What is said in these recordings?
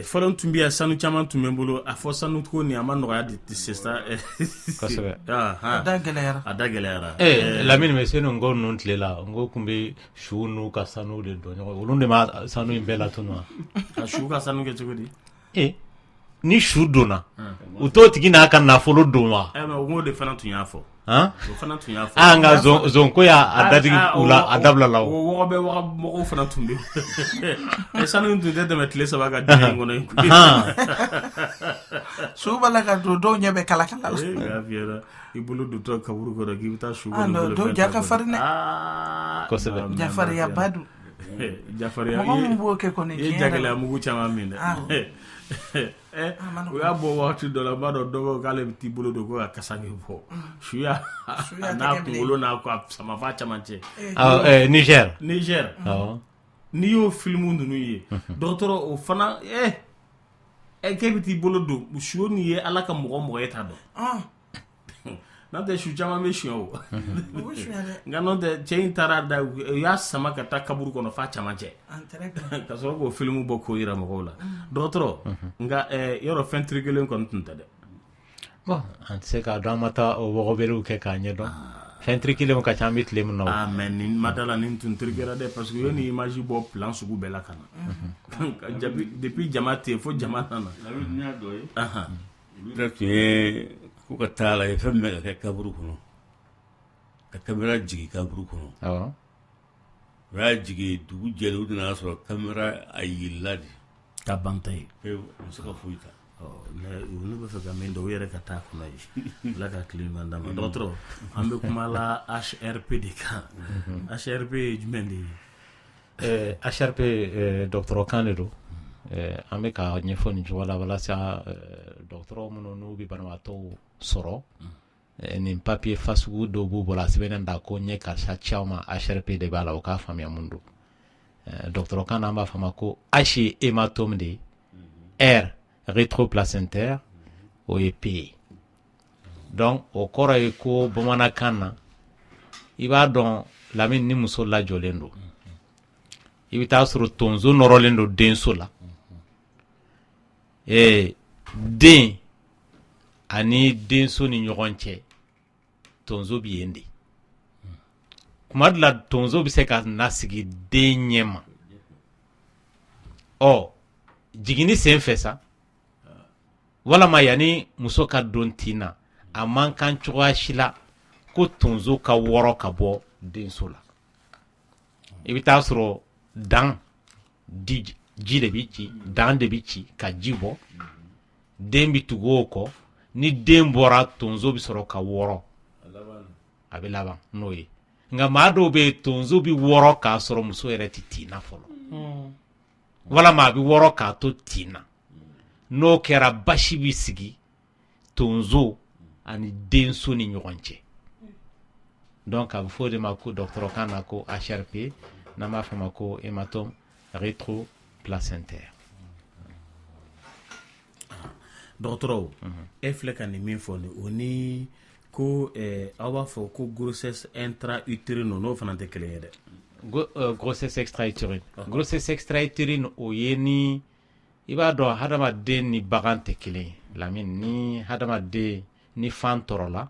fɔlɔ tun bɛ yan sanu caman tun bɛ n bolo a fɔ sanu ko ni a ma nɔgɔya de sisan kosɛbɛ a da gɛlɛyara Lamini bɛ se nin ko ninnu tile la n ko tun bɛ su n'u ka sanu de dɔn ɲɔgɔn olu de ma sanu in bɛɛ latunu wa ka su ka sanu kɛ cogo di ni su donna u t'o tigi n'a ka nafolo don wa mais o ko de fana tun y'a fɔ o fana tun y'a fɔ nka zonko y'a datigi u la a dabila la o wɔgɔ bɛ mɔgɔw fana tun bɛ yen sanu tun tɛ tɛmɛ tile 3 ka diɲɛ in kɔnɔ su b'a la ka don dɔw ɲɛ bɛ kala kala la i bolo dontɔ kaburu kɔrɔ k'i bɛ taa su dɔw ja ka farin dɛ kosɛbɛ jafariya ba don jafariya mɔgɔ min b'o kɛ kɔni i ye jagɛlɛya mugu caman min dɛ o y'a bɔ waati dɔ la n b'a dɔn dɔw k'ale bɛ t'i bolo don ko ka kasa kɛ bɔ suya n'a kunkolo n'a samafa caman cɛ Niger n'i y'o filimu ninnu ye dɔgɔtɔrɔ o fana k'e bɛ t'i bolo don su nin ye ala ka mɔgɔ ye t'a dɔn n'o tɛ su caman bɛ suɲɛ o nka n'o tɛ cɛ in taara da u y'a sama ka taa kaburu kɔnɔ f'a caman cɛ ka sɔrɔ k'o filimu bɔ k'o yira mɔgɔw la dɔgɔtɔrɔ nka yɔrɔ fɛn tiri kelen kɔni tun tɛ dɛ bon an tɛ se k'a dɔn an ma taa o wɔgɔbɛliw kɛ k'a ɲɛdɔn fɛn tiri kelen ka ca an bɛ tile min na mais nin ma da la nin tun terikɛra dɛ parce que u ye nin image bɔ plan sugu bɛɛ la ka na depuis jama tɛ yen fo jama nana n y'a dɔ ye olu tun ye ko ka taa la ye fɛn min bɛ ka kɛ kaburu kɔnɔ ka kamera jigin kaburu kɔnɔ u y'a jigin dugu jɛlen u nana sɔrɔ kamera a yirila de ka ban ta ye u se ka foyi ta mais olu bɛ fɛ ka min dɔn u yɛrɛ ka taa kɔnɔ ye ala ka tile ɲuman d'a ma dɔgɔtɔrɔ an bɛ kuma la HRP de kan HRP ye jumɛn de ye HRP dɔgɔtɔrɔ kan de don an bɛ ka ɲɛfɔ nin cogo la walasa dɔgɔtɔrɔ minnu n'u bɛ banabaatɔw sɔrɔ nin papier fasugu dɔw b'u bolo a sɛbɛnnen da ko ɲɛ karisa ci aw ma HRP de b'a la o k'a faamuya mun don dɔgɔtɔrɔ kan na an b'a fɔ a ma ko H ye hématome de ye R rétroplacentaire o ye P ye donc o kɔrɔ ye ko bamanankan na i b'a dɔn Lamini ni muso lajɔlen don i bɛ taa sɔrɔ tonso nɔrɔlen don denso la den ani denso ni ɲɔgɔn cɛ tonso bɛ yen de kuma dɔ la tonso bɛ se ka nasigi den ɲɛ ma jiginni sen fɛ sa walama yanni muso ka don tin na a man kan cogoya si la ko tonso ka wɔrɔ ka bɔ denso la i bɛ taa sɔrɔ dan ji de bɛ ci dan de bɛ ci ka ji bɔ den bɛ tugu o kɔ ni den bɔra tonso bɛ sɔrɔ ka wɔrɔ a bɛ laban n'o ye nka maa dɔw bɛ yen tonso bɛ wɔrɔ k'a sɔrɔ muso yɛrɛ tɛ tin na fɔlɔ walama a bɛ wɔrɔ k'a to tin na n'o kɛra basi bɛ sigi tonso ani denso ni ɲɔgɔn cɛ donc a bɛ fɔ o de ma ko dɔgɔtɔrɔ kan na ko HRP n'an b'a fɔ o ma ko hématome rétroplacentaire. dɔgɔtɔrɔw e filɛ ka nin min fɔ nin o ni ko aw b'a fɔ ko grossesse intra-utérine n'o fana tɛ kelen ye dɛ grossesse extra-utérine grossesse extra-utérine o ye ni i b'a dɔn hadamaden ni bagan tɛ kelen ye Lamini ni hadamaden ni fan tɔrɔla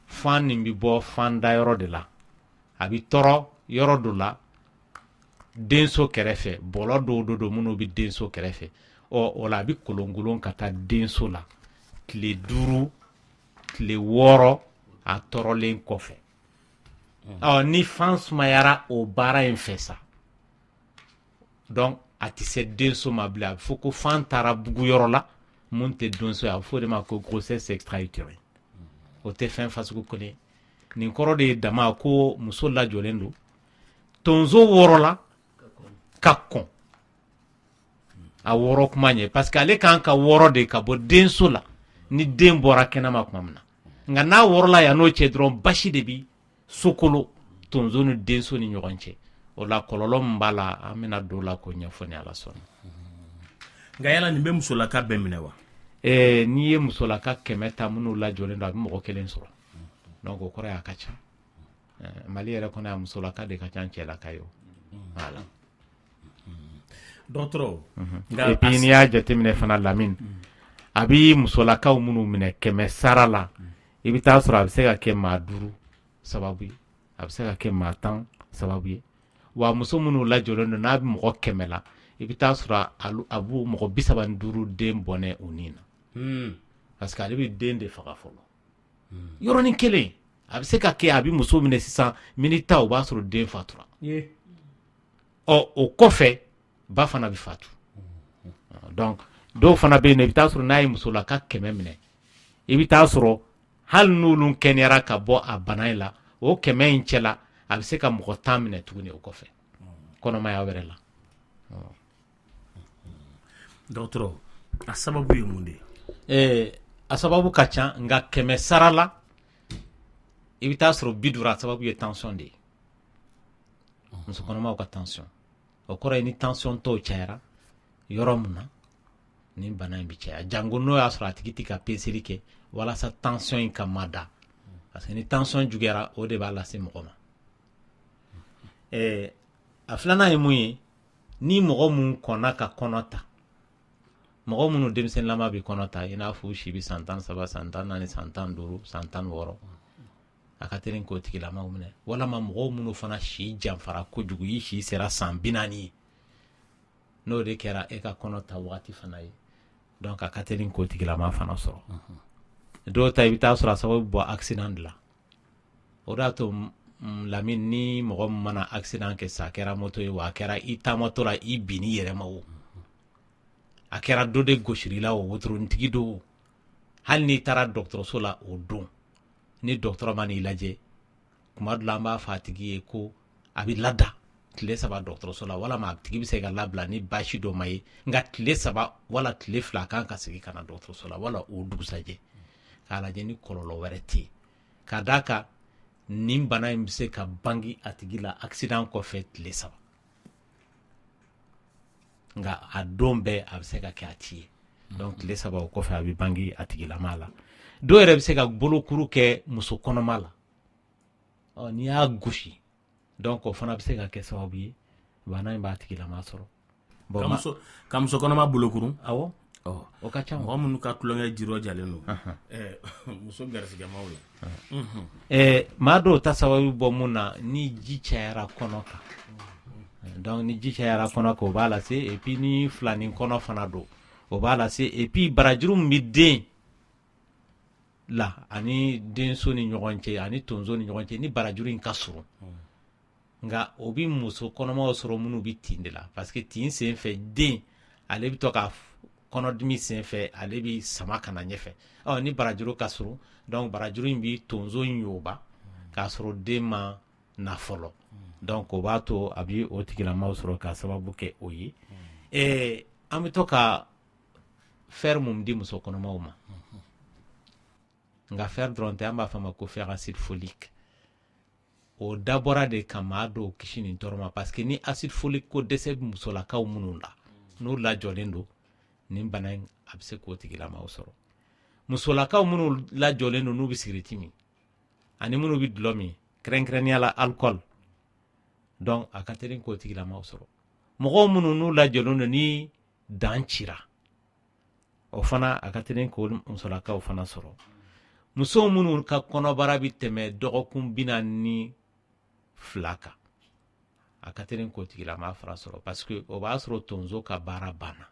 fan nin bɛ bɔ fan da yɔrɔ de la a bɛ tɔrɔ yɔrɔ dɔ la denso kɛrɛfɛ bɔlɔ dɔw don minnu bɛ denso kɛrɛfɛ o la a bɛ kolonkolon ka taa denso la tile 5 tile 6 a tɔrɔlen kɔfɛ ni fan sumayara o baara in fɛ sa donc a tɛ se denso ma bilen a bɛ fɔ ko fan taara buguyɔrɔ la mun tɛ denso ye a bɛ fɔ o de ma ko grossesse extra-utérine o tɛ fɛn fasugu kelen nin kɔrɔ de ye dama ko muso lajɔlen don tonso wɔrɔla ka kɔn a wɔrɔ kuma ɲɛ parce que ale kan ka wɔrɔ de ka bɔ denso la ni den bɔra kɛnɛma tuma min na nka n'a wɔrɔla yan n'o cɛ dɔrɔn basi de bi sokolo tonso ni denso ni ɲɔgɔn cɛ o la kɔlɔlɔ min b'a la an bɛna don o la k'o ɲɛfɔ ni Ala sɔnna nka yala nin bɛ musolaka bɛɛ minɛ wa n'i ye musolaka 100 ta minnu lajɔlen don a bɛ mɔgɔ 1 sɔrɔ donc o kɔrɔ ye a ka ca Mali yɛrɛ kɔnɔ yan musolaka de ka ca cɛlaka ye voilà dɔgɔtɔrɔ et puis n'i y'a jateminɛ fana Lamine a bi musolakaw minnu minɛ 100 sara la i bɛ taa sɔrɔ a bɛ se ka kɛ maa 5 sababu ye a bɛ se ka kɛ maa 10 sababu ye wa muso minnu lajɔlen don n'a bɛ mɔgɔ 100 la i bɛ taa sɔrɔ a b'u mɔgɔ 35 den bɔnɛ u ni na parce que ale bɛ den de faga fɔlɔ yɔrɔnin kelen a bɛ se ka kɛ a bɛ muso minɛ sisan minute o b'a sɔrɔ den fatura o kɔfɛ ba fana bɛ fatu donc dɔw fana bɛ yen i bɛ taa sɔrɔ n'a ye musolaka 100 minɛ i bɛ taa sɔrɔ hali n'olu kɛnɛyara ka bɔ a bana in la o 100 in cɛla a bɛ se ka mɔgɔ 10 minɛ tuguni o kɔfɛ kɔnɔmaya wɛrɛ la dɔgɔtɔrɔ a sababu ye mun de a sababu ka ca nka 100 sara la i bɛ taa sɔrɔ 50 a sababu ye tension de ye muso kɔnɔmaw ka tension o kɔrɔ ye ni tension tɔw cayara yɔrɔ mun na ni bana in bɛ caya jango n'o y'a sɔrɔ a tigi tɛ ka peseli kɛ walasa tension in ka ma da parce que ni tension juguyara o de b'a lase mɔgɔ ma a filanan ye mun ye ni mɔgɔ mun kɔnna ka kɔnɔ ta mɔgɔ minnu denmisɛnninlama bɛ kɔnɔ ta i n'a fɔ u si bɛ san 13 san 14 san 15 san 16 a ka teli k'o tigilamaw minɛ walama mɔgɔw minnu fana si janfara kojugu i si sera san 40 ye n'o de kɛra e ka kɔnɔ ta wagati fana ye donc a ka teli k'o tigilama fana sɔrɔ dɔw ta i bɛ taa sɔrɔ a sababu bɔ accident de la o de y'a to Lamine ni mɔgɔ min mana accident kɛ sa a kɛra moto ye wa a kɛra i taamatɔ la i binni yɛrɛ ma o a kɛra dɔ de gosiri la o wotoronitigi do hali n'i taara dɔgɔtɔrɔso la o don ni dɔgɔtɔrɔ ma n'i lajɛ kuma dɔ la an b'a fɔ a tigi ye ko a bɛ lada tile 3 dɔgɔtɔrɔso la walama a tigi bɛ se ka labila ni baasi dɔ ma ye nka tile 3 wala tile 2 kan ka segin ka na dɔgɔtɔrɔso la wala o dugusajɛ k'a lajɛ ni kɔlɔlɔ wɛrɛ tɛ yen ka d'a kan nin bana in bɛ se ka bangi a tigi la accident kɔfɛ tile 3 nka a don bɛɛ a bɛ se ka kɛ a ti ye donc tile 3 o kɔfɛ a bɛ bangi a tigilama la dɔw yɛrɛ bɛ se ka bolokuru kɛ muso kɔnɔma la n'i y'a gosi donc o fana bɛ se ka kɛ sababu ye bana in b'a tigilama sɔrɔ ka muso kɔnɔma bolokuru awɔ o ka ca mɔgɔ minnu ka tulonkɛ jiro jalen don muso garisigɛmaw la maa dɔw ta sababu bɔ mun na ni ji cayara kɔnɔ kan donc ni ji cayara kɔnɔ kan o b'a lase et puis ni filanin kɔnɔ fana don o b'a lase et puis barajuru min bɛ den la ani denso ni ɲɔgɔn cɛ ani tonso ni ɲɔgɔn cɛ ni barajuru in ka surun nka o bɛ muso kɔnɔmaw sɔrɔ minnu bɛ tin de la parce que tin sen fɛ den ale bɛ to ka kɔnɔdimi sen fɛ ale bɛ sama ka na ɲɛfɛ ni barajuru ka surun donc barajuru in bɛ tonso in yoba k'a sɔrɔ den ma na fɔlɔ donc o b'a to a bɛ o tigilamaw sɔrɔ ka sababu kɛ o ye an bɛ to ka fer mun di muso kɔnɔmaw ma nka fer dɔrɔn tɛ an b'a fɔ a ma ko fer acide folique o dabɔra de ka maa dɔw kisi nin tɔɔrɔ ma parce que ni acide folique ko dɛsɛ bɛ musolakaw minnu la n'u lajɔlen don nin bana in a bɛ se k'o tigilamaw sɔrɔ musolakaw minnu lajɔlen don n'u bɛ sigiriti min ani minnu bɛ dulɔ min kɛrɛnkɛrɛnnenya la alcool donc a ka teli k'o tigilamaw sɔrɔ mɔgɔw minnu n'u lajɔlen don ni dan cira o fana a ka teli k'o musolakaw fana sɔrɔ musow minnu ka kɔnɔbara bɛ tɛmɛ dɔgɔkun 42 kan a ka teli k'o tigilama fana sɔrɔ parce que o b'a sɔrɔ tonso ka baara banna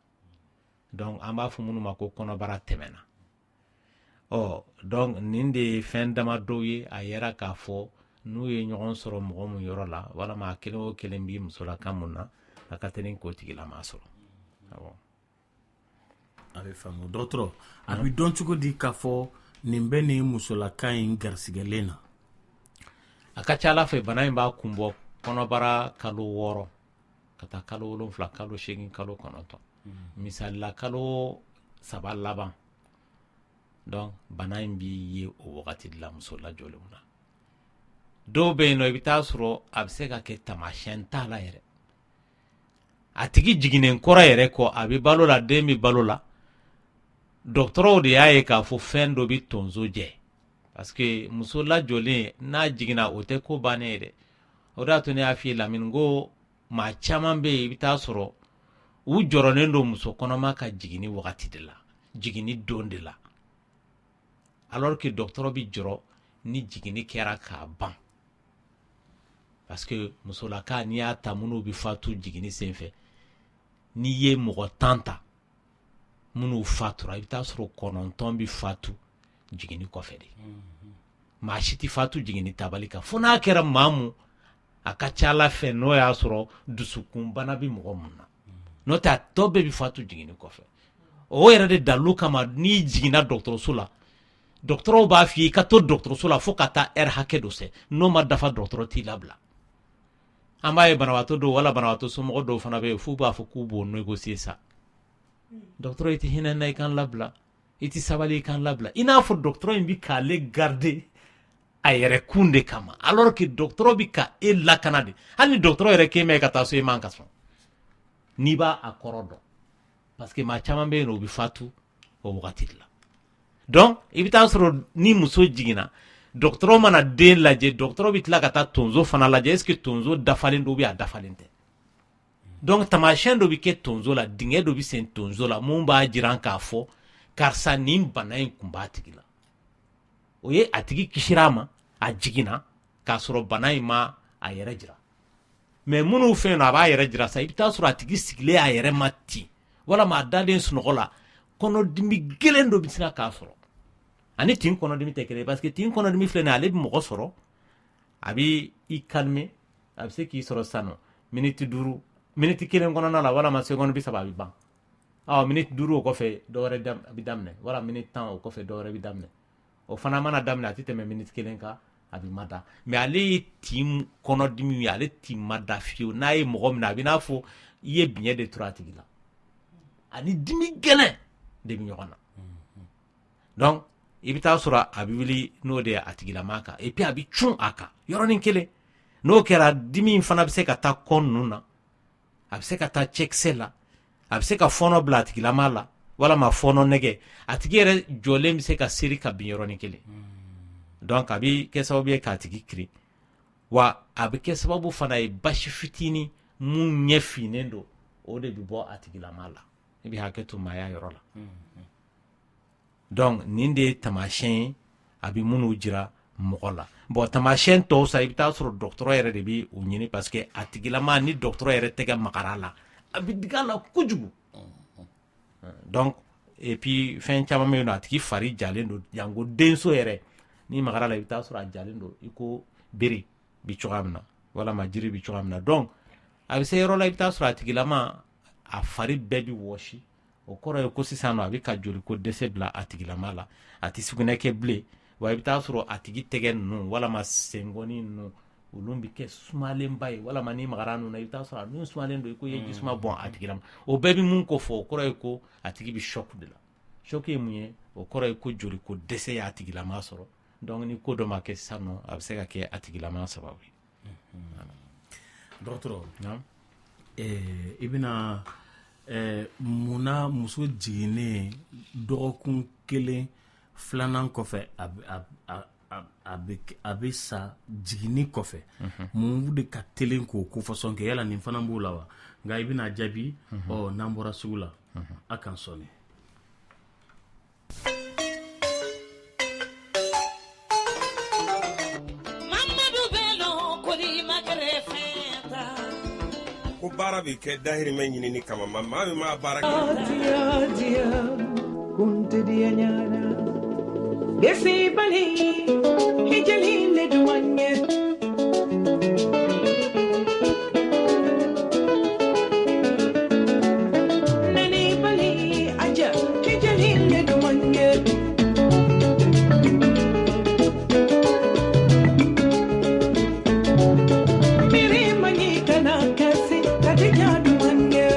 donc an b'a fɔ minnu ma ko kɔnɔbara tɛmɛna donc nin de ye fɛn dama dɔw ye a yɛrɛ k'a fɔ n'u ye ɲɔgɔn sɔrɔ mɔgɔ min yɔrɔ la walama a kelen o kelen bɛ musolaka mun na a ka teli k'o tigilama sɔrɔ a bɛ faamu dɔgɔtɔrɔ a bɛ dɔn cogo di k'a fɔ nin bɛ nin musolaka in garisigɛlen na a ka ca ala fɛ bana in b'a kun bɔ kɔnɔbara kalo 6 ka taa kalo 7 kalo 8 kalo 9 misalila kalo 3 laban donc bana in b'i ye o wagati de la muso lajɔlenw na dɔw bɛ yen nɔ i bɛ taa sɔrɔ a bɛ se ka kɛ taamasiyɛn t'a la yɛrɛ a tigi jiginnen kɔrɔ yɛrɛ kɔ a bɛ balo la den bɛ balo la dɔgɔtɔrɔw de y'a ye k'a fɔ fɛn dɔ bɛ tonso jɛ parce que muso lajɔlen n'a jiginna o tɛ ko bannen ye dɛ o de y'a to ne y'a f'i ye Lamini ko maa caman bɛ yen i bɛ taa sɔrɔ u jɔrɔnen do muso kɔnɔma ka jigini wagati de la jigini don de la alors que docteur bi jɔrɔ ni jigini kɛra k'a ban parce que musolaka n'i y'a ta minnu bi fatu jigini senfɛ n'i ye mɔgɔ 10 ta minnu fatura i bɛ taa sɔrɔ 9 bi fatu jigini kɔfɛ de maa si ti fatu jigini tabali kan fo n'a kɛra maa mun a ka ca Ala fɛ n'o y'a sɔrɔ dusukunbana bi mɔgɔ mun na n'o tɛ a tɔ bɛɛ bi fatu jigini kɔfɛ o yɛrɛ de dalu kama n'i jiginna dɔgɔtɔrɔso la dɔgɔtɔrɔw b'a f'i ye i ka to dɔgɔtɔrɔso la fo ka taa heure hakɛ dɔ se n'o ma dafa dɔgɔtɔrɔ t'i labila an b'a ye banabaatɔ dɔw wala banabaatɔ somɔgɔ dɔw fana bɛ yen f'u b'a fɔ k'u b'o négocier sa dɔgɔtɔrɔ i tɛ hinɛ n na i kan labila i tɛ sabali i kan labila i n'a fɔ dɔgɔtɔrɔ in bi k'ale garder a yɛrɛ kun de kama alors que dɔgɔtɔrɔ bi ka e lakana de hali ni dɔgɔtɔrɔ yɛrɛ k'e ma ka taa so i man ka sɔn n'i b'a a kɔrɔ dɔn parce que maa caman bɛ yen o bi fatu o wagati de la donc i bɛ taa sɔrɔ ni muso jiginna dɔgɔtɔrɔ mana den lajɛ dɔgɔtɔrɔ bi tila ka taa tonso fana lajɛ est ce que tonso dafalen do ou bien a dafalen tɛ donc tamasiyɛn dɔ bi kɛ tonso la dingɛ dɔ bi sen tonso la mun b'a jira k'a fɔ karisa nin bana in kun b'a tigi la o ye a tigi kisira a ma a jiginna k'a sɔrɔ bana in ma a yɛrɛ jira mais minnu fɛ yen nɔ a b'a yɛrɛ jira sa i bɛ taa sɔrɔ a tigi sigilen a yɛrɛ ma ten walama a dalen sunɔgɔ la kɔnɔdimi gɛlɛn dɔ bi sina k'a sɔrɔ ani tin kɔnɔdimi tɛ kelen parce que tin kɔnɔdimi filɛ nin ale bi mɔgɔ sɔrɔ a bi i calmer a bɛ se k'i sɔrɔ sisan nɔ minute 5 minute 1 kɔnɔna la walama seconde 30 a bi ban minute 5 o kɔfɛ dɔwɛrɛ a bi daminɛ wala minute 10 o kɔfɛ dɔwɛrɛ bi daminɛ o fana mana daminɛ a tɛ tɛmɛ minute 1 kan a bi mada mais ale ye tin kɔnɔdimi ye ale tin mada fiyewu n'a ye mɔgɔ minɛ a bɛ n'a fɔ i ye biɲɛ de turu a tigi la ani dimi gɛlɛn de bi ɲɔgɔn na donc i bɛ taa sɔrɔ a bɛ wuli n'o de ye a tigilama kan et puis a bɛ cun a kan yɔrɔnin kelen n'o kɛra dimi in fana bɛ se ka taa kɔ ninnu na a bɛ se ka taa cɛkisɛ la a bɛ se ka fɔɔnɔ bila a tigilama la walama fɔɔnɔ nɛgɛ a tigi yɛrɛ jɔlen bɛ se ka seri ka bin yɔrɔnin kelen donc a bɛ kɛ sababu ye k'a tigi kirin wa a bɛ kɛ sababu fana ye basi fitinin mun ɲɛ finnen don o de bɛ bɔ a tigilama la i bɛ hakɛ to maaya yɔrɔ la donc nin de ye tamasiyɛn ye a bɛ minnu jira mɔgɔ la bon tamasiyɛn tɔw sa i bɛ taa sɔrɔ dɔgɔtɔrɔ yɛrɛ de bɛ o ɲini parce que a tigilama ni dɔgɔtɔrɔ yɛrɛ tɛgɛ magara la a bɛ digi a la kojugu donc et puis fɛn caman bɛ yen nɔ a tigi fari jalen don yanko denso yɛrɛ ni magara la i bɛ taa sɔrɔ a jalen don i ko bere bi cogoya min na walama jiri bi cogoya min na donc a bɛ se yɔrɔ la i bɛ taa sɔrɔ a tigilama a fari bɛɛ bi wɔsi o kɔrɔ ye ko sisan nɔ a bɛ ka joli ko dɛsɛ bila a tigilama la a tɛ sugunɛ kɛ bilen wa i bɛ taa sɔrɔ a tigi tɛgɛ ninnu walama senkɔni ninnu olu bɛ kɛ sumalenba ye walama ni magara ninnu na i bɛ taa sɔrɔ a ninnu sumalen don i ko i ye jisuma bɔn a tigilama o bɛɛ bɛ mun ko fɔ o kɔrɔ ye ko a tigi bɛ choc de la choc ye mun ye o kɔrɔ ye ko joli ko dɛsɛ y'a tigilama sɔrɔ donc ni ko dɔ ma kɛ sisan nɔ a bɛ se ka kɛ a tigilama sababu ye. dɔgɔtɔrɔ i bɛna munna muso jiginnen dɔgɔkun 1 2nan kɔfɛ a bɛ sa jiginni kɔfɛ mun de ka teli k'o kofɔsɔn kɛ yala nin fana b'o la wa nka i bɛna jaabi n'an bɔra sugu la a kan sɔnni. ko baara bɛ kɛ dahirimɛ ɲinini kama maa min m'a baara kɛ. kuntidiya ɲana desi bali hijali le duwanye nani bali aja hijali le duwanye miri mani kana kasi kadija duwanye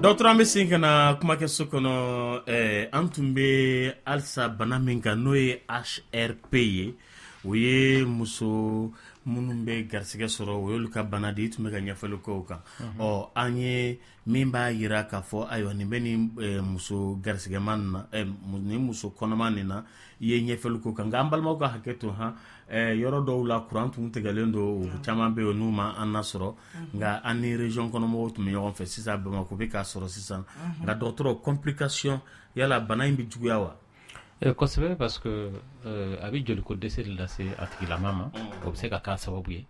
dɔgɔtɔrɔ an bɛ segin ka na kumakɛ so kɔnɔ an tun bɛ halisa bana min kan n'o ye HRP ye o ye muso minnu bɛ garisɛgɛ sɔrɔ o y'olu ka bana de i tun bɛ ka ɲɛfɔli k'o kan an ye min b'a yira k'a fɔ ayiwa nin bɛ nin muso garisɛgɛma nin na nin muso kɔnɔma nin na i ye ɲɛfɔli k'o kan nka an balimaw ka hakɛ to yɔrɔ dɔw la kuran tun tigɛlen don caman bɛ yen n'u ma an nasɔrɔ nka an ni région kɔnɔmɔgɔw tun bɛ ɲɔgɔn fɛ sisan Bamakɔ bɛ k'a sɔrɔ sisan nka dɔgɔtɔrɔ complication yala bana in bɛ juguya wa kosɛbɛ parce que a bɛ joliko dɛsɛ de lase a tigilama ma o bɛ se ka k'a sababu ye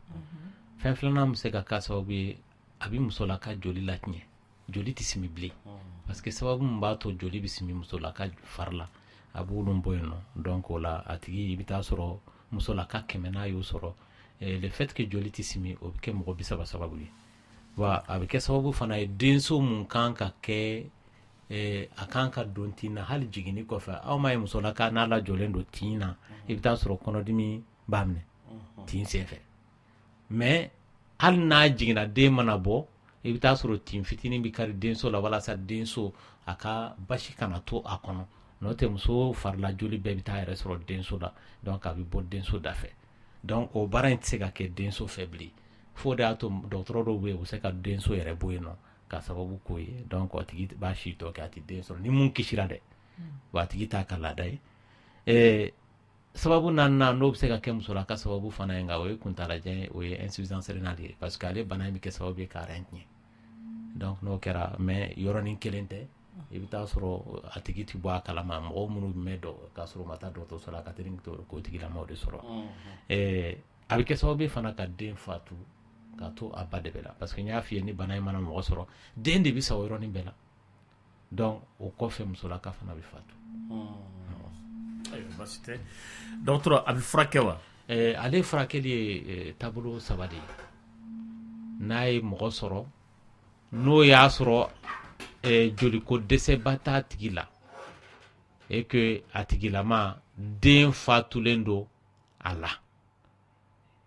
fɛn filanan bɛ se ka k'a sababu ye a bɛ musolaka joli latiɲɛ joli tɛ simi bilen parce que sababu min b'a to joli bɛ simi musolaka fari la a b'olu bɔ yen nɔ donc o la a tigi i bɛ taa sɔrɔ musolaka 100 n'a y'o sɔrɔ le fait que joli tɛ simi o bɛ kɛ mɔgɔ 30 sababu ye wa a bɛ kɛ sababu fana ye denso mun kan ka kɛ a kan ka don tin na hali jiginni kɔfɛ aw ma ye musolaka n'a lajɔlen don tin na i bɛ taa sɔrɔ kɔnɔdimi b'a minɛ tin senfɛ mais hali n'a jiginna den mana bɔ i bɛ taa sɔrɔ tin fitinin bɛ kari denso la walasa denso a ka basi kana to a kɔnɔ n'o tɛ muso farila joli bɛɛ bɛ taa yɛrɛ sɔrɔ denso la donc a bɛ bɔ denso da fɛ donc o baara in tɛ se ka kɛ denso fɛ bilen fo de y'a to dɔgɔtɔrɔ dɔw bɛ yen u bɛ se ka denso yɛrɛ bɔ yen nɔ ka sababu k'o ye donc a tigi b'a si tɔ kɛ a tɛ den sɔrɔ ni mun kisira dɛ wa a tigi t'a ka laada ye sababu naaninan n'o bɛ se ka kɛ musolaka sababu fana ye nka o ye kuntalajan ye o ye insuffisance rénale ye parce que ale bana in bɛ kɛ sababu ye ka rein tiɲɛ donc n'o kɛra mais yɔrɔnin kelen tɛ i bɛ taa sɔrɔ a tigi tɛ bɔ a kalama mɔgɔ minnu bɛ mɛn k'a sɔrɔ u ma taa dɔgɔtɔrɔso la ka teli k'o tigilamaw de sɔrɔ a bɛ kɛ sababu ye fana ka den fatu ka to a ba de bɛ la parce que n y'a f'i ye ni bana in mana mɔgɔ sɔrɔ den de bɛ sa o yɔrɔnin bɛɛ la donc o kɔfɛ musolaka fana bɛ fatu ayiwa basi tɛ dɔgɔtɔrɔ a bɛ furakɛ wa ale furakɛli ye taabolo 3 de ye n'a ye mɔgɔ sɔrɔ n'o y'a sɔrɔ joliko dɛsɛba t'a tigi la et que a tigilama den fatulen don a la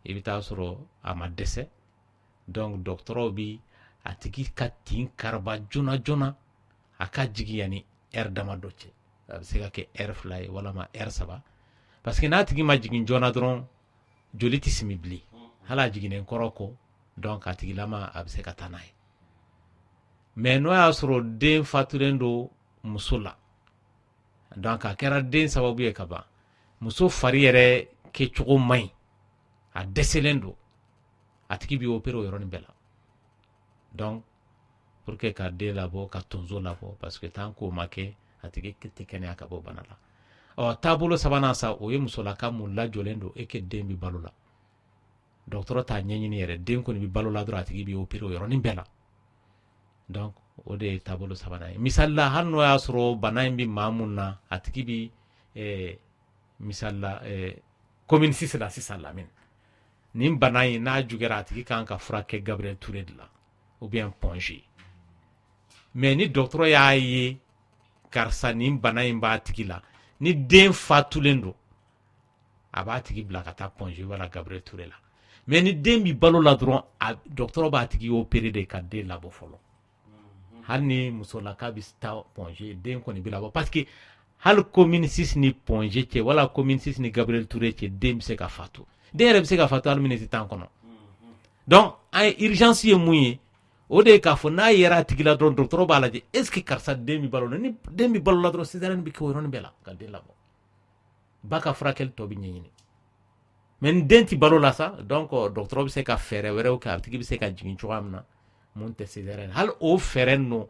i bɛ taa sɔrɔ a ma dɛsɛ donc dɔgɔtɔrɔw bi a tigi ka tin karaba joona joona a ka jigin yanni heure dama dɔ cɛ a bɛ se ka kɛ heure 2 ye walama heure 3 parce que n'a tigi ma jigin joona dɔrɔn joli tɛ simi bilen hali a jiginnen kɔrɔ kɔ donc a tigilama a bɛ se ka taa n'a ye mais n'o y'a sɔrɔ den fatulen don muso la donc a kɛra den sababu ye ka ban muso fari yɛrɛ kɛcogo man ɲi a dɛsɛlen don a tigi bɛ opérer o yɔrɔnin bɛɛ la donc pour que ka den labɔ ka tonso labɔ parce que tant k'o ma kɛ a tigi tɛ kɛnɛya ka bɔ bana la taabolo 3nan sa o ye musolaka mun lajɔlen don e que den bɛ balo la dɔgɔtɔrɔ t'a ɲɛɲini yɛrɛ den kɔni bɛ balo la dɔrɔn a tigi bɛ opérer o yɔrɔnin bɛɛ la donc o de ye taabolo 3nan ye misali la hali n'o y'a sɔrɔ bana in bɛ maa mun na a tigi bɛ misali la commune 6 la sisan Lamine nin bana in n'a jugera a tigi kan ka furakɛ Gabriel Touré de la ou bien Ponge mais ni dɔgɔtɔrɔ y'a ye karisa nin bana in b'a tigi la ni den fatulen don a b'a tigi bila ka taa Ponge wala Gabriel Touré la mais ni den bi balo la dɔrɔn dɔgɔtɔrɔ b'a tigi opérer de ka den labɔ fɔlɔ hali ni musolaka bɛ taa Ponge den kɔni bɛ labɔ parce que hali commune 6 ni Ponge cɛ wala commune 6 ni Gabriel Touré cɛ den bɛ se ka fatu den yɛrɛ bɛ se ka fatu hali minute 10 kɔnɔ donc an ye urgence ye mun ye o de ye k'a fɔ n'a yera a tigi la dɔrɔn dɔgɔtɔrɔ b'a lajɛ est ce que karisa den bɛ balo la ni den bɛ balo la dɔrɔn césarienne bɛ kɛ o yɔrɔnin bɛɛ la ka den labɔ ba ka furakɛli tɔ bɛ ɲɛɲini mais ni den tɛ balo la sa donc dɔgɔtɔrɔ bɛ se ka fɛɛrɛ wɛrɛw kɛ a tigi bɛ se ka jigin cogoya min na mun tɛ césarienne hali o fɛɛrɛ ninnu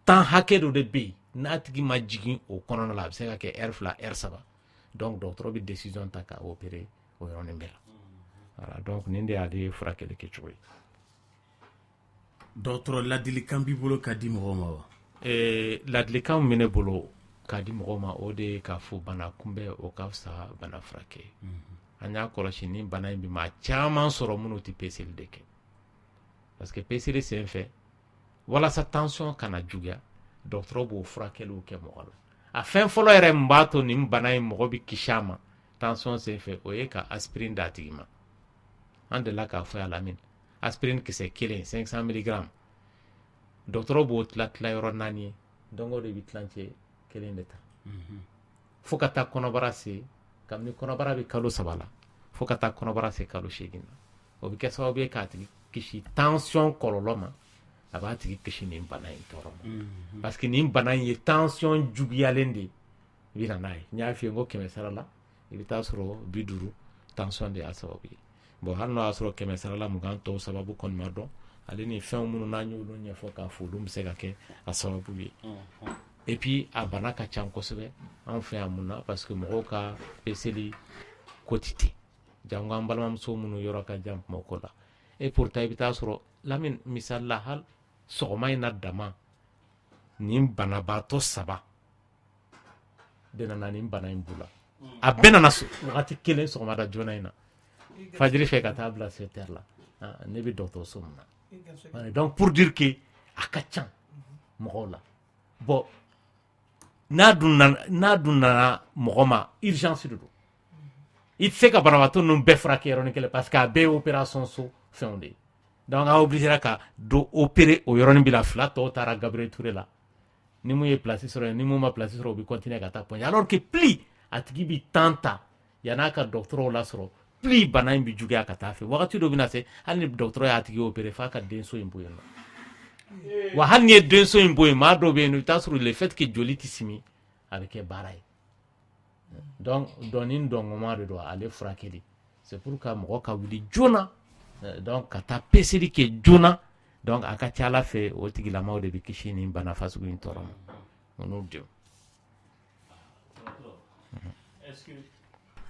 temps hakɛ dɔ de bɛ yen n'a tigi ma jigin o kɔnɔna la a bɛ se ka kɛ heure 2 heure 3 donc dɔgɔtɔrɔ bɛ décision ta ka opérer o yɔrɔnin bɛɛ la voilà donc nin de y'ale furakɛli kɛcogo ye dɔgɔtɔrɔ ladilikan b'i bolo ka di mɔgɔw ma wa ladilikan min bɛ ne bolo ka di mɔgɔw ma o de ye k'a fɔ bana kunbɛn o ka fisa bana furakɛ an y'a kɔlɔsi ni bana in bɛ maa caman sɔrɔ minnu tɛ peseli de kɛ parce que peseli sen fɛ walasa tension kana juguya dɔgɔtɔrɔ b'o furakɛliw kɛ mɔgɔ la a fɛn fɔlɔ yɛrɛ min b'a to nin bana in mɔgɔ bɛ kisi a ma tension sen fɛ o ye ka aspirine d'a tigi ma an delila k'a fɔ a la min aspirine kisɛ 1 500 mg dɔgɔtɔrɔ b'o tila yɔrɔ 4 ye donc o de bɛ tilancɛ 1 de ta fo ka taa kɔnɔbara se kabini kɔnɔbara bɛ kalo 3 la fo ka taa kɔnɔbara se kalo 8 na o bɛ kɛ sababu ye k'a tigi kisi tension kɔlɔlɔ ma a b'a tigi kisi nin bana in tɔɔrɔ ma parce que nin bana in ye tension juguyalen de ye i bɛ na n'a ye n y'a f'i ye n ko 100 sara la i bɛ taa sɔrɔ 50 tension de y'a sababu ye bon hali n'a y'a sɔrɔ 100 sara la 20 tɔw sababu kɔni ma dɔn ale ni fɛn minnu n'an y'olu ɲɛfɔ k'a fɔ olu bɛ se ka kɛ a sababu ye et puis a bana ka ca kosɛbɛ an fɛ yan mun na parce que mɔgɔw ka peseli koti tɛ jango an balimamuso minnu yɔrɔ ka jan kuma ko la et pourtant i bɛ taa sɔrɔ Lamine misali la hali sɔgɔma in na dama nin banabaatɔ 3 de nana nin bana in b'u la a bɛɛ nana wagati kelen sɔgɔmada joona in na fajiri fɛ ka taa bila 7 heures la ne bɛ dɔgɔtɔrɔso min na donc pour dire que a ka ca mɔgɔw la bon n'a dun nana mɔgɔ ma urgence de don i tɛ se ka banabaatɔ ninnu bɛɛ furakɛ yɔrɔnin kelen parce que a bɛɛ ye opération so fɛnw de ye donc a obligera ka do opérer o yɔrɔnin bila 2 tɔw taara Gabriel Touré la ni mun ye place sɔrɔ yen ni mun ma place sɔrɔ o bɛ continuer ka taa Poɲa alors que plus a tigi bɛ temps ta yan'a ka dɔgɔtɔrɔw lasɔrɔ plus bana in bɛ juguya ka taa fɛ wagati dɔ bɛ na se hali ni dɔgɔtɔrɔ y'a tigi opérer f'a ka denso in bɔ yen nɔ wa hali ni ye denso in bɔ yen maa dɔw bɛ yen i bɛ taa sɔrɔ le fait que joli tɛ simi a bɛ kɛ baara ye donc dɔnni dɔngɔma de don ale furakɛli c'est pour que mɔgɔ ka wuli joona donc ka taa peseli kɛ joona donc a ka ca Ala fɛ o tigilamaw de bɛ kisi nin bana fasugu in tɔɔrɔ ma n'o denw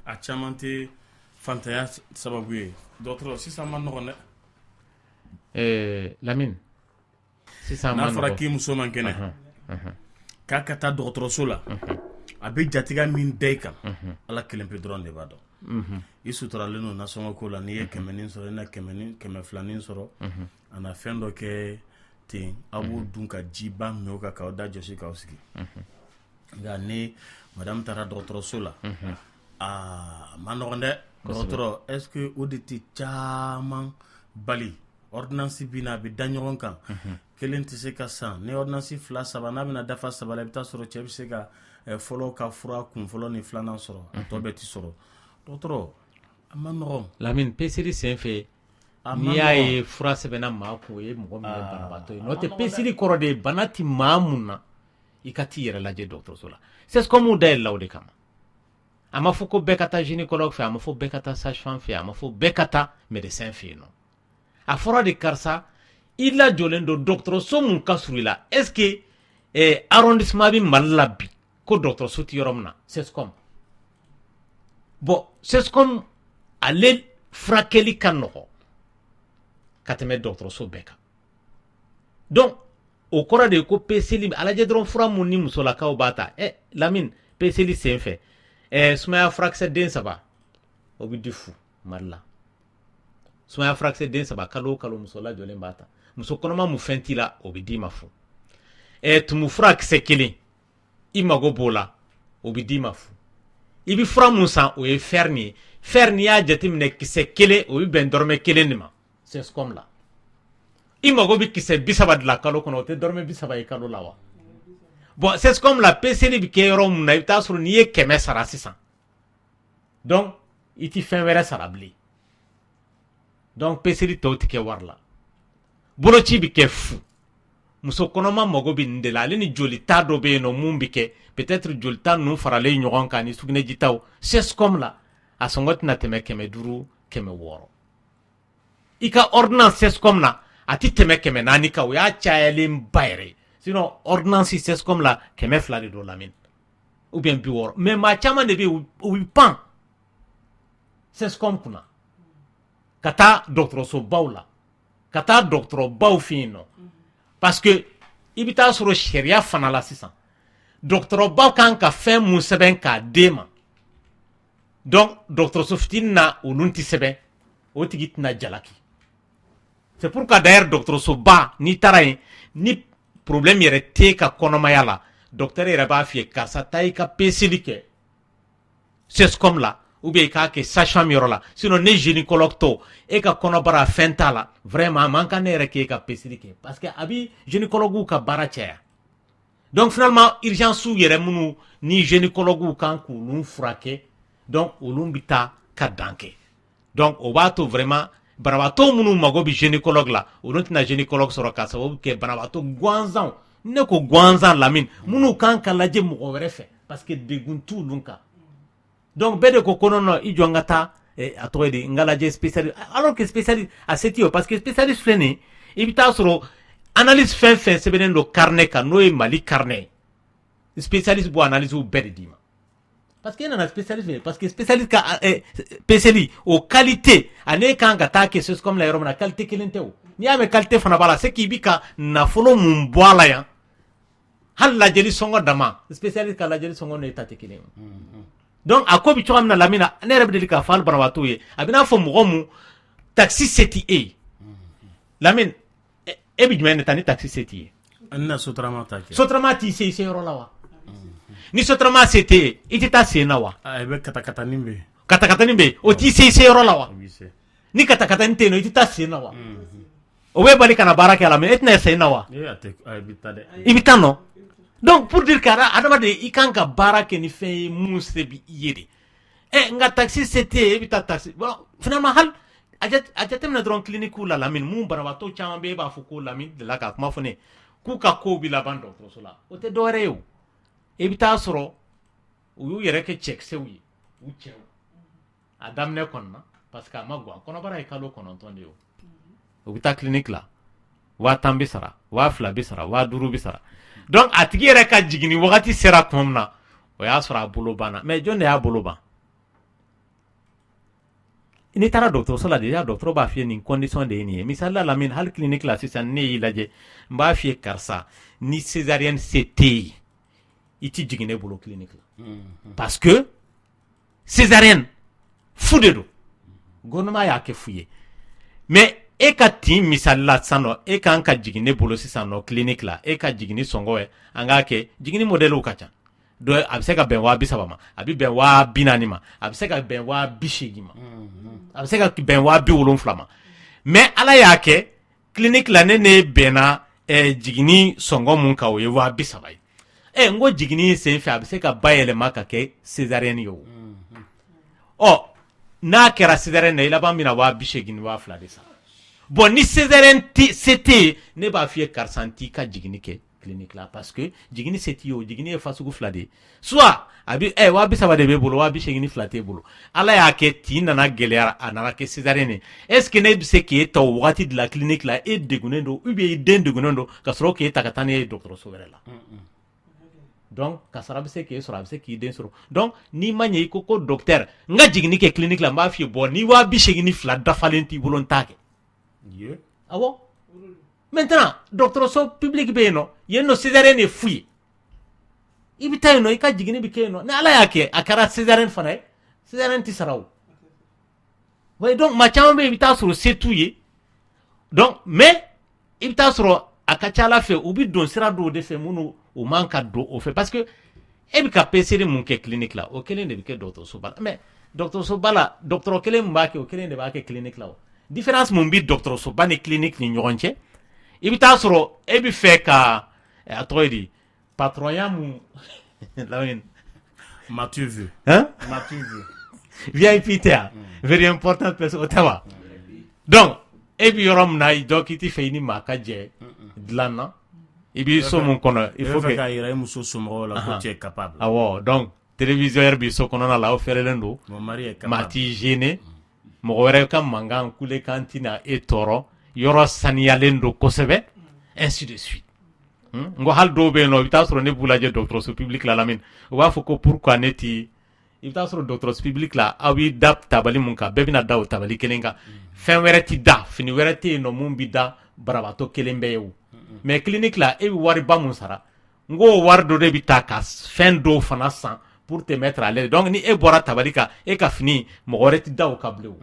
a caman tɛ fantanya sababu ye dɔgɔtɔrɔ sisan ma nɔgɔn dɛ Lamine sisan ma n'a nɔgɔn fɔra k'i muso man kɛnɛ k'a ka taa dɔgɔtɔrɔso la a bɛ jatiga min da i kan Ala kelen pe dɔrɔn de b'a dɔn i suturalen don nasɔngɔ ko la n'i ye 100 sɔrɔ i na 200 sɔrɔ a na fɛn dɔ kɛ ten a b'o dun ka jiba min o kan k'aw da jɔsi k'aw sigi nka ni madame taara dɔgɔtɔrɔso la a ma nɔgɔn dɛ dɔgɔtɔrɔ est-ce que o de tɛ caman bali ordonnance bi na a bɛ da ɲɔgɔn kan kelen tɛ se ka san ni ordonnance 2 3 n'a bɛna dafa 3 la i bɛ taa sɔrɔ cɛ bɛ se ka fɔlɔ ka fura kun fɔlɔ ni 2nan sɔrɔ a tɔ bɛɛ tɛ sɔrɔ dɔgɔtɔrɔ a ma nɔgɔn Lamine peseli sen fɛ n'i y'a ye fura sɛbɛnna maa kun o ye mɔgɔ min ye banabaatɔ ye n'o tɛ peseli kɔrɔ de ye bana ti maa mun na i ka t'i yɛrɛ lajɛ dɔgɔtɔrɔso la c'est comme dayɛlɛ la o de kama a ma fɔ ko bɛɛ ka taa gynécologue fɛ a ma fɔ bɛɛ ka taa sage-femme fɛ a ma fɔ bɛɛ ka taa médecin fɛ yen nɔ a fɔra de karisa i lajɔlen don dɔgɔtɔrɔso mun ka surun i la est-ce que arrondissement bɛ Mali la bi ko dɔgɔtɔrɔso tɛ yɔrɔ min na c'est comme bon c'est comme ale furakɛli ka nɔgɔ ka tɛmɛ dɔgɔtɔrɔso bɛɛ kan donc o kɔrɔ de ye ko peseli a lajɛ dɔrɔn fura mun ni musolakaw b'a ta Lamine peseli sen fɛ sumaya furakisɛ den 3 o bɛ di fu Mali la sumaya furakisɛ den 3 kalo o kalo muso lajɔlen b'a ta muso kɔnɔma mun fɛn t'i la o bɛ d'i ma fu tumu furakisɛ 1 i mago b'o la o bɛ d'i ma fu i bɛ fura mun san o ye fer nin ye fer n'i y'a jateminɛ kisɛ 1 o bɛ bɛn dɔrɔmɛ 1 de ma c'est comme la i mago bɛ kisɛ 30 de la kalo kɔnɔ o tɛ dɔrɔmɛ 30 ye kalo la wa bon c'est comme la peseli bɛ kɛ yɔrɔ mun na i bɛ taa sɔrɔ n'i ye 100 sara sisan donc i tɛ fɛn wɛrɛ sara bilen donc peseli tɔw tɛ kɛ wari la boloci bɛ kɛ fu muso kɔnɔma mago bɛ nin de la ale ni jolita dɔ bɛ yen nɔ mun bɛ kɛ peut-être jolita ninnu faralen ɲɔgɔn kan ni sugunɛjitaw c'est comme la a sɔngɔ tɛna tɛmɛ 500 600 i ka ordonnance c'est comme la a tɛ tɛmɛ 400 kan o y'a cayalen ba yɛrɛ sinon ordonnance c'est comme la 200 de don Lamine ou bien 60 mais maa caman de bɛ yen u bɛ pan c'est comme kunna ka taa dɔgɔtɔrɔsobaw la ka taa dɔgɔtɔrɔbaw fɛ yen nɔ parce que i bɛ taa sɔrɔ sariya fana la sisan dɔgɔtɔrɔbaw kan ka fɛn mun sɛbɛn k'a d'e ma donc dɔgɔtɔrɔso fitinin na olu tɛ sɛbɛn o tigi tɛna jalaki c'est pourquoi d'ailleurs dɔgɔtɔrɔsoba n'i taara yen ni problème yɛrɛ t'e ka kɔnɔmaya la docteur yɛrɛ b'a f'i ye karisa taa i ka peseli kɛ c'est comme la ou bien i k'a kɛ sage-femme yɔrɔ la sinon ne gynécologue tɔ e ka kɔnɔbara fɛn t'a la vraiment a man kan ne yɛrɛ k'e ka peseli kɛ parce que a bɛ gynécologue ka baara caya donc finalement urgence yɛrɛ minnu ni gynécologue kan k'olu furakɛ donc olu bɛ taa ka dan kɛ donc o b'a to vraiment banabaatɔ minnu mago bɛ gynécologue la olu tɛna gynécologue sɔrɔ k'a sababu kɛ banabaatɔ gansanw ne ko gansan Lamine minnu kan ka lajɛ mɔgɔ wɛrɛ fɛ parce que degun t'olu kan donc bɛɛ de ko non non i jɔ n ka taa a tɔgɔ ye di n ka lajɛ spécialiste alors que spécialiste a se t'i ye parce que spécialiste filɛ nin ye i bɛ taa sɔrɔ analyse fɛn fɛn sɛbɛnnen don carnet kan n'o ye Mali carnet spécialiste b'o analyse bɛɛ de d'i ma parce que nana spécialiste parce que spécialiste ka PCL o qualité ane kan ka taa kɛ comme la yɔrɔ min na qualité kelen tɛ o n'i y'a mɛn qualité fana b'a la c'est k'i bi ka nafolo mun bɔ a la yan hali lajɛli sɔngɔ dama spécialiste ka lajɛli sɔngɔ n'e ta tɛ kelen ye donc a ko bɛ cogoya min na Lamine ne yɛrɛ bɛ deli k'a fɔ hali banabaatɔw ye a bɛ n'a fɔ mɔgɔ mun taxi se t'i ye Lamine e bɛ jumɛn de ta ni taxi se t'i ye na sotrama ta kɛ sotrama t'i se yɔrɔ la wa ni sotrama se t'i ye i tɛ taa sen na wa i bɛ katakatanin bɛ katakatanin bɛ o t'i se yɔrɔ la wa ni katakatanin tɛ yen nɔ i tɛ taa sen na wa o bɛ bali ka na baara kɛ a la mais e tɛna sen na wa i bɛ taa nɔ donc pour dire que adamaden i kan ka baara kɛ ni fɛn ye mun se bɛ i ye de nka taxi se t'i ye e bɛ taa taxi bon finalement hali a jateminɛ dɔrɔn clinique la Lamine mun banabaatɔ caman bɛ e b'a fɔ ko Lamine delila k'a kuma fɔ ne k'u ka kow bɛ laban dɔgɔtɔrɔso la o tɛ dɔwɛrɛ ye o i bɛ taa sɔrɔ u y'u yɛrɛ kɛ cɛkisɛw ye u cɛw a daminɛ kɔni na parce que a ma gan kɔnɔbara ye kalo 9 de ye o bɛ taa clinique la 10,000 bɛ sara 2,000 bɛ sara 5,000 bɛ sara donc a tigi yɛrɛ ka jiginni wagati sera tuma min na o y'a sɔrɔ a bolo banna mais jɔn de y'a bolo ban n'i taara dɔgɔtɔrɔso la déjà dɔgɔtɔrɔ b'a f'i ye nin condition de ye nin ye misali la Lamine hali clinique la sisan ne y'i lajɛ n b'a f'i ye karisa ni césarienne se tɛ yen i ti jigin ne bolo clinique la parce que césarienne fu de don gouvernement y'a kɛ fu ye mais e ka tin misali la sisan nɔ e kan ka jigin ne bolo sisan nɔ clinique la e ka jiginni sɔngɔ ye an k'a kɛ jiginni modèlew ka ca dɔ a bɛ se ka bɛn 30,000 ma a bɛ bɛn 40,000 ma a bɛ se ka bɛn 80,000 ma a bɛ se ka bɛn 70,000 ma mais ala y'a kɛ clinique la ne bɛnna jiginni sɔngɔ mun kan o ye 70,000 ye n ko jiginni sen fɛ a bɛ se ka bayɛlɛma ka kɛ césarienne ye o n'a kɛra césarienne na i laban bɛna 80,000 2,000 de sara bon ni césarienne se tɛ yen ne b'a f'i ye karisa n t'i ka jiginni kɛ clinique la parce que jiginni se t'i ye o jiginni ye fasugu 2 de ye soit a bɛ 70,000 de b'e bolo 82,000 t'e bolo ala y'a kɛ tin nana gɛlɛya a nana kɛ césarienne ye est ce que ne bɛ se k'e ta o wagati de la clinique la e degunnen don ou bien i den degunnen don ka sɔrɔ k'e ta ka taa n'e ye dɔgɔtɔrɔso wɛrɛ la donc kasara bɛ se k'e sɔrɔ a bɛ se k'i den sɔrɔ donc n'i ma ɲɛ i ko docteur n ka jiginni kɛ clinique la n b'a f'i ye bon ni 82,000 dafalen t'i bolo n t'a kɛ awɔ maintenant dɔgɔtɔrɔso public bɛ yen nɔ yen nɔ césarienne ye fu ye i bɛ taa yen nɔ i ka jiginni bɛ kɛ yen nɔ ni ala y'a kɛ a kɛra césarienne fana ye césarienne tɛ sara o oui donc maa caman bɛ yen i bɛ taa sɔrɔ se t'u ye donc mais i bɛ taa sɔrɔ a ka ca ala fɛ u bɛ don sira dɔw de fɛ minnu o man ka don o fɛ parce que e bɛ ka PCR mun kɛ clinique la o kelen de bɛ kɛ dɔgɔtɔrɔsoba la mais dɔgɔtɔrɔsoba la dɔgɔtɔrɔ kelen mun b'a kɛ o kelen de b'a kɛ clinique la o différence mun bɛ dɔgɔtɔrɔsoba ni clinique ni ɲɔgɔn cɛ i bɛ taa sɔrɔ e bɛ fɛ ka a tɔgɔ ye di patronya mun Lamine m'as-tu vu m'as-tu vu VIP tɛ yan very important person o tɛ wa donc e bɛ yɔrɔ min na donc i tɛ fɛ i ni maa ka jɛ dilan na i b'i so mun kɔnɔ il faut que k'a yira i muso somɔgɔw la ko tu es capable awɔ donc téléviseur b'i so kɔnɔna la aw fɛrɛlen don maa t'i gêner mɔgɔ wɛrɛ ka mankan kulekan tɛna e tɔɔrɔ yɔrɔ saniyalen don kosɛbɛ ainsi de suite n ko hali dɔw bɛ yen nɔ i bɛ taa sɔrɔ ne b'u lajɛ dɔgɔtɔrɔso public la Lamine u b'a fɔ ko pourquoi ne ti i bɛ taa sɔrɔ dɔgɔtɔrɔso public la aw b'i da tabali mun kan bɛɛ bɛna da o tabali kelen kan fɛn wɛrɛ ti da fini wɛrɛ tɛ yen nɔ mun bɛ da banabaatɔ kelen bɛɛ ye o mais clinique la e bɛ wariba mun sara n ko o wari dɔ de bɛ taa ka fɛn dɔw fana san pour te mettre à l'aise donc ni e bɔra tabali kan e ka fini mɔgɔ wɛrɛ ti da o kan bilen o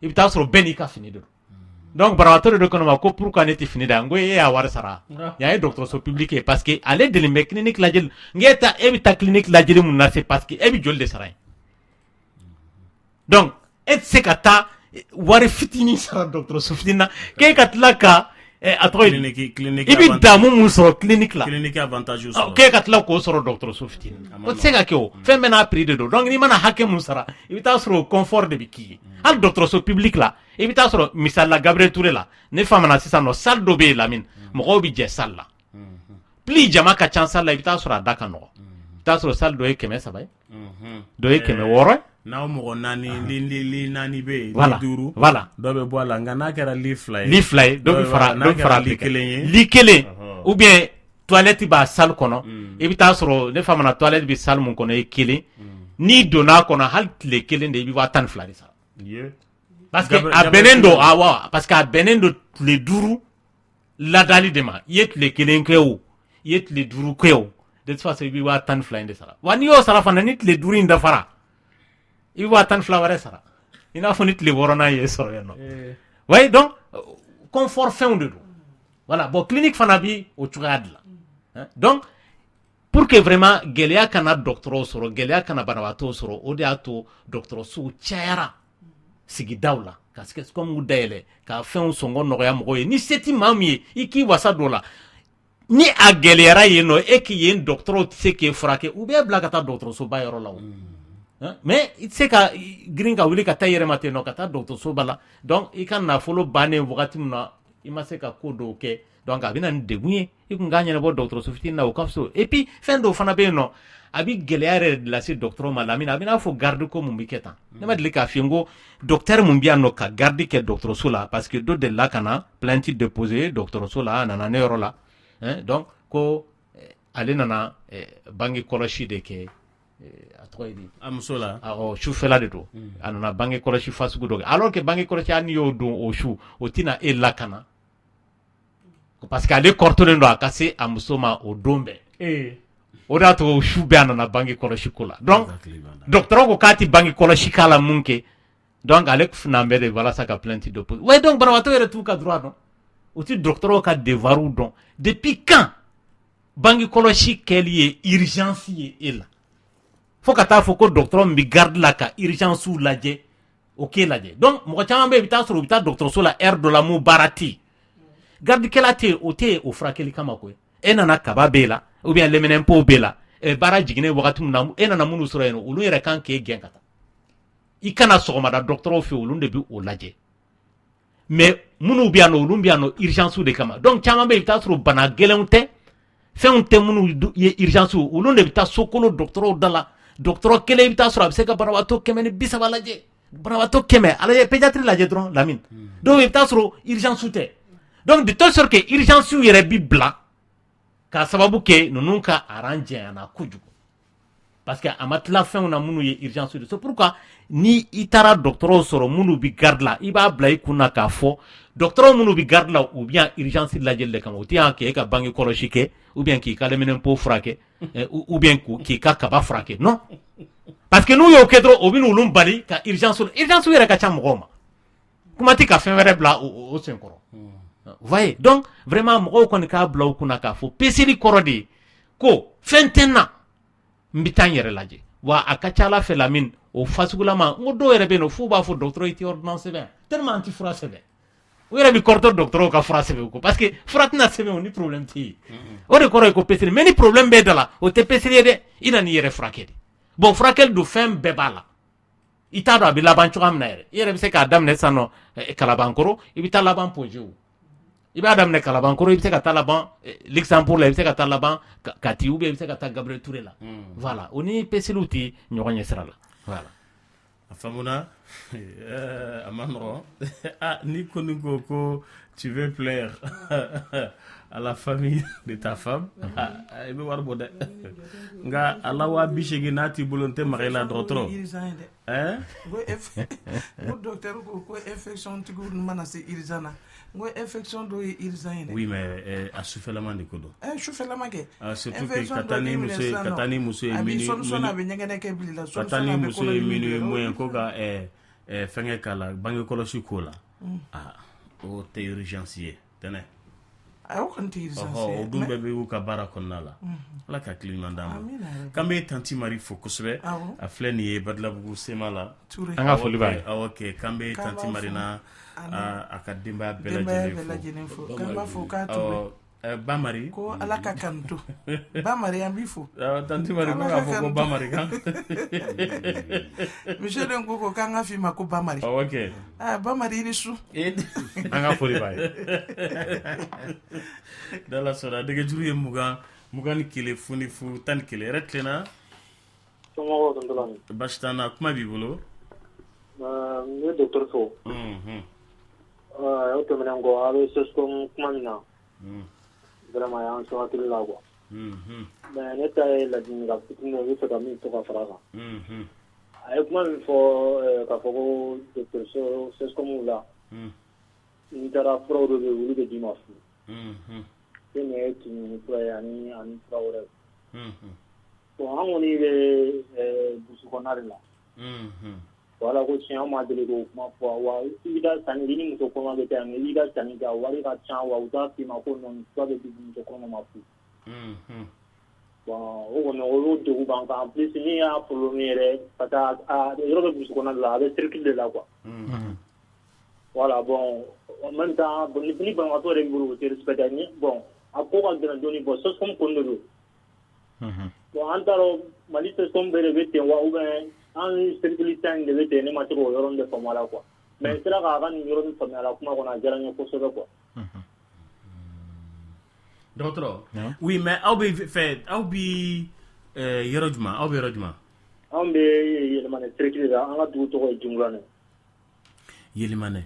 i bɛ taa sɔrɔ bɛɛ n'i ka fini de don donc banabaatɔ de do kɔnɔ ma ko pourquoi ne tɛ fini da n ko e y'a wari sara yan ye dɔgɔtɔrɔso public ye parce que ale deli bɛ clinique lajɛli n k'e ta e bɛ taa clinique lajɛli mun na c'est parce que e bɛ joli de sara yen donc e tɛ se ka taa wari fitinin sara dɔgɔtɔrɔso fitinin na k'e ka tila ka clinique i bi damu mun sɔrɔ clinique la clinique avantage sɔrɔ k'e ka tila k'o sɔrɔ dɔgɔtɔrɔso fitinin o tɛ se ka kɛ o fɛn bɛɛ n'a prix de don donc n'i mana hakɛ mun sara i bɛ taa sɔrɔ o confort de bɛ k'i ye hali dɔgɔtɔrɔso public la i bɛ taa sɔrɔ misali la Gabriel Touré la ne faamana sisan nɔ salle dɔ bɛ yen Lamine mɔgɔw bɛ jɛ salle la plus jama ka ca salle la i bɛ taa sɔrɔ a da ka nɔgɔ i bɛ taa sɔrɔ salle dɔ ye 300 ye dɔ ye 600 ye n'aw mɔgɔ naani bɛ yen voilà duuru voilà dɔ bɛ bɔ a la nka n'a kɛra lit fila ye dɔ bɛ fara lit kelen ye lit kelen ou bien toilette b'a salle kɔnɔ i bɛ taa sɔrɔ ne faamana toilette bɛ salle mun kɔnɔ ye kelen n'i donna kɔnɔ hali tile kelen de i bɛ 12,000 de sara parce que a bɛnnen don parce que a bɛnnen don tile 5 ladali de ma i ye tile kelen kɛ o i ye tile 5 kɛ o de toute façon i bɛ 12,000 de sara wa n'i y'o sara fana ni tile 5 in dafara i bɛ 12,000 wɛrɛ sara i n'a fɔ ni tile 6nan ye sɔrɔ yen nɔ oui donc confort fɛnw de don voilà bon clinique fana bi o cogoya de la donc pour que vraiment gɛlɛya kana dɔgɔtɔrɔw sɔrɔ gɛlɛya kana banabaatɔw sɔrɔ o de y'a to dɔgɔtɔrɔsow cayara sigidaw la ka comme dayɛlɛ ka fɛnw sɔngɔ nɔgɔya mɔgɔw ye ni se tɛ maa min ye i k'i wasa don la ni a gɛlɛyara yen nɔ e k'i yen dɔgɔtɔrɔw tɛ se k'e furakɛ u bɛ bila ka taa dɔgɔtɔrɔsoba yɔrɔ la o mais i tɛ se ka girin ka wuli ka taa yɛrɛma ten nɔ ka taa dɔgɔtɔrɔsoba la donc i ka nafolo bannen wagati min na i ma se ka ko dɔw kɛ donc a bɛ na ni degun ye i kun k'a ɲɛnabɔ dɔgɔtɔrɔso fitinin na o ka fisa et puis fɛn dɔw fana bɛ yen nɔ a bɛ gɛlɛya yɛrɛ de lase dɔgɔtɔrɔ ma Lamine a bɛ n'a fɔ garde ko mun bɛ kɛ tan ne ma deli k'a f'i ye n ko docteur mun bɛ yan nɔ ka garde kɛ dɔgɔtɔrɔso la parce que dɔ delila ka na plainte déposer dɔgɔtɔrɔso la a nana ne yɔrɔ la donc ko ale nana bange kɔlɔsi de kɛ a tɔgɔ ye di a muso la sufɛla de don a nana bange kɔlɔsi fasugu dɔ kɛ alors que bange kɔlɔsi hali n'i y'o don o su o tɛna e lakana parce que ale kɔrɔtɔlen don a ka se a muso ma o don bɛɛ o de y'a to o su bɛɛ a nana bange kɔlɔsi ko la donc dɔgɔtɔrɔ ko k'a tɛ bange kɔlɔsi k'a la mun kɛ donc ale n'an bɛɛ de walasa ka plainte déposer ouais donc banabaatɔ yɛrɛ t'u ka droit dɔn o tɛ dɔgɔtɔrɔw ka devoirs dɔn depuis quand bange kɔlɔsi kɛli ye urgence ye e la fo ka taa fɔ ko dɔgɔtɔrɔ min bɛ garde la ka urgence lajɛ o k'e lajɛ donc mɔgɔ caman bɛ yen i bɛ taa sɔrɔ u bɛ taa dɔgɔtɔrɔso la heure dɔ la mun baara tɛ yen gardikɛla tɛ yen o tɛ yen o furakɛli kama koyi e nana kaba b'e la ou bien lɛminɛnpo b'e la baara jiginnen wagati min na e nana minnu sɔrɔ yen nɔ olu yɛrɛ kan k'e gɛn ka taa i kana sɔgɔmada dɔgɔtɔrɔw fɛ olu de bɛ o lajɛ mais minnu bɛ yan nɔ olu bɛ yan nɔ urgence de kama donc caman bɛ yen i bɛ taa sɔrɔ bana gɛlɛnw tɛ fɛnw tɛ minnu ye urgence olu de bɛ taa sokolo dɔgɔtɔrɔw da la dɔgɔtɔrɔ kelen i bɛ taa sɔrɔ a bɛ se ka banabaatɔ 130 lajɛ banabaatɔ 100 ala ye pédiatrie lajɛ dɔrɔn Lamine donc i bɛ taa sɔrɔ urgence tɛ donc de telle sorte que urgence yɛrɛ bi bila k'a sababu kɛ ninnu ka aran janyana kojugu parce que a ma tila fɛnw na minnu ye urgence de c'est pourquoi ni i taara dɔgɔtɔrɔw sɔrɔ minnu bi garde la i b'a bila i kun na k'a fɔ dɔgɔtɔrɔ minnu bi garde la u bɛ urgence lajɛli de kama o tɛ yan k'e ka bange kɔlɔsi kɛ ou bien k'i ka lɛminɛnpo furakɛ ou bien k'i ka kaba furakɛ non parce que n'u y'o kɛ dɔrɔn o bɛ n'olu bali ka urgence yɛrɛ ka ca mɔgɔw ma kuma tɛ ka fɛn wɛrɛ bila o sen kɔrɔ voyez donc vraiment mɔgɔw kɔni k'a bila u kunna k'a fɔ peseli kɔrɔ de ye ko fɛn tɛ n na n bɛ taa n yɛrɛ lajɛ wa a ka ca ala fɛ Lamine o fasugulama n ko dɔw yɛrɛ bɛ yen nɔ f'u b'a fɔ dɔgɔtɔrɔ i tɛ ordonnance sɛbɛn tellement an tɛ fura sɛbɛn o yɛrɛ bɛ kɔrɔtɔ dɔgɔtɔrɔw ka fura sɛbɛn ko parce que fura tɛna sɛbɛn o ni problème tɛ yen o de kɔrɔ ye ko peseli mais ni problème bɛ da la o tɛ peseli ye dɛ i na n'i yɛrɛ furakɛ de bon furakɛli don fɛn bɛɛ b'a la i t'a dɔn a bɛ laban cogoya min na yɛrɛ i yɛrɛ bɛ se k'a daminɛ sisan nɔ Kalabankɔrɔ i bɛ taa laban Pɔnzew i b'a daminɛ Kalabankɔrɔ i bɛ se ka taa laban Luxembourg la i bɛ se ka taa laban Kati ou bien i bɛ se ka taa Gabriel Touré la voilà o ni peseliw tɛ ɲɔgɔn ɲɛ sira la voilà a faamuna a ma nɔgɔn ni kɔni ko tu veux plaire à la famille de ta femme i bɛ wari bɔ dɛ nka a la 80,000 n'a t'i bolo n tɛ maga i la dɔgɔtɔrɔ ko docteur ko infection tigiw mana se urgence na n ko infection dɔ ye urgence ye dɛ oui mais a sufɛlama de ko don sufɛlama kɛ surtout que ka taa ni muso ye minuit a bɛ ɲɛgɛnɛ kɛ bili la ka taa ni muso ye minuit moins ko ka fɛngɛ k'a la bange kɔlɔsi ko la o tɛ urgence ye tɛnɛ ayo kan tɛ urgence o dun bɛɛ bɛ y'u ka baara kɔnɔna la ala ka tile ɲuman d'an ma k'an bɛ tanti mari fo kosɛbɛ a filɛ nin ye Badilabugu sema la an ka foli b'a ye ok k'an bɛ tanti mari na a ka denbaya bɛɛ lajɛlen fo k'an b'a fɔ k'a Ture Bamari ko ala ka kanto Bamari an b'i fo tanti mari ko k'a fɔ ko Bamari kan monsieur den ko k'an ka f'i ma ko Bamari ok Bamari i ni su an ka foli b'a ye dala sɔrɔ dege juru ye 21 foni fu 11 yɛrɛ tilenna somɔgɔw tontola basi t'an na kuma b'i bolo n ye docteur fo o tɛmɛnen kɔ a bɛ CESCOM kuma min na vraiment y'an sɔn hakili la quoi mais ne ta ye ladilikan fitinin ye n bɛ fɛ ka min to ka fara kan a ye kuma min fɔ k'a fɔ ko docteur CESCOM la n'i taara furaw dɔ bɛ yen olu bɛ d'i ma fu e nin ye tumu fura ye ani fura wɛrɛ bon an kɔni bɛ burusi kɔnɔna de la wala ko tiɲɛ an ma deli k'o kuma fɔ wa i bɛ taa sanni i ni muso kɔnɔma bɛ taa mais i b'i ka sanni kɛ a wari ka ca wa u t'a f'i ma ko non fura bɛ di muso kɔnɔma ma fu bon o kɔni o y'o degun b'an kan en plus min y'a problème yɛrɛ parce que yɔrɔ bɛ burusi kɔnɔna de la a bɛ circuit de la quoi voilà bon en même temps ni banabagatɔ yɛrɛ b'i bolo o tɛ respecté ni bon a ko ka gɛlɛn dɔɔnin bon CESCOM kɔni de don bon an t'a dɔn Mali CESCOM bɛɛ de bɛ ten wa ou bien an circuit tan de bɛ ten ne ma se k'o yɔrɔ de faamu a la quoi mais n sera k'a ka nin yɔrɔ faamuya a la kuma kɔnɔ a diyara n ye kosɛbɛ quoi. dɔgɔtɔrɔ oui mais aw bɛ yɔrɔ jumɛn aw bɛ yɔrɔ jumɛn. an bɛ Yɛlɛmanɛ circuit la an ka dugu tɔgɔ ye Junkuranɛ. Yɛlɛmanɛ.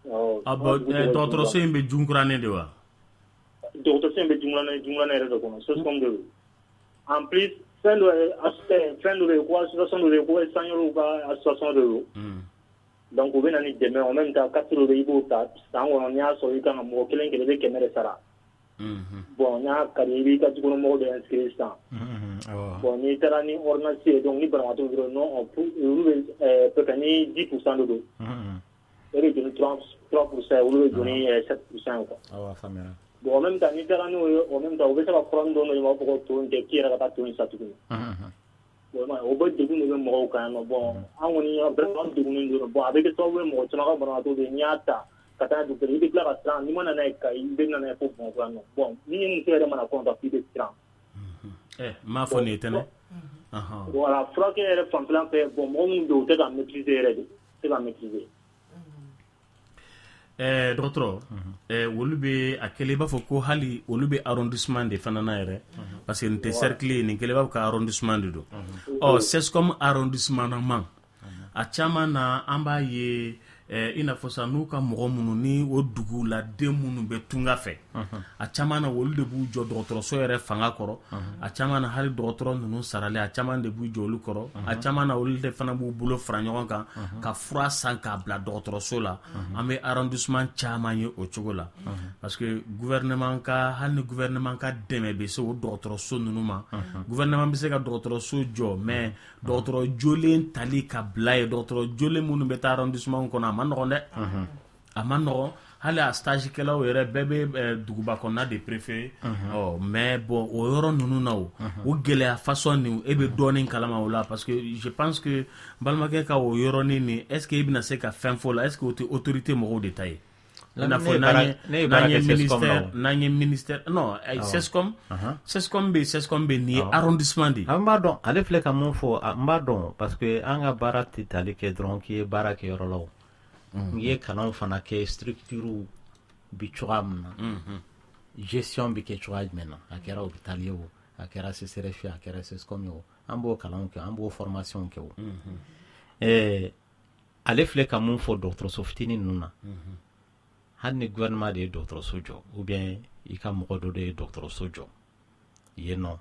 dɔgɔtɔrɔso in bɛ Junkuranɛ de wa. dɔgɔtɔrɔso in bɛ Junkuranɛ yɛrɛ de kɔnɔ CESCOM de don en plus fɛn dɔ bɛ yen ko association dɔ bɛ yen ko Espagnol ka association de don donc u bɛ na ni dɛmɛ en même temps carte dɔ bɛ yen i b'o ta san kɔnɔ n'i y'a sɔrɔ i kan ka mɔgɔ kelen kelen i bɛ 100 de sara bon n'a ka di i b'i ka dukɔnɔmɔgɔw de inscrire sisan bon n'i taara ni ordonnance ye donc ni banabagatɔ dɔrɔn non olu bɛ peut-être ni 10% de don e bɛ joli 3% olu bɛ joli 7% quoi. Bon en même temps n'i taara n'o ye en même temps u bɛ se ka fura min dɔn i b'a fɔ ko to in tɛ k'i yɛrɛ ka taa to in sa tuguni bon o bɛ degun de bɛ mɔgɔw kan yan nɔ bon an kɔni vraiment degunnen don bon a bɛ kɛ sababu ye mɔgɔ caman ka banabagatɔ bɛ n'i y'a ta ka taa docteur i bɛ tila ka siran n'i ma na n'a ye Kayi i bɛ na n'a ye fo Bamakɔ yan nɔ bon ni muso yɛrɛ mana kɔnɔ k'i bɛ siran. n m'a fɔ nin ye tɛnɛ. voilà furakɛ yɛrɛ fanfɛla fɛ bon mɔgɔ minnu bɛ yen u tɛ ka maîtriser yɛrɛ de tɛ ka maîtriser. dɔgɔtɔrɔ olu bɛ a kɛlen i b'a fɔ ko hali olu bɛ arrondissement de fana na yɛrɛ parce que nin tɛ cercle ye nin kɛlen i b'a fɔ ko arrondissement de don CESCOM arrondissement na man a caman na an b'a ye i n'a fɔ sa n'u ka mɔgɔ minnu ni o dugu la den minnu bɛ tunga fɛ a caman na olu de b'u jɔ dɔgɔtɔrɔso yɛrɛ fanga kɔrɔ a caman na hali dɔgɔtɔrɔ ninnu sarali a caman de b'u jɔ olu kɔrɔ a caman na olu de fana b'u bolo fara ɲɔgɔn kan ka fura san k'a bila dɔgɔtɔrɔso la an bɛ arrondissement caman ye o cogo la parce que gouvernement ka hali ni gouvernement ka dɛmɛ bɛ se o dɔgɔtɔrɔso ninnu ma gouvernement bɛ se ka dɔgɔtɔrɔso jɔ mais dɔgɔtɔrɔ jolen tali ka bila ye dɔgɔtɔrɔ jolen minnu bɛ taa arrondissement kɔnɔ a ma nɔgɔn dɛ a ma nɔgɔn hali a stage kɛlaw yɛrɛ bɛɛ bɛ duguba kɔnɔna de préféré mais bon o yɔrɔ ninnu na o gɛlɛya façon nin e bɛ dɔɔnin kalama o la parce que je pense que balimakɛ ka o yɔrɔnin nin est ce que i bɛna se ka fɛn fɔ la est ce que o tɛ autorité mɔgɔw de ta ye i n'a fɔ n'an ye ministère non CESCOM bɛ nin ye arrondissement de ye. n b'a dɔn ale filɛ ka mun fɔ n b'a dɔn parce que an ka baara tɛ tali kɛ dɔrɔn k'i ye baara kɛ yɔrɔ la o n'i ye kalanw fana kɛ structure bi cogoya min na gestion bɛ kɛ cogoya jumɛn na a kɛra hôpital ye o a kɛra CCRF a kɛra CESCOM ye o an b'o kalanw kɛ an b'o formation kɛ o ale filɛ ka mun fɔ dɔgɔtɔrɔso fitinin ninnu na hali ni gouvernement de ye dɔgɔtɔrɔso jɔ ou bien i ka mɔgɔ dɔ de ye dɔgɔtɔrɔso jɔ yen nɔ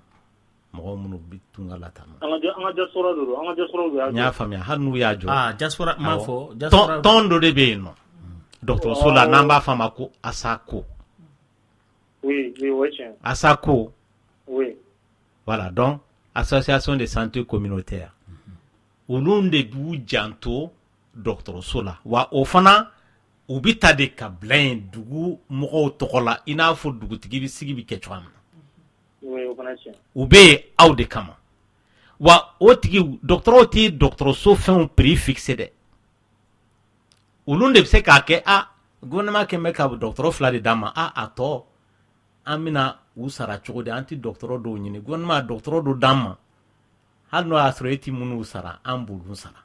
mɔgɔ minnu bɛ tunga la tan an ka diaspora de don an ka diaspora de y'a jɔ. n y'a faamuya hali n'u y'a jɔ diaspora m'a fɔ tɔn dɔ de bɛ yen nɔ dɔgɔtɔrɔso la n'an b'a fɔ a ma ko ASACO. oui o ye tiɲɛ. ASACO. oui. voilà donc association de santé communautaire olu de b'u janto dɔgɔtɔrɔso la wa o fana u bi ta de ka bila yen dugu mɔgɔw tɔgɔ la i n'a fɔ dugutigi bi sigi bi kɛ cogoya min na u bɛ yen aw de kama wa o tigi dɔgɔtɔrɔw tɛ dɔgɔtɔrɔso fɛnw prix fixe dɛ olu de bɛ se k'a kɛ gouvernement kɛn bɛ ka dɔgɔtɔrɔ 2 de d'a ma a tɔ an bɛna u sara cogo di an tɛ dɔgɔtɔrɔ dɔw ɲini gouvernement dɔgɔtɔrɔ dɔw d'an ma hali n'o y'a sɔrɔ e tɛ minnu sara an b'olu sara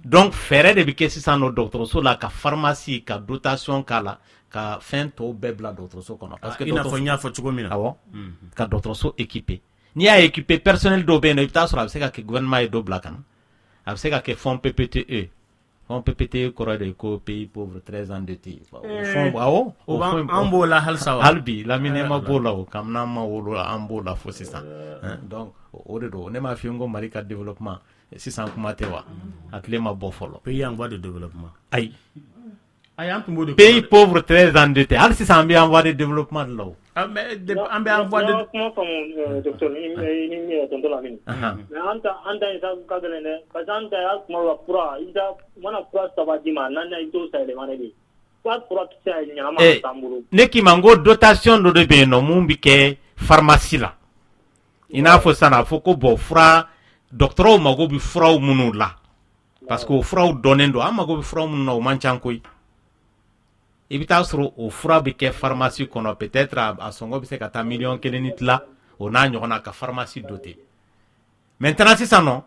donc fɛɛrɛ de bɛ kɛ sisan nɔ dɔgɔtɔrɔso la ka pharmacie ka dotation k'a la ka fɛn tɔw bɛɛ bila dɔgɔtɔrɔso kɔnɔ parce que i n'a fɔ n y'a fɔ cogo min na awɔ ka dɔgɔtɔrɔso équiper n'i y'a équiper personnel dɔw bɛ yen nɔ i bɛ taa sɔrɔ a bɛ se ka kɛ gouvernement ye dɔ bila ka na a bɛ se ka kɛ fonds PPTE fonds PPTE kɔrɔ de ko pays pauvre très endetté awɔ an b'o la halisa wa hali bi Lamine ma b'o la o kabini an ma wolo an b'o la fo sisan donc o de don ne m'a f'i ye n ko Mali ka développement sisan kuma tɛ wa a tile ma bɔ fɔlɔ pays en voie de développement ayi an tun b'o de pays pauvre très endetté hali sisan an bɛ en voie de développement de la o an bɛ en voie de kuma faamu docteur ni min ye tonton Lamine mais an ta ka gɛlɛn dɛ parce que an ta y'a kuma la fura i bɛ mana fura 3 d'i ma nan i t'o san yɛlɛma de fura tɛ se ka ɲɛnama t'an bolo ne k'i ma n ko dotation dɔ de bɛ yen nɔ mun bɛ kɛ pharmacie la i n'a fɔ sisan a fɔ ko bɔn fura dɔgɔtɔrɔw mago bɛ furaw minnu la parce que o furaw dɔnnen don an mago bɛ furaw minnu na o man ca koyi i bɛ taa sɔrɔ o fura bɛ kɛ pharmacie kɔnɔ peut-être a sɔngɔ bɛ se ka taa 1 million ni tila o n'a ɲɔgɔnna ka pharmacie doter maintenant sisan nɔ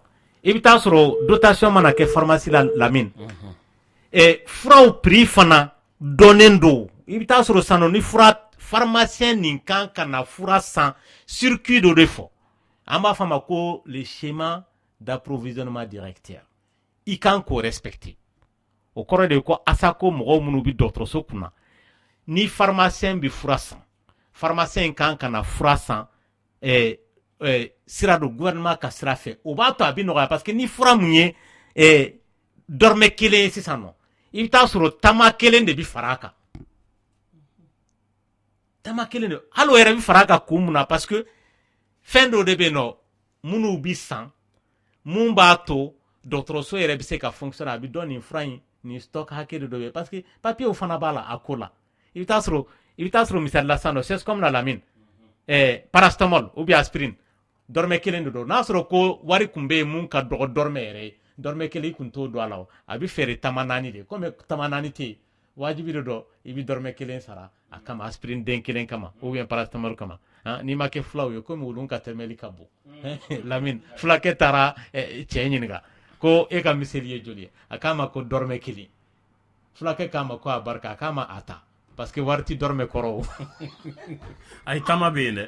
i bɛ taa sɔrɔ dotation mana kɛ pharmacie la Lamine furaw prix fana dɔnnen don i bɛ taa sɔrɔ sisan nɔ ni fura pharmacien nin kan ka na fura san circuit dɔ de fɔ an b'a fɔ a ma ko le schéma d'approvisionnement directeur i kan k'o respecter o kɔrɔ de ko asako mɔgɔw minnu bɛ dɔgɔtɔrɔso kunna ni pharmacien bɛ fura san pharmacien kan ka na fura san sira dɔ gouvernement ka sira fɛ o b'a to a bɛ nɔgɔya parce que ni fura mun ye dɔrɔmɛ 1 ye sisan nɔ i bɛ taa sɔrɔ tama 1 de bɛ fara a kan tama 1 de hali o yɛrɛ bɛ fara a kan kun mun na parce que fɛn dɔ de bɛ yen nɔ minnu bɛ san mun b'a to dɔgɔtɔrɔso yɛrɛ bɛ se ka fonctionner a bɛ dɔn nin fura in nin stock hakɛ de dɔ bɛ parce que papier fana b'a la a ko la i bɛ taa sɔrɔ misali la sisan nɔ c'est comme la Lamine paracétamol ou bien aspirine dɔrɔmɛ 1 de don n'a sɔrɔ ko wari kun bɛ yen mun ka dɔgɔ dɔrɔmɛ yɛrɛ ye dɔrɔmɛ 1 i kun t'o don a la o a bɛ feere tama 4 de comme tama 4 tɛ yen wajibi de don i bɛ dɔrɔmɛ 1 sara a kama aspirine den 1 kama ou bien paracétamol kama n'i ma kɛ fulaw ye komi olu ka tɛmɛli ka bon Lamine fulakɛ taara cɛ ɲininka ko e ka miseli ye joli ye a k'a ma ko dɔrɔmɛ 1 fulakɛ k'a ma ko a barika a k'a ma a ta parce que wari ti dɔrɔmɛ kɔrɔ o ayi tama bɛ yen dɛ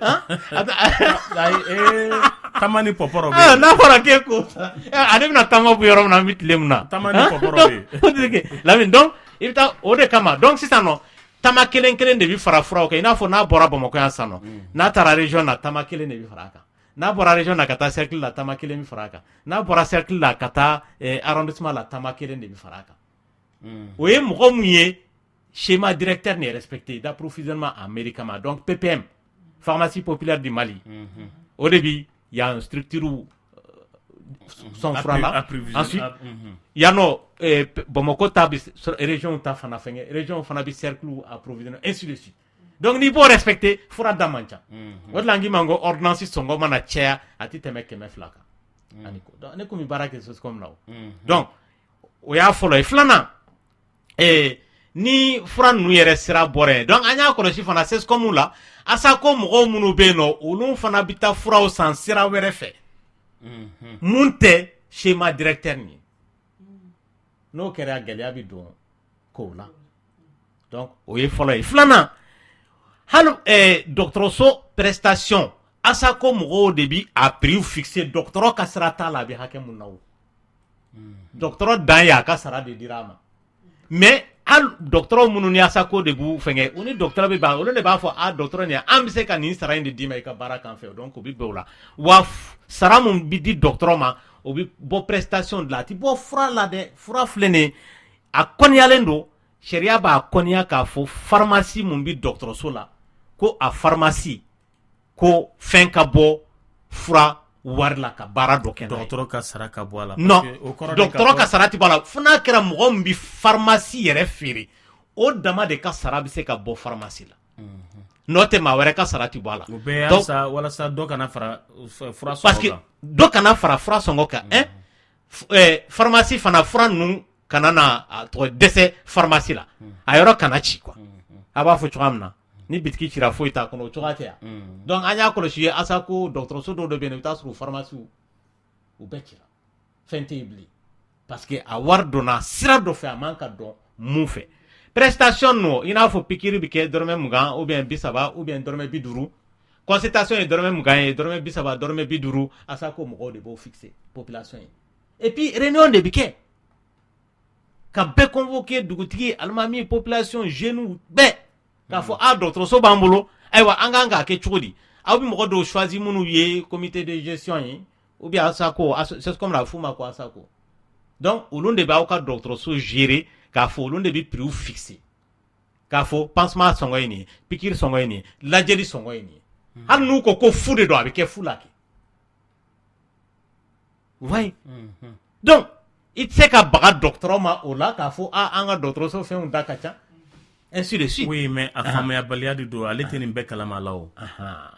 tama ni pɔpɔrɔ bɛ yen n'a fɔra k'e ko ale bɛna tama bɔ yɔrɔ min na an bɛ tile min na tama ni pɔpɔrɔ bɛ yen Lamine donc i bɛ taa o de kama donc sisan nɔ tama 1 de bɛ fara furaw kan i n'a fɔ n'a bɔra Bamakɔ yan sisan nɔ n'a taara région na tama 1 de bɛ fara a kan n'a bɔra région na ka taa cercle la tama 1 bɛ fara a kan n'a bɔra cercle la ka taa arrondissement la tama 1 de bɛ fara a kan o ye mɔgɔ mun ye schéma directeur n'est respecté d'approvisionnement en médicaments donc PPM pharmacie populaire du Mali au début il y a une structure son franc là ensuite il y a no Bamako ta région ta fana fenge région fana bi cercle approvisionnement ainsi de suite donc ni bo respecter fura damancha wadlangi mango ordonnance songo mana cea ati teme keme flaka aniko donc ne ko mi barake sos comme là donc o ya folo e flana ni fura nu yɛrɛ sira bɔrɛ donc an y'a kɔlɔsi fana c'est comme la asa ko mɔgɔw minnu bɛ yen nɔ olu fana bɛ taa furaw san sira wɛrɛ fɛ mun tɛ schéma directeur nin n'o kɛra gɛlɛya bɛ don kow la donc o ye fɔlɔ ye filanan hali dɔgɔtɔrɔso prestation asa ko mɔgɔw de bi a prix fixé dɔgɔtɔrɔ ka sira t'a la a bɛ hakɛ mun na o dɔgɔtɔrɔ dan ye a ka sara de dira a ma mais hali dɔgɔtɔrɔ minnu ni asako de b'u fɛngɛ u ni dɔgɔtɔrɔ bɛ ban olu de b'a fɔ dɔgɔtɔrɔ nin an bɛ se ka nin sara in de d'i ma i ka baara kan fɛ donc o bɛ bɛn o la wa sara mun bɛ di dɔgɔtɔrɔ ma o bɛ bɔ prestation de la a tɛ bɔ fura la dɛ fura filɛ nin ye a kɔniyalen don sariya b'a kɔniya k'a fɔ pharmacie mun bɛ dɔgɔtɔrɔso la ko a pharmacie ko fɛn ka bɔ fura wari la ka baara dɔ kɛ dɔgɔtɔrɔ ka sara ka bɔ a la non dɔgɔtɔrɔ ka sara ti bɔ a la fo n'a kɛra mɔgɔ min bɛ pharmacie yɛrɛ feere o dama de ka sara bɛ se ka bɔ pharmacie la n'o tɛ maa wɛrɛ ka sara ti bɔ a la o bɛɛ y'a sa walasa dɔ kana fara fura sɔngɔ kan parce que dɔ kana fara fura sɔngɔ kan pharmacie fana fura ninnu kana na dɛsɛ pharmacie la a yɔrɔ kana ci quoi a b'a fɔ cogoya min na ni bitiki cira foyi t'a kɔnɔ o cogoya tɛ yan donc an y'a kɔlɔsi ye ASACO dɔgɔtɔrɔso dɔw de bɛ yen i bɛ taa sɔrɔ pharmacie u bɛɛ cira fɛn tɛ yen bilen parce que a wari donna sira dɔ fɛ a man ka dɔn mun fɛ prestation no i n'a fɔ pikiri bɛ kɛ dɔrɔmɛ 20 ou bien 30 ou bien dɔrɔmɛ 50 consultation ye dɔrɔmɛ 20 ye dɔrɔmɛ 30 dɔrɔmɛ 50 ASACO mɔgɔw de b'o fixer population ye et puis réunion de bɛ kɛ ka bɛɛ convoquer dugutigi alimami population jeune bɛɛ k'a fɔ dɔgɔtɔrɔso b'an bolo ayiwa an kan k'a kɛ cogo di aw bɛ mɔgɔ dɔw choisi minnu ye comité de gestion ye ou bien ASACO c'est comme la fou ma ko ASACO donc olu de b'aw ka dɔgɔtɔrɔso gérer k'a fɔ olu de bɛ prix fixer k'a fɔ pansement sɔngɔ ye nin ye pikiri sɔngɔ ye nin ye lajɛli sɔngɔ ye nin ye hali n'u ko fu de don a bɛ kɛ fu la kɛ ouais donc i tɛ se ka baga dɔgɔtɔrɔ ma o la k'a fɔ an ka dɔgɔtɔrɔso fɛnw da ka ca ainsi de suite. Oui, mais a faamuyabaliya de don ale tɛ nin bɛɛ kalama la o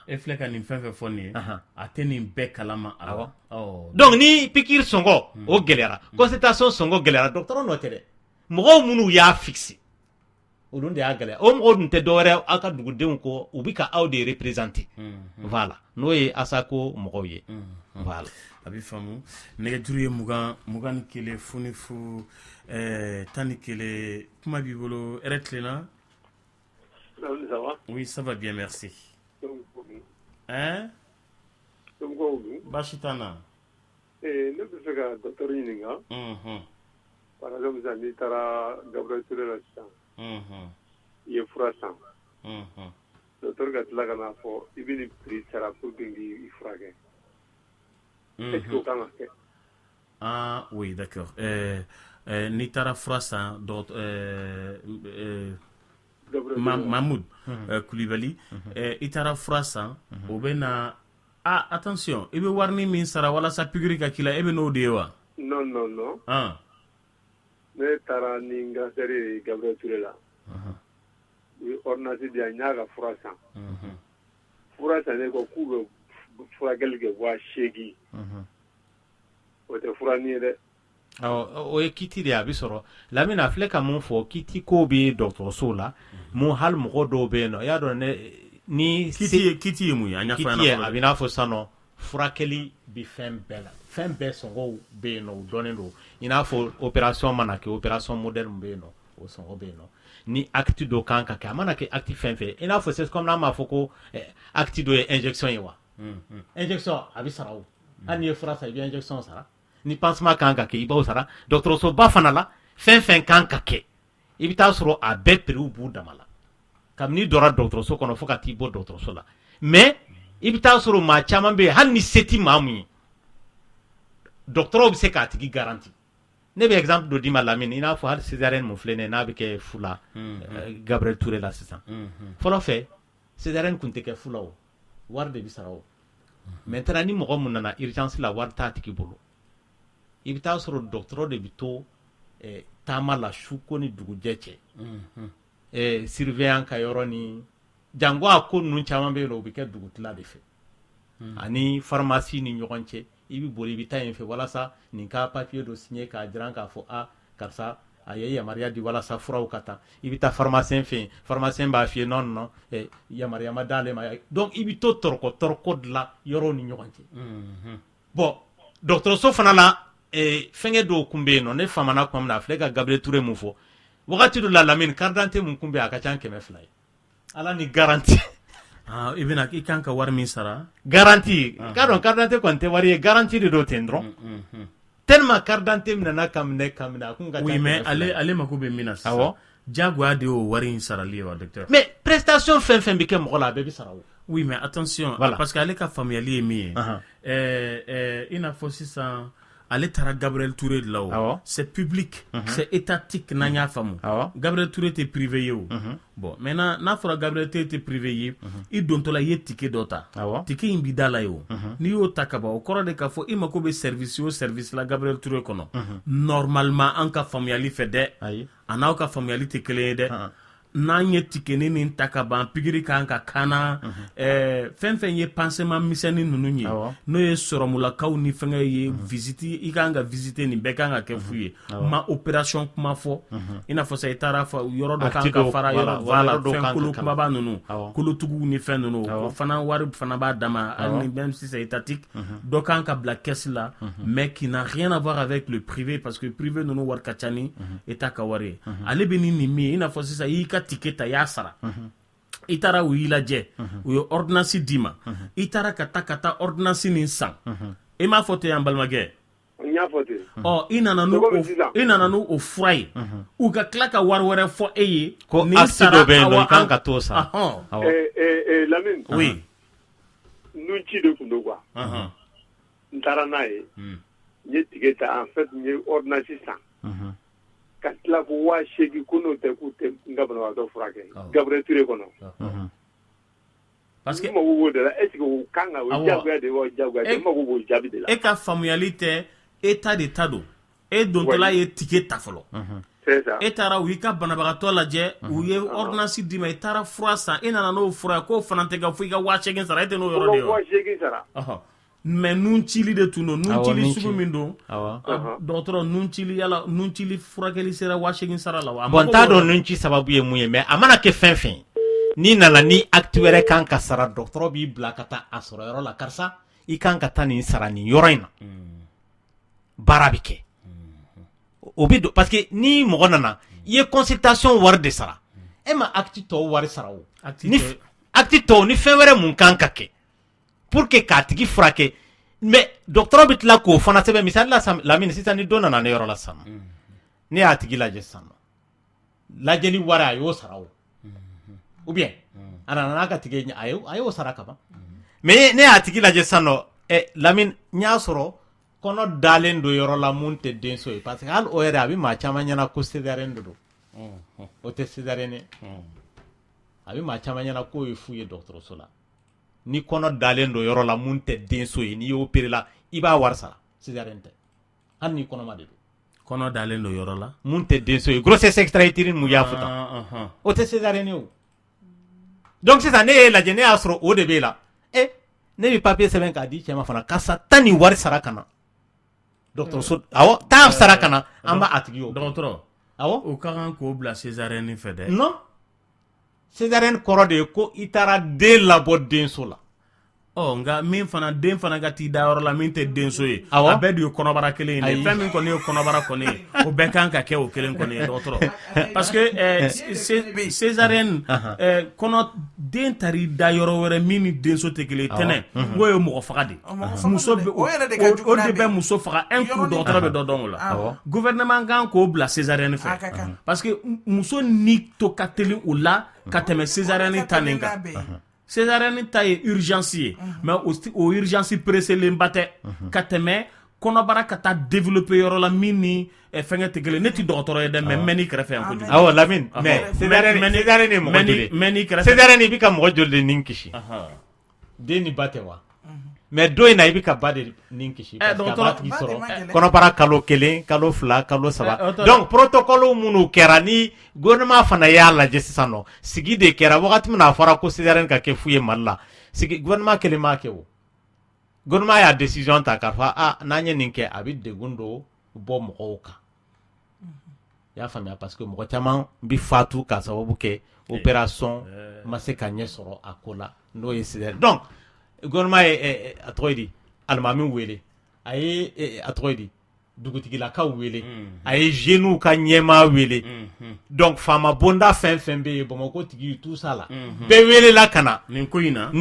e filɛ ka nin fɛn fɛn fɔ nin ye a tɛ nin bɛɛ kalama a la donc ni pikiri sɔngɔ o gɛlɛyara consultation sɔngɔ gɛlɛyara dɔgɔtɔrɔ nɔ tɛ dɛ mɔgɔw minnu y'a fixer olu de y'a gɛlɛya o mɔgɔw dun tɛ dɔwɛrɛ aw ka dugudenw kɔ u bɛ ka aw de représenter voilà n'o ye ASACO mɔgɔw ye voilà a bɛ faamu nɛgɛjuru ye 21 funifu 11 kuma b'i bolo hɛrɛ tilenna. Ça va? Oui, ça va bien, merci. Hein? Baasi t'an na. Ne bɛ fɛ ka docteur ɲininka. Par exemple n'i taara Gabriel Ture la sisan. I ye fura san. Docteur ka tila ka n'a fɔ i bɛ nin prix sara pour que k'i furakɛ. Est-ce que o kan ka kɛ? Ah oui, d'accord. N'i taara fura san Mahmoud Koulibaly i taara fura san o bɛ na attention i bɛ warini min sara walasa pikiri ka k'i la e bɛ n'o de ye wa? Non. Ne taara ni n ka sɛri Gabriel Ture la. U ye ordonnance di yan n y'a ka fura san. Fura sannen kɔ k'u bɛ furakɛli kɛ 8,000. O tɛ fura nin ye dɛ. o ye kiti de a bɛ sɔrɔ Lamine a filɛ ka mun fɔ kiti ko bɛ dɔgɔtɔrɔso la mun hali mɔgɔ dɔw bɛ yen nɔ i y'a dɔn ni kiti ye mun ye an y'a fɔ kiti ye a bɛ n'a fɔ sisan furakɛli bɛ fɛn bɛɛ la fɛn bɛɛ sɔngɔw bɛ yen nɔ u dɔnnen don i n'a fɔ opération mana kɛ opération moderne bɛ yen nɔ o sɔngɔ bɛ yen nɔ ni acte dɔ kan ka kɛ a mana kɛ acte fɛn fɛn i n'a fɔ c'est comme n'an b'a fɔ ko acte dɔ ye injection ye wa injection a bɛ sara o hali n'i ye fura san i bɛ injection sara ni pansement kan ka kɛ i b'o sara dɔgɔtɔrɔsoba fana la fɛn fɛn kan ka kɛ i bɛ taa sɔrɔ a bɛɛ prix b'u dama la kabini dɔra dɔgɔtɔrɔso kɔnɔ fo ka t'i bɔ dɔgɔtɔrɔso la mais i bɛ taa sɔrɔ maa caman bɛ yen hali ni se tɛ maa mun ye dɔgɔtɔrɔw bɛ se k'a tigi garanti ne bɛ exemple dɔ d'i ma Lamine i n'a fɔ hali césarienne mun filɛ nin ye n'a bɛ kɛ fu la Gabriel Ture la sisan fɔlɔ fɛ césarienne tun tɛ kɛ fu la o wari de bɛ sara o maintenant ni mɔgɔ mun nana urgence la wari t'a tigi bolo i bɛ taa sɔrɔ dɔgɔtɔrɔ de bɛ to taama la su ko ni dugujɛ cɛ surveillant ka yɔrɔ ni jango a ko ninnu caman bɛ yen nɔ o bɛ kɛ dugutila de fɛ ani pharmacie ni ɲɔgɔn cɛ i bɛ boli i bɛ taa yen fɛ walasa nin ka papier dɔ signer k'a jira k'a fɔ karisa a ye yamaruya di walasa furaw ka taa i bɛ taa pharmacien fɛ yen pharmacien b'a f'i ye non yamaruya ma d'ale ma donc i bɛ to tɔrɔkɔ dilan yɔrɔw ni ɲɔgɔn cɛ bon dɔgɔtɔrɔso fana la fɛngɛ dɔw kun bɛ yen nɔ ne famana kuma min na a filɛ ka Gabriel Ture mun fɔ wagati dɔ la Lamine carte d'identité mun kun bɛ a ka ca 200 ye ala ni garantie i bɛna i kan ka wari min sara garantie k'a dɔn carte d'identité kɔni tɛ wari ye garantie de don ten dɔrɔn tellement carte d'identité minɛna ka minɛ a kun ka ca oui mais ale mako bɛ min na sisan jagoya de y'o wari in sarali ye wa docteur mais prestation fɛn fɛn bɛ kɛ mɔgɔ la a bɛɛ bɛ sara o oui mais attention voilà. parce que ale ka faamuyali ye min ye i n'a fɔ sisan ale taara Gabriel Touré de la o c'est public c'est étatique n'an y'a faamu Gabriel Touré tɛ privé ye o bon maintenant n'a fɔra Gabriel Touré tɛ privé ye i dontɔla i ye ticket dɔ ta ticket in bi da la ye o n'i y'o ta ka ban o kɔrɔ de k'a fɔ i mako bɛ service o service la Gabriel Touré kɔnɔ normalement an ka faamuyali fɛ dɛ a n'aw ka faamuyali tɛ kelen ye dɛ n'an ye tikeni nin ta ka ban pikiri kan ka kaana fɛn fɛn ye pansement misɛnnin ninnu ye n'o ye sɔrɔmulakaw ni fɛngɛ ye visite i kan ka visite nin bɛɛ kan ka kɛ fu ye ma opération kuma fɔ i n'a fɔ sa i taara fɔ yɔrɔ dɔ kan ka fara yɔrɔ voilà fɛn kolo kumaba ninnu kolotuguw ni fɛn ninnu o fana wari fana b'a dama hali ni même si c'est étatique dɔ kan ka bila caisse la mais qui n'a rien à voir avec le privé parce que privé ninnu wari ka ca ni état ka wari ye ale bɛ ni nin min ye i n'a fɔ sisan i ka ticket ta y'a sara i taara u y'i lajɛ u ye ordonnance d'i ma i taara ka taa ordonnance nin san i m'a fɔ ten yan balimakɛ n y'a fɔ ten i nana n'o fura ye u ka tila ka wari wɛrɛ fɔ e ye ko acte dɔ bɛ yen nɔ i kan ka t'o san Lamine oui nunci de tun don quoi n taara n'a ye n ye ticket ta en fait n ye ordonnance san ka tila ko 8,000 ko n'o tɛ k'u tɛ n ka banabagatɔ furakɛ Gabriel Touré kɔnɔ parce que mago b'o de la est ce que o kan ka o jagoya de wa jagoya de mago b'o jaabi de la e ka faamuyali tɛ état de ta don e dontɔla ye ticket ta fɔlɔ e taara u y'i ka banabagatɔ lajɛ u ye ordonnance d'i ma i taara fura san e nana n'o fura ye k'o fana tɛ ka fo i ka 8,000 sara e tɛ n'o yɔrɔ de ye wa 8,000 sara mais nun cili de tun don nun cili sugu min don dɔgɔtɔrɔ nun cili yala nun cili furakɛli sera 8,000 sara la wa bon t'a dɔn nun ci sababu ye mun ye mais a mana kɛ fɛn fɛn n'i nana ni acte wɛrɛ kan ka sara dɔgɔtɔrɔ b'i bila ka taa a sɔrɔ yɔrɔ la karisa i kan ka taa nin sara nin yɔrɔ in na baara bɛ kɛ o bɛ don parce que ni mɔgɔ nana i ye consultation wari de sara e ma acte tɔw wari sara o ni acte tɔw ni fɛn wɛrɛ mun kan ka kɛ pour que k'a tigi furakɛ mais dɔgɔtɔrɔ bɛ tila k'o fana sɛbɛn misali la Lamine sisan ni dɔ nana ne yɔrɔ la sisan ne y'a tigi lajɛ sisan lajɛli wari a y'o sara o ou bien a nana n'a ka tigi a y'o sara ka ban mais ne y'a tigi lajɛ sisan Lamine n y'a sɔrɔ kɔnɔ dalen don yɔrɔ la mun tɛ denso ye parce que hali o yɛrɛ a bɛ maa caman ɲɛna ko césarienne de don o tɛ césarienne ye a bɛ maa caman ɲɛna k'o ye fu ye dɔgɔtɔrɔso la ni kɔnɔ dalen don yɔrɔ la mun tɛ denso ye n'i y'o opéré la i b'a wari sara césarienne tɛ hali ni kɔnɔma de don kɔnɔ dalen don yɔrɔ la mun tɛ denso ye grossesse extra-utérine mun y'a fɔ tan o tɛ césarienne ye o donc sisan ne y'e lajɛ ne y'a sɔrɔ o de b'e la ne bɛ papier sɛbɛn k'a di cɛ ma fana karisa taa nin wari sara ka na dɔgɔtɔrɔso awɔ taa sara ka na an b'a tigi o dɔgɔtɔrɔ awɔ o ka kan k'o bila césarienne fɛ dɛ non césarienne kɔrɔ de ye ko i taara den labɔ denso la nka min fana den fana ka t'i da yɔrɔ la min tɛ denso ye awɔ a bɛɛ de ye kɔnɔbara kelen ye fɛn min kɔni ye kɔnɔbara kɔni ye o bɛɛ kan ka kɛ o kelen kɔni ye dɔgɔtɔrɔ parce que césarienne kɔnɔ den tari da yɔrɔ wɛrɛ min ni denso tɛ kelen tɛnɛ n'o ye mɔgɔ faga de muso o de bɛ muso faga un coup dɔgɔtɔrɔ bɛ dɔ dɔn o la gouvernement kan k'o bila césarienne fɛ parce que muso ni to ka teli o la ka tɛmɛ césarienne ta nin kan césarienne ta ye urgence ye mais o urgence presselenba tɛ ka tɛmɛ kɔnɔbara ka taa développer yɔrɔ la min ni fɛngɛ tɛ kelen ne tɛ dɔgɔtɔrɔ ye dɛ mais mɛ n'i kɛrɛfɛ yan kojugu awɔ Lamine mais césarienne ye mɔgɔ joli mɛ n'i kɛrɛfɛ césarienne i bɛ ka mɔgɔ joli de nin kisi den ni ba tɛ wa mais don in na i bɛ ka ba de nin kisi parce que a b'a tigi sɔrɔ kɔnɔbara kalo 1 kalo 2 kalo 3 donc protocole minnu kɛra ni gouvernement fana y'a lajɛ sisan nɔ sigi de kɛra wagati min na a fɔra ko césarienne ka kɛ fu ye Mali la sigi gouvernement kelen m'a kɛ o gouvernement y'a décision ta k'a fɔ n'an ye nin kɛ a bɛ degun dɔ bɔ mɔgɔw kan i y'a faamuya parce que mɔgɔ caman bɛ fatu k'a sababu kɛ opération ma se ka ɲɛ sɔrɔ a ko la n'o ye césarienne donc gouvernement ye a tɔgɔ ye di alimami wele a ye a tɔgɔ ye di dugutigilakaw wele a ye jeunes ka ɲɛmaa wele donc faama bonda fɛn fɛn bɛ yen Bamakɔ tigi tout ça la bɛɛ welela ka na nin ko in na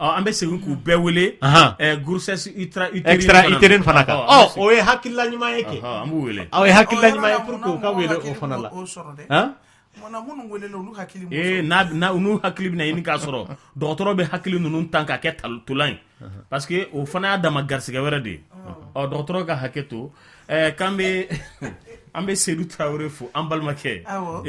an bɛ segin k'u bɛɛ wele grossesse extra-utérine fana kan o ye hakilila ɲuman ye kɛ an b'u wele aw ye hakilila ɲuman ye pour que u ka wele o fana la n'u hakili bɛna ɲini k'a sɔrɔ dɔgɔtɔrɔ bɛ hakili ninnu tan k'a kɛ tolan ye parce que o fana y'a dama garisɛgɛ wɛrɛ de ye dɔgɔtɔrɔ ka hakɛ to k'an bɛ Seydou Traoré fo an balimakɛ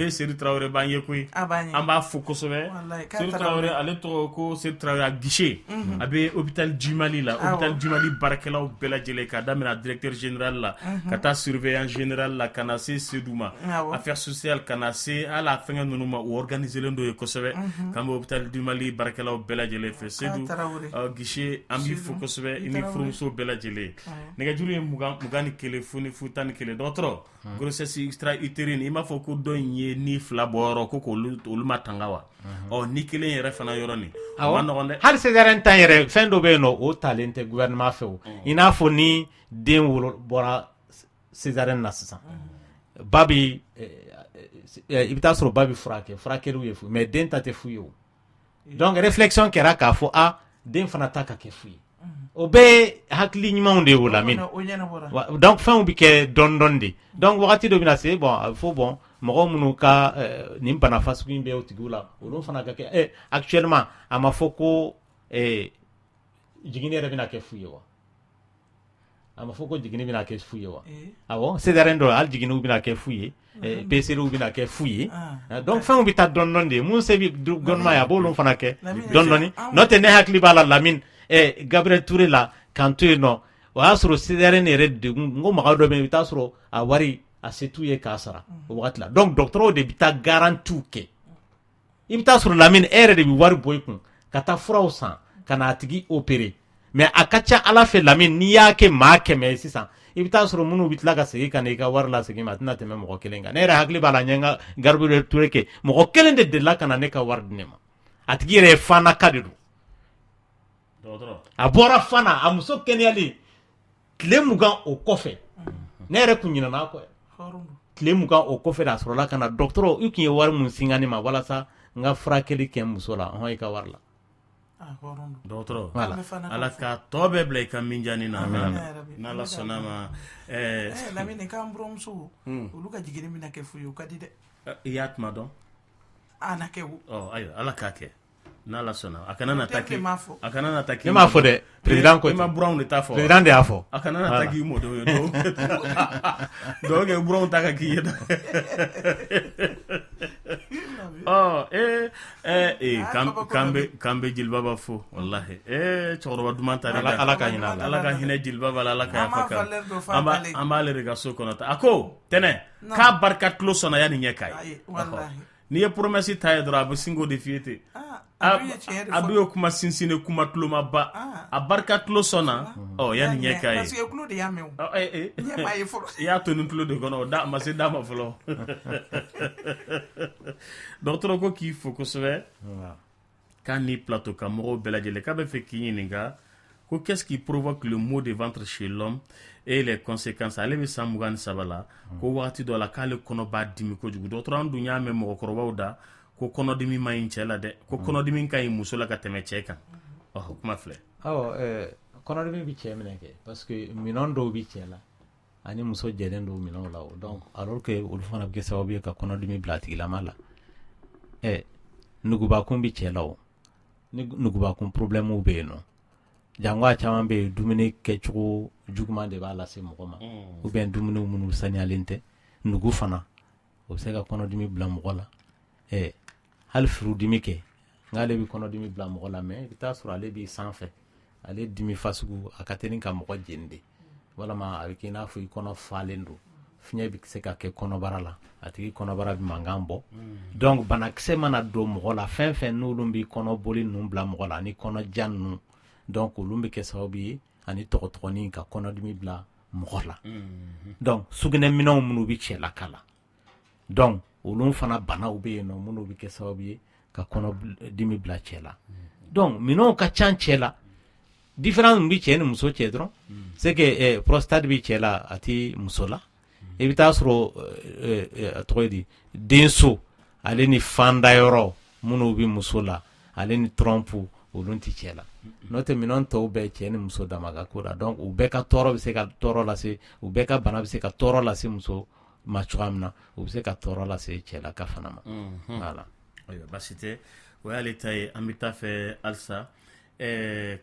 Seydou Traoré b'an ye koyi an b'a fo kosɛbɛ Seydou Traoré ale tɔgɔ ko Seydou Traoré a guichet a bɛ hôpital du Mali la hôpital du Mali baarakɛlaw bɛɛ lajɛlen ka daminɛ directeur général la ka taa surveillant général la ka na se Seydou ma affaires sociales ka na se ala fɛngɛ ninnu ma o organisé len don ye kosɛbɛ k'an bɛ hôpital du Mali baarakɛlaw bɛɛ lajɛlen fɛ Seydou guichet an b'i fo kosɛbɛ i ni furumuso bɛɛ lajɛlen nɛgɛjuru ye 21 fo ni 11 dɔgɔtɔrɔ grossesse extra-utérine i m'a fɔ ko dɔ in ye ni 2 bɔ yɔrɔ ko olu ma tanga wa ni kelen yɛrɛ fana yɔrɔ nin ma nɔgɔn dɛ hali césarienne tan yɛrɛ fɛn dɔ bɛ yen nɔ o talen tɛ gouvernement fɛ o i n'a fɔ ni den bɔra césarienne na sisan ba bi i bɛ taa sɔrɔ ba bi furakɛliw ye fu mais den ta tɛ fu ye o donc réflexion kɛra k'a fɔ den fana ta ka kɛ fu ye o bɛɛ hakili ɲumanw de y'o lamini donc fɛnw bɛ kɛ dɔɔni de donc wagati dɔ bɛna se bon fo bon mɔgɔ minnu ka nin bana fasugu in bɛ o tigiw la olu fana ka kɛ actuellement a ma fɔ ko jiginni yɛrɛ bɛna kɛ fu ye wa a ma fɔ ko jiginni bɛna kɛ fu ye wa awɔ césarienne dɔ hali jiginniw bɛna kɛ fu ye PCRw bɛna kɛ fu ye donc fɛnw bɛ taa dɔɔni de mun se bi gouvernement ye a b'olu fana kɛ dɔɔni n'o tɛ ne hakili b'a la Lamine Gabriel Touré la kan to yen nɔ o y'a sɔrɔ césarienne yɛrɛ degun n ko maga dɔ bɛ yen i bɛ taa sɔrɔ a wari a se t'u ye k'a sara o wagati la donc dɔgɔtɔrɔw de bɛ taa garantiw kɛ i bɛ taa sɔrɔ Lamine e yɛrɛ de bɛ wari bɔ i kun ka taa furaw san ka n'a tigi opérer mais a ka ca Ala fɛ Lamine n'i y'a kɛ maa 100 ye sisan i bɛ taa sɔrɔ minnu bɛ tila ka segin ka na i ka wari la segin ma a tɛna tɛmɛ mɔgɔ 1 kan ne yɛrɛ hakili b'a la n ye n ka Gabriel Touré kɛ mɔgɔ 1 de delila ka na ne ka wari di ne ma a tigi yɛrɛ ye Fana ka de don a bɔra Fana a muso kɛnɛyalen tile 20 o kɔfɛ ne yɛrɛ kun ɲinɛna a kɔ tile 20 o kɔfɛ de a sɔrɔla ka na dɔgɔtɔrɔ i kun ye wari mun singa ne ma walasa n ka furakɛli kɛ n muso la i ka wari la dɔgɔtɔrɔ Ala ka tɔ bɛɛ bila i ka minjani na n'Ala sɔnna ma Lamine k'an buramuso olu ka jiginni bɛna kɛ fu ye o ka di dɛ i y'a tuma dɔn na kɛ o ayiwa Ala k'a kɛ n'Ala sɔnna a kana na taa k'i ne m'a fɔ dɛ président ko i ma buranw de ta fɔ président de y'a fɔ a kana na taa k'i mɔdenw ye dɔw kɛ buranw ta ka k'i ye k'an bɛ jeliba b'a fɔ walahi cɛkɔrɔba duman ta dɛ Ala ka hinɛ Ala ka hinɛ jeliba b'a la Ala ka yafa k'a an b'ale de ka so kɔnɔ ta a ko tɛnɛ k'a barika tulo sɔnna yanni ɲɛ k'a ye n'i ye promesse ta ye dɔrɔn a bɛ sinko de f'i ye ten a dun ye kuma sinsinne kuma tuloma ba a barika tulo sɔnna yanni ɲɛ k'a ye parce que tulo de y'a mɛn o ɲɛ m'a ye fɔlɔ i y'a to ni tulo de kɔnɔ a ma se d'a ma fɔlɔ dɔgɔtɔrɔ ko k'i fo kosɛbɛ k'a ni plateau ka mɔgɔw bɛɛ lajɛlen k'a bɛ fɛ k'i ɲininka ko qu'est-ce qui provoque le maux de ventre chez l'homme et les conséquences ale bɛ san 23 la ko wagati dɔ la k'ale kɔnɔ b'a dimi kojugu dɔgɔtɔrɔ an dun y'a mɛn mɔgɔkɔrɔbaw da ko kɔnɔdimi ma ɲi cɛ la dɛ ko kɔnɔdimi ka ɲi muso la ka tɛmɛ cɛ kan kuma filɛ kɔnɔdimi bɛ cɛ minɛ kɛ parce que minɛn dɔw bɛ cɛ la ani muso jɛlen don minɛnw la donc alors que olu fana bɛ kɛ sababu ye ka kɔnɔdimi bila a tigilama la nugubakun bɛ cɛ la o ni nugubakun problème bɛ yen nɔ jangoya caman bɛ yen dumuni kɛcogo juguman de b'a lase mɔgɔ ma ou bien dumuni minnu saniyalen tɛ nugu fana o bɛ se ka kɔnɔdimi bila mɔgɔ la hali furudimi kɛ nk'ale bɛ kɔnɔdimi bila mɔgɔ la mais i bɛ taa sɔrɔ ale b'i sanfɛ ale dimi fasugu a ka teli ka mɔgɔ jeni de walama a bɛ kɛ i n'a fɔ i kɔnɔ falen don fiɲɛ bɛ se ka kɛ kɔnɔbara la a tigi kɔnɔbara bɛ mankan bɔ donc banakisɛ mana don mɔgɔ la fɛn fɛn n'olu bɛ kɔnɔboli ninnu bila mɔgɔ la ani kɔnɔja ninnu donc olu bɛ kɛ sababu ye ani tɔgɔtɔgɔnin ka kɔnɔdimi bila mɔgɔ la donc sugunɛminɛnw minnu bɛ cɛ la kala donc olu fana banaw bɛ yen nɔ minnu bɛ kɛ sababu ye ka kɔnɔdimi bila cɛ la donc minɛnw ka ca cɛ la différence min bɛ cɛ ni muso cɛ dɔrɔn c'est que prostate bɛ cɛ la a tɛ muso la i bɛ taa sɔrɔ tɔgɔ ye di denso ale ni fandayɔrɔ minnu bɛ muso la ale ni trompe olu tɛ cɛ la n'o tɛ minɛn tɔw bɛɛ cɛ ni muso dama ka ko la donc u bɛɛ ka tɔɔrɔ bɛ se ka tɔɔrɔ lase u bɛɛ ka bana bɛ se ka tɔɔrɔ lase muso ma cogoya min na u bɛ se ka tɔɔrɔ lase cɛla ka fana ma voilà basi tɛ o y'ale ta ye an bɛ taa fɛ halisa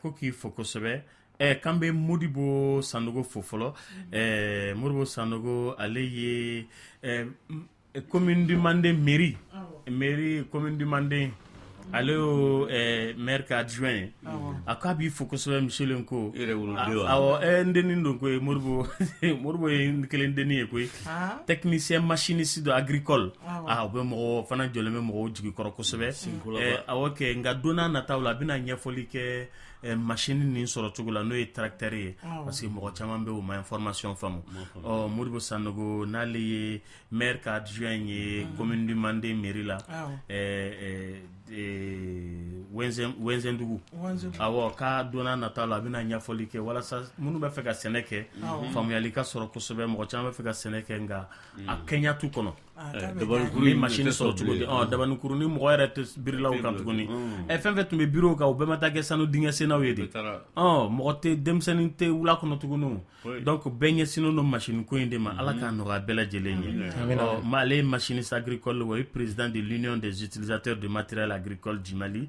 ko k'i fo kosɛbɛ k'an bɛ Modibo Sanogo fo fɔlɔ Modibo Sanogo ale ye commune du Mandé mairie commune du Mandé ale y'o maire ka adjoint ye a k'a b'i fo kosɛbɛ monsieur Lenko n dennin don koyi Modibo ye kelen dennin ye koyi technicien machiniste de agricole u bɛ mɔgɔ fana jɔlen bɛ mɔgɔw jigikɔrɔ kosɛbɛ awɔ kɛ nka don n'a nataw la a bɛna ɲɛfɔli kɛ machine nin sɔrɔ cogo la n'o ye tracteur ye parce que mɔgɔ caman bɛ o ma information faamu Modibo Sanogo n'ale ye maire ka adjoint ye commune du Mandé mairie la Wɛnzɛndugu awɔ k'a don n'a nataw la a bɛna ɲɛfɔli kɛ walasa minnu bɛ fɛ ka sɛnɛ kɛ faamuyali ka sɔrɔ kosɛbɛ mɔgɔ caman bɛ fɛ ka sɛnɛ kɛ nka a kɛɲɛ t'u kɔnɔ ni machine sɔrɔ cogo di dabanikuru ni mɔgɔ yɛrɛ tɛ birilaw kan tuguni fɛn fɛn tun bɛ bureau kan u bɛɛ ma taa kɛ sanu dingɛ sennaw ye de mɔgɔ tɛ denmisɛnnin tɛ wula kɔnɔ tuguni donc bɛɛ ɲɛsinnen don machine ko in de ma Ala k'a nɔgɔya bɛɛ lajɛlen ye ale ye machiniste agricole o ye président de l'union des utilisateurs de matériel agricole du Mali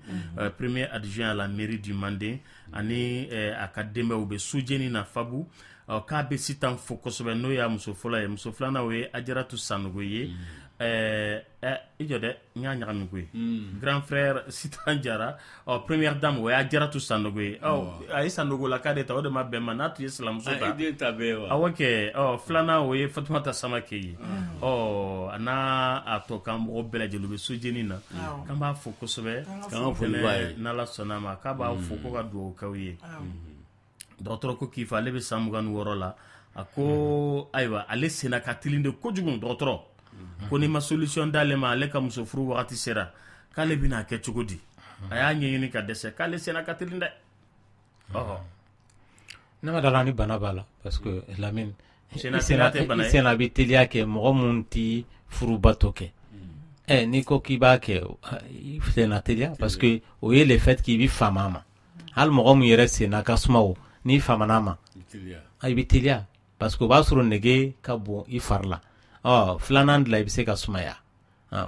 premier adjoint à la mairie du Mandé ani a ka denbaya u bɛ sojeni na Fabu k'a bɛ Sitan fo kosɛbɛ n'o y'a muso fɔlɔ ye muso filanan o ye Ajaratu Sanogo ye i jɔ dɛ n y'a ɲagami koyi grand frère Sitan Jara première dame o ye Ajaratu Sanogo ye a ye Sanogo la k'a de ta o de ma bɛn ma n'a tun ye silamuso ta awɔ kɛ filanan o ye Fatumata Samake ye a n'a a tɔ kan mɔgɔ bɛɛ lajɛlen u bɛ sojeni na k'an b'a fo kosɛbɛ n'Ala sɔnna ma k'a b'a fo ko ka dugawu k'aw ye dɔgɔtɔrɔ ko k'i fɔ ale bɛ san 26 la a ko ayiwa ale senna ka tilen de kojugu dɔgɔtɔrɔ ko ni ma solution d'ale ma ale ka muso furu wagati sera k'ale bɛna kɛ cogo di a y'a ɲɛɲini ka dɛsɛ k'ale senna ka tilen dɛ ne ma dala ni bana b'a la parce que Lamine i senna bɛ teliya kɛ mɔgɔ mun tɛ furubato kɛ n'i ko k'i b'a kɛ i senna teliya parce que o ye le fait k'i bɛ faama ma hali mɔgɔ mun yɛrɛ senna ka suma o n'i faamana ma i bɛ teliya parce que o b'a sɔrɔ nege ka bon i fari la filanan dilan i bɛ se ka sumaya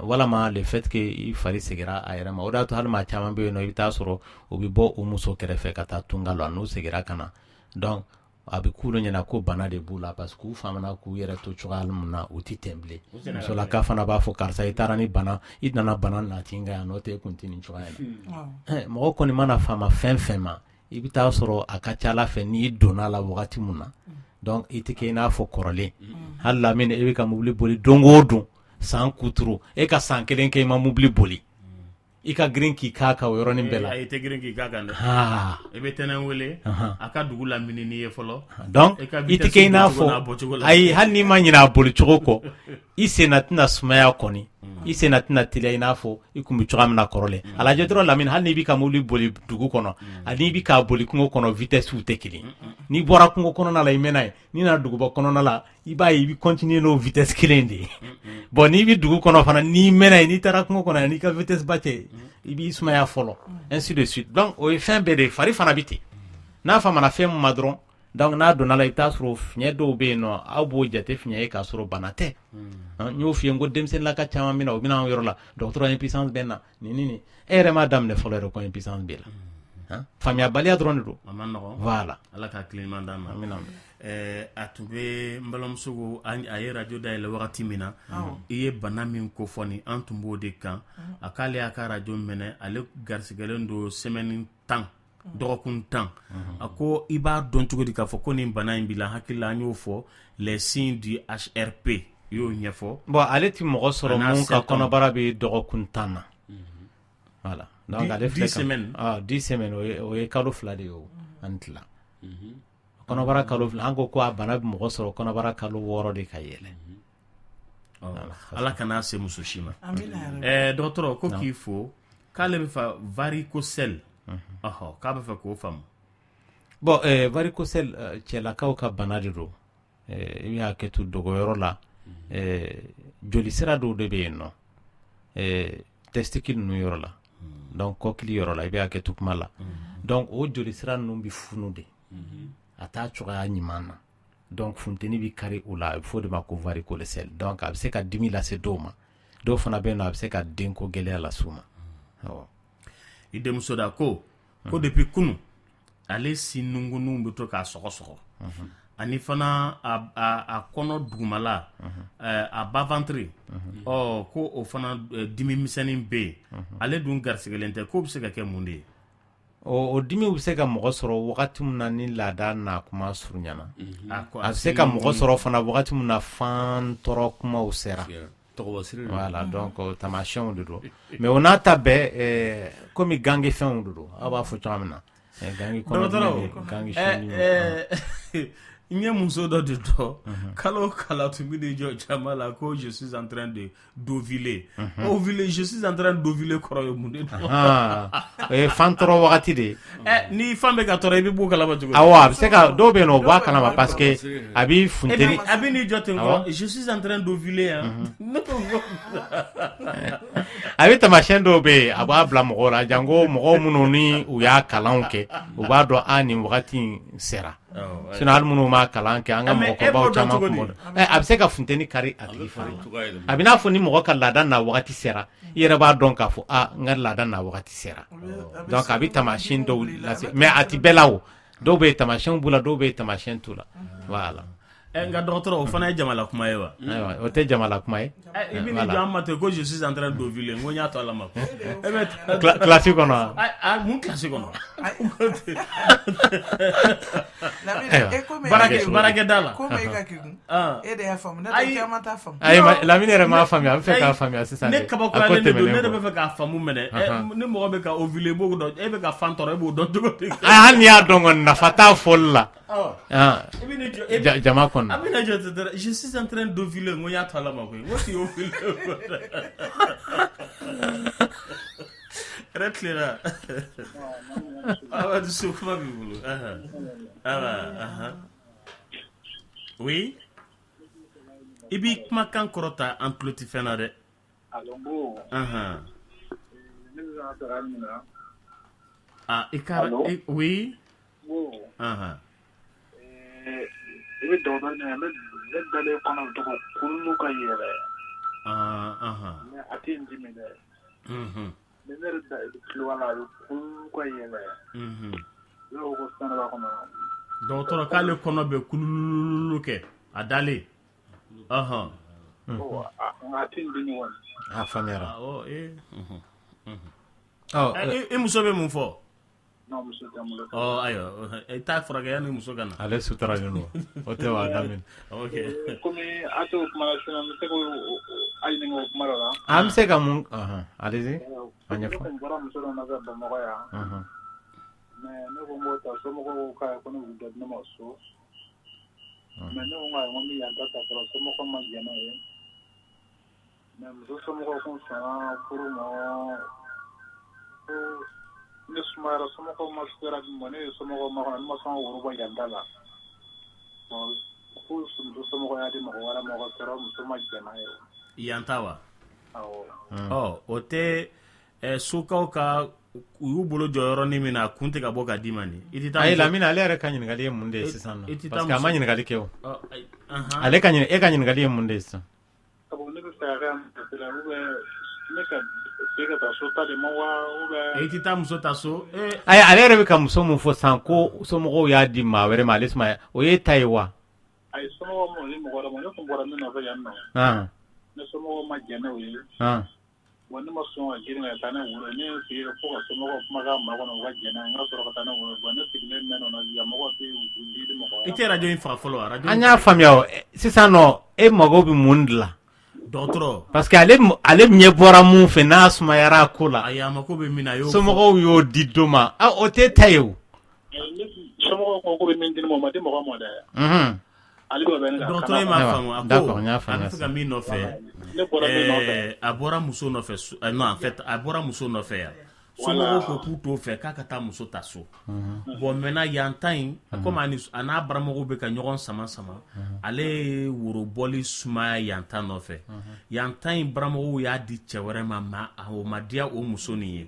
walama le fait que i fari segira a yɛrɛ ma o de y'a to hali maa caman bɛ yen nɔ i bɛ taa sɔrɔ o bɛ bɔ o muso kɛrɛfɛ ka taa tunga la n'o segira ka na donc a bɛ k'olu ɲɛna ko bana de b'u la parce que u faamana k'u yɛrɛ to cogoya min na u tɛ tɛn bilen musolaka fana b'a fɔ karisa i taara ni bana i nana bana nati n ka yan n'o tɛ e kun tɛ nin cogoya la mɔgɔ kɔni mana faama fɛn fɛn ma i bɛ taa sɔrɔ a ka ca Ala fɛ n'i donna la wagati min na donc i tɛ kɛ i n'a fɔ kɔrɔlen hali Lamine e bɛ ka mobili boli don o don san kuturu e ka san kelen kɛ i ma mobili boli i ka girin k'i k'a kan o yɔrɔnin bɛɛ la i tɛ girin k'i k'a kan dɛ i bɛ tɛnɛn wele a ka dugu lamini n'i ye fɔlɔ donc i tɛ kɛ i n'a fɔ ayi hali n'i ma ɲinɛ a boli cogo kɔ i senna tɛna sumaya kɔni i senna tɛna teliya i n'a fɔ i kun bɛ cogoya min na kɔrɔlen a lajɛ dɔrɔn Lamine hali n'i bɛ ka mobili boli dugu kɔnɔ ani i bɛ k'a boli kungo kɔnɔ vitesse tɛ kelen n'i bɔra kungo kɔnɔna la i mɛnna yen n'i nana duguba kɔnɔna la i b'a ye i bɛ continuer n'o vitesse kelen de ye bon n'i bɛ dugu kɔnɔ fana n'i mɛnna yen n'i taara kungo kɔnɔ yan n'i ka vitesse ba cɛ i b'i sumaya fɔlɔ ainsi de suite donc o ye fɛn bɛɛ de fari fana bɛ ten n'a faamana fɛn min ma dɔrɔn donc n'a donna la i bɛ taa sɔrɔ fiɲɛ dɔw bɛ yen nɔ aw b'o jate fiɲɛ ye k'a sɔrɔ bana tɛ n y'o f'i ye n ko denmisɛnninlaka caman bɛ na o bɛ na an yɔrɔ la dɔgɔtɔrɔ impuissance bɛ na nin e yɛrɛ m'a daminɛ fɔlɔ yɛrɛ ko impuissance bɛ la faamuyabaliya dɔrɔn de don a ma nɔgɔn voilà Ala ka hakilima d'an ma a tun bɛ n balimamuso ko a ye radio dayɛlɛ wagati min na i ye bana min ko fɔ nin an tun b'o de kan a k'ale y'a ka radio minɛ ale garisigɛlen don semaine 10 dɔgɔkun 10 a ko i b'a dɔn cogo di k'a fɔ ko nin bana in b'i la hakili la an y'o fɔ les signes du HRP i y'o ɲɛfɔ bon ale ti mɔgɔ sɔrɔ mun ka kɔnɔbara bɛ dɔgɔkun 10 na voilà donc ale filɛ 10 semaines o ye kalo 2 de ye o ani tila kɔnɔbara kalo 2 an ko a bana bɛ mɔgɔ sɔrɔ kɔnɔbara kalo 6 de ka yɛlɛ Ala kana se muso si ma dɔgɔtɔrɔ ko k'i fo k'ale bɛ fɛ varicocèle k'a bɛ fɛ k'o faamu bon varicocèle cɛlakaw ka bana de don i bɛ hakɛto dogoyɔrɔ la joli sira dɔw de bɛ yen nɔ testicule ninnu yɔrɔ la donc kɔkili yɔrɔ la i bɛ hakɛto kuma la donc o joli sira ninnu bɛ funu de a t'a cogoya ɲuman na donc funteni bɛ kari o la a bɛ fɔ o de ma ko varicocèle donc a bɛ se ka dimi lase dɔw ma dɔw fana bɛ yen nɔ a bɛ se ka denko gɛlɛya lase u ma i denmuso da ko depuis kunu ale si nungunun bɛ to k'a sɔgɔsɔgɔ ani fana a kɔnɔ dugumala a bas ventre ko o fana dimi misɛnnin bɛ yen ale dun garisigɛlen tɛ k'o bɛ se ka kɛ mun de ye o dimi bɛ se ka mɔgɔ sɔrɔ wagati min na ni laada n'a kuma surunyana a bɛ se ka mɔgɔ sɔrɔ fana wagati min na fan tɔɔrɔ kumaw sera voilà donc tamasiyɛnw de don mais o n'a ta bɛɛ komi gange fɛnw de don aw b'a fɔ cogoya min na gange kɔnɔ n ye muso dɔ de dɔn kalo kala tun bɛ de jɔ jama la ko je suis en train de d'ovuler ovuler je suis en train d'ovuler kɔrɔ ye mun de don o ye fan tɔɔrɔ wagati de ye ni fan bɛ ka tɔɔrɔ i bɛ bɔ kalama cogo di awɔ a bɛ se ka dɔw bɛ yen nɔ o bɔ a kalama parce que a bɛ funteni a bɛ n'i jɔ ten kɔ je suis en train d'ovuler yan ne ko a bɛ tamasiyɛn dɔw bɛ yen a b'a bila mɔgɔw la janko mɔgɔw minnu ni u y'a kalanw kɛ u b'a dɔn nin wagati in sera sinon hali minnu m'a kalan kɛ an ka mɔgɔkɔrɔbaw caman kun b'o dɔn a bɛ se ka funteni kari a tigi fari la a bɛ n'a fɔ ni mɔgɔ ka laada n'a wagati sera i yɛrɛ b'a dɔn k'a fɔ n ka laada n'a wagati sera donc a bɛ tamasiyɛn dɔw lase mais a tɛ bɛɛ la o dɔw bɛ yen tamasiyɛnw b'u la dɔw bɛ yen tamasiyɛn t'u la voilà nka dɔgɔtɔrɔ o fana ye jamala kuma ye wa ayiwa o tɛ jamala kuma ye i bɛ ni jɔ an ma ten ko je suis en train d'ovuler n ko n y'a to ala ma classe kɔnɔ mun classe kɔnɔ baarakɛda la ko e ka kekun e de y'a faamu ne tɛ caman t'a faamu ayi Lamine yɛrɛ m'a faamuya a bɛ fɛ k'a faamuya sisan ne kabakoyalen de don ne de bɛ fɛ k'a faamu mɛnɛ ni mɔgɔ bɛ ka ovuler i b'o dɔn e bɛ ka fan tɔrɔ e b'o dɔn cogo di hali n'i y'a dɔn kɔni nafa t'a fɔli la jama kɔnɔ a bɛ na jɔ ten je suis en train d'ovuler n ko n y'a to ala ma koyi n ko t'i ovuler yɛrɛ tilela awa dusu kuma b'i bolo oui i b'i kumakan kɔrɔta an tulo tɛ fɛn na dɛ i ka oui I bɛ dɔgɔtɔrɔ ɲininka ne dalen kɔnɔ tɔgɔ kululu ka yɛlɛ mais a tɛ n dimi dɛ mais ne yɛrɛ tulo la a bɛ kululu ka yɛlɛ ne ko ko fɛn dɔ b'a kɔnɔ dɔgɔtɔrɔ k'ale kɔnɔ bɛ kululu kɛ a dalen nka a tɛ n dimi kɔni a faamuyara i muso bɛ mun fɔ non muso tɛ n bolo ayiwa i t'a furakɛ yanni muso ka na ale suturalen don o tɛ wa Lamine komi a t'o kuma la sinon n bɛ se k'o a ɲininka o kuma dɔ la an bɛ se ka mun allez-y a ɲɛfɔ ne bɔra muso dɔ nɔfɛ Bamakɔ yan mais ne ko n b'o ta somɔgɔw ko k'a ko ne k'u dɔ di ne ma so mais ne ko n ko n bɛ yan ta ta sɔrɔ somɔgɔw ma jɛn n'o ye mais muso somɔgɔw kun sɔnna furu ma ko ne sumayara somɔgɔw ma sera di ma ne ye somɔgɔw ma kɔnɔ ne ma sɔn ka woro bɔ yan da la ko muso somɔgɔw y'a di mɔgɔ wɛrɛ ma o ka sɔrɔ muso ma jɛn n'a ye yan ta wa awɔ o tɛ sokaw ka u y'u bolo jɔ yɔrɔnin min na a kun tɛ ka bɔ ka d'i ma nin ayi Lamine ale yɛrɛ ka ɲininkali ye mun de ye sisan parce que a ma ɲininkali kɛ o ale ka e ka ɲininkali ye mun de ye sisan ne bɛ fɛ ka kɛ ne ka se ka taa so ta de ma wa i tɛ taa muso ta so ayi ale yɛrɛ bɛ ka muso mun fɔ sisan ko somɔgɔw y'a di maa wɛrɛ ma ale sumaya o ye ta ye wa ayi somɔgɔw ma ni mɔgɔ wɛrɛ ma ne tun bɔra min nɔfɛ yan nɔ ne somɔgɔw ma jɛn n'o ye wa ne ma sɔn ka girin ka taa ne woro ne ye sigi fo ka somɔgɔw kumakan ma kɔnɔ u ka jɛn n'a ye n ka sɔrɔ ka taa ne woro ne sigilen mɛn nɔ yan mɔgɔw tɛ di mɔgɔ i tɛ radio in faga fɔlɔ an y'a faamuya o sisan nɔ e mago bɛ mun de la dɔgɔtɔrɔ parce que ale ɲɛ bɔra mun fɛ n'a sumayara a ko la ayi a mako bɛ min na somɔgɔw y'o di dɔ ma o tɛ ta ye o somɔgɔw ko bɛ min di ne ma o ma di mɔgɔ ma dɛ ale bɛ bɛ ne kan dɔgɔtɔrɔ in m'a faamu a ko a bɛ fɛ ka min nɔfɛ a bɔra muso nɔfɛ non en fait a bɔra muso nɔfɛ yan somɔgɔw ko k'u t'o fɛ k'a ka taa muso ta so bon maintenant yan ta in comme a n'a baramɔgɔw bɛ ka ɲɔgɔn sama ale ye worobɔli sumaya yan ta nɔfɛ yan ta in baramɔgɔw y'a di cɛ wɛrɛ ma o ma diya o muso nin ye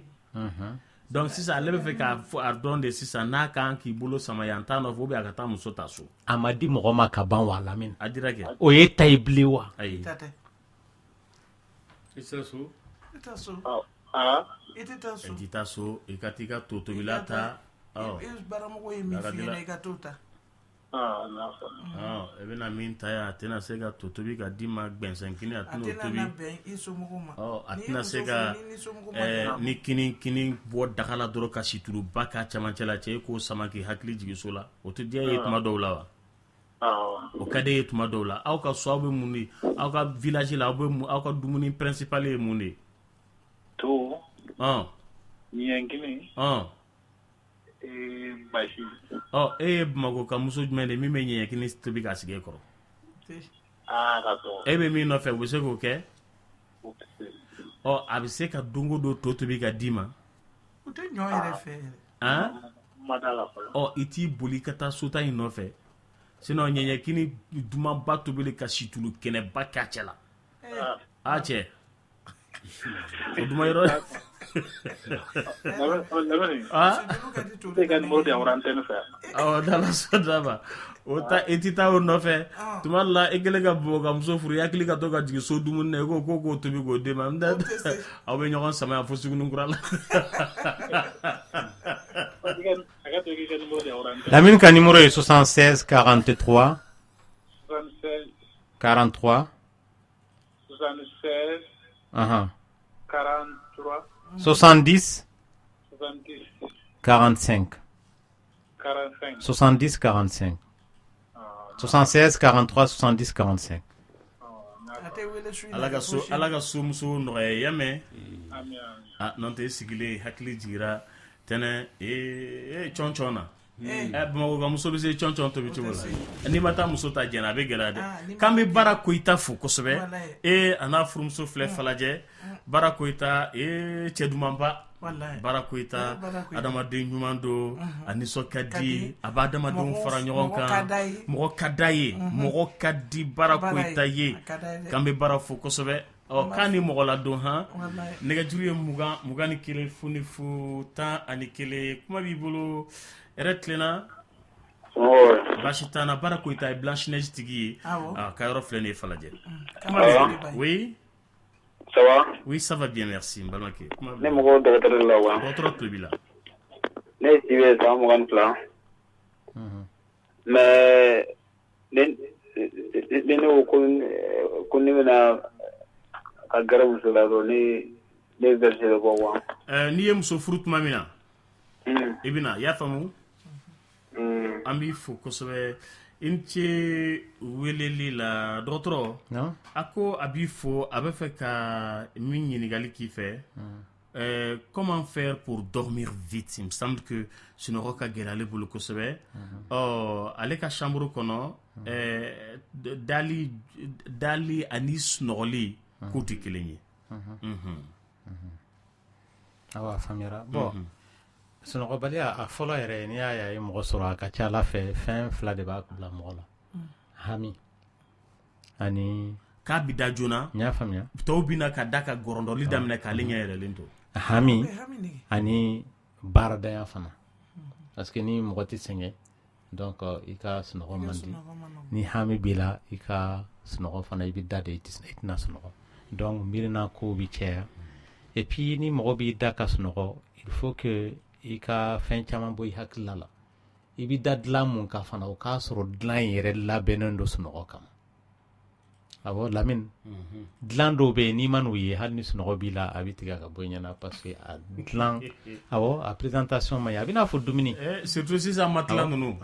donc sisan ale bɛ fɛ k'a fɔ a dɔn de sisan n'a kan k'i bolo sama yan ta nɔfɛ ou bien a ka taa muso ta so a ma di mɔgɔ ma ka ban wa Lamine a dira kɛ o ye ta ye bilen wa ayi i tɛ so i tɛ so aa i tɛ taa so i tɛ taa so i ka t'i ka to tobila ta baramɔgɔ ye min f'i ɲɛna i ka t'o ta. E bɛna min ta yan a tɛna se ka to tobi ka d'i ma gbɛnsɛn kini a tɛna o tobi. A tɛna bɛn i somɔgɔw ma. A tɛna se ka ni kini bɔ daga la dɔrɔn ka situluba k'a cɛmancɛ la cɛ e k'o sama k'i hakili jigin so la o tɛ diya ye tuma dɔw la wa. O ka di ye tuma dɔw la aw ka so aw bɛ mun de aw ka village la aw ka dumuni principal ye mun de. to ɲɛ kelen basi. E ye Bamakɔ ka muso jumɛn de min bɛ ɲɛɲɛ kini tobi k'a sigi e kɔrɔ. Ka sɔrɔ. E bɛ min nɔfɛ u bɛ se k'o kɛ. A bɛ se ka don o don to tobi ka d'i ma. O tɛ ɲɔ yɛrɛ fɛ. Ma da la fɔlɔ. I t'i boli ka taa sota in nɔfɛ sinon ɲɛɲɛ kini dumanba tobili ka situlu kɛnɛba k'a cɛ la. Cɛ o duma yɔrɔ. Dala so daba o ta e ti taa o nɔfɛ tuma la e kɛlen ka bɔ ka muso furu hakili ka to ka jigin so dumuni na ko k'o tobi k'o d'e ma aw bɛ ɲɔgɔn sama yan fo Sugunikura la. Lamine ka numéro est 76 43 43 76 43 70 45 70 45 76 43 70 45. Ala ka so muso nɔgɔya ya mɛn n'o tɛ sigilen hakili jigira tɛnɛ cɔncɔn na. Bamakɔ ka muso bɛ se cɔncɔn tobi cogo la n'i ma taa muso ta jɛna a bɛ gɛlɛya dɛ k'an bɛ Bara Koyita fo kosɛbɛ a n'a furumuso filɛ Falajɛ Bara Koyita cɛ dumanba Bara Koyita adamaden ɲuman don a nisɔn ka di a b'a adamadenw fara ɲɔgɔn kan mɔgɔ ka d'a ye mɔgɔ ka di Bara Koyita ye k'an bɛ Bara fo kosɛbɛ k'a ni mɔgɔ ladon nɛgɛjuru ye 21 fu 11 kuma b'i bolo yɛrɛ tilenna baasi t'an na Bara Koyita ye Blanche Neige tigi ye ka yɔrɔ filɛ nin ye Falajɛ. Oui. Ça va? Oui, ça va bien, merci. Ne mɔgɔ dɔgɔtɔrɔ la wa? Dɔgɔtɔrɔ tulo b'i la. Ne si bɛ san 22. Mais ne ko ne bɛna ka gɛrɛ muso la dɔrɔn ne verser bɛ bɔ wa? N'i ye muso furu tuma min na i bɛna i y'a faamu? An b'i fo kosɛbɛ i ni ce weleli la dɔgɔtɔrɔ a ko a b'i fo a bɛ fɛ ka min ɲininkali k'i fɛ comment faire pour dormir vite? Il me semble que sunɔgɔ ka gɛlɛ ale bolo kosɛbɛ ale ka chambre kɔnɔ dali ani sunɔgɔli k'o tɛ kelen ye. Awɔ a faamuyara bon sunɔgɔbaliya a fɔlɔ yɛrɛ n'i y'a ye mɔgɔ sɔrɔ a ka ca Ala fɛ fɛn fila de b'a bila mɔgɔ la hami ani k'a bi da joona. n y'a faamuya tɔw bɛ na ka da ka gɔrɔndɔli daminɛ k'ale ɲɛ yɛlɛlen to. hami ani baaradanya fana parce que ni mɔgɔ tɛ sɛgɛn donc i ka sunɔgɔ man di ni hami b'i la i ka sunɔgɔ fana i bɛ da de i tɛna sunɔgɔ donc miirina ko bi caya et puis ni mɔgɔ b'i da ka sunɔgɔ il faut que i ka fɛn caman bɔ i hakilila la i bɛ da dilan mun ka fana o k'a sɔrɔ dilan in yɛrɛ labɛnnen don sunɔgɔ kama awɔ Lamine dilan dɔw bɛ yen n'i ma n'o ye hali ni sunɔgɔ b'i la a bɛ tigɛ ka bɔ i ɲɛna parce que a dilan awɔ a présentation man ɲi a bɛ n'a fɔ dumuni surtout sisan matela ninnu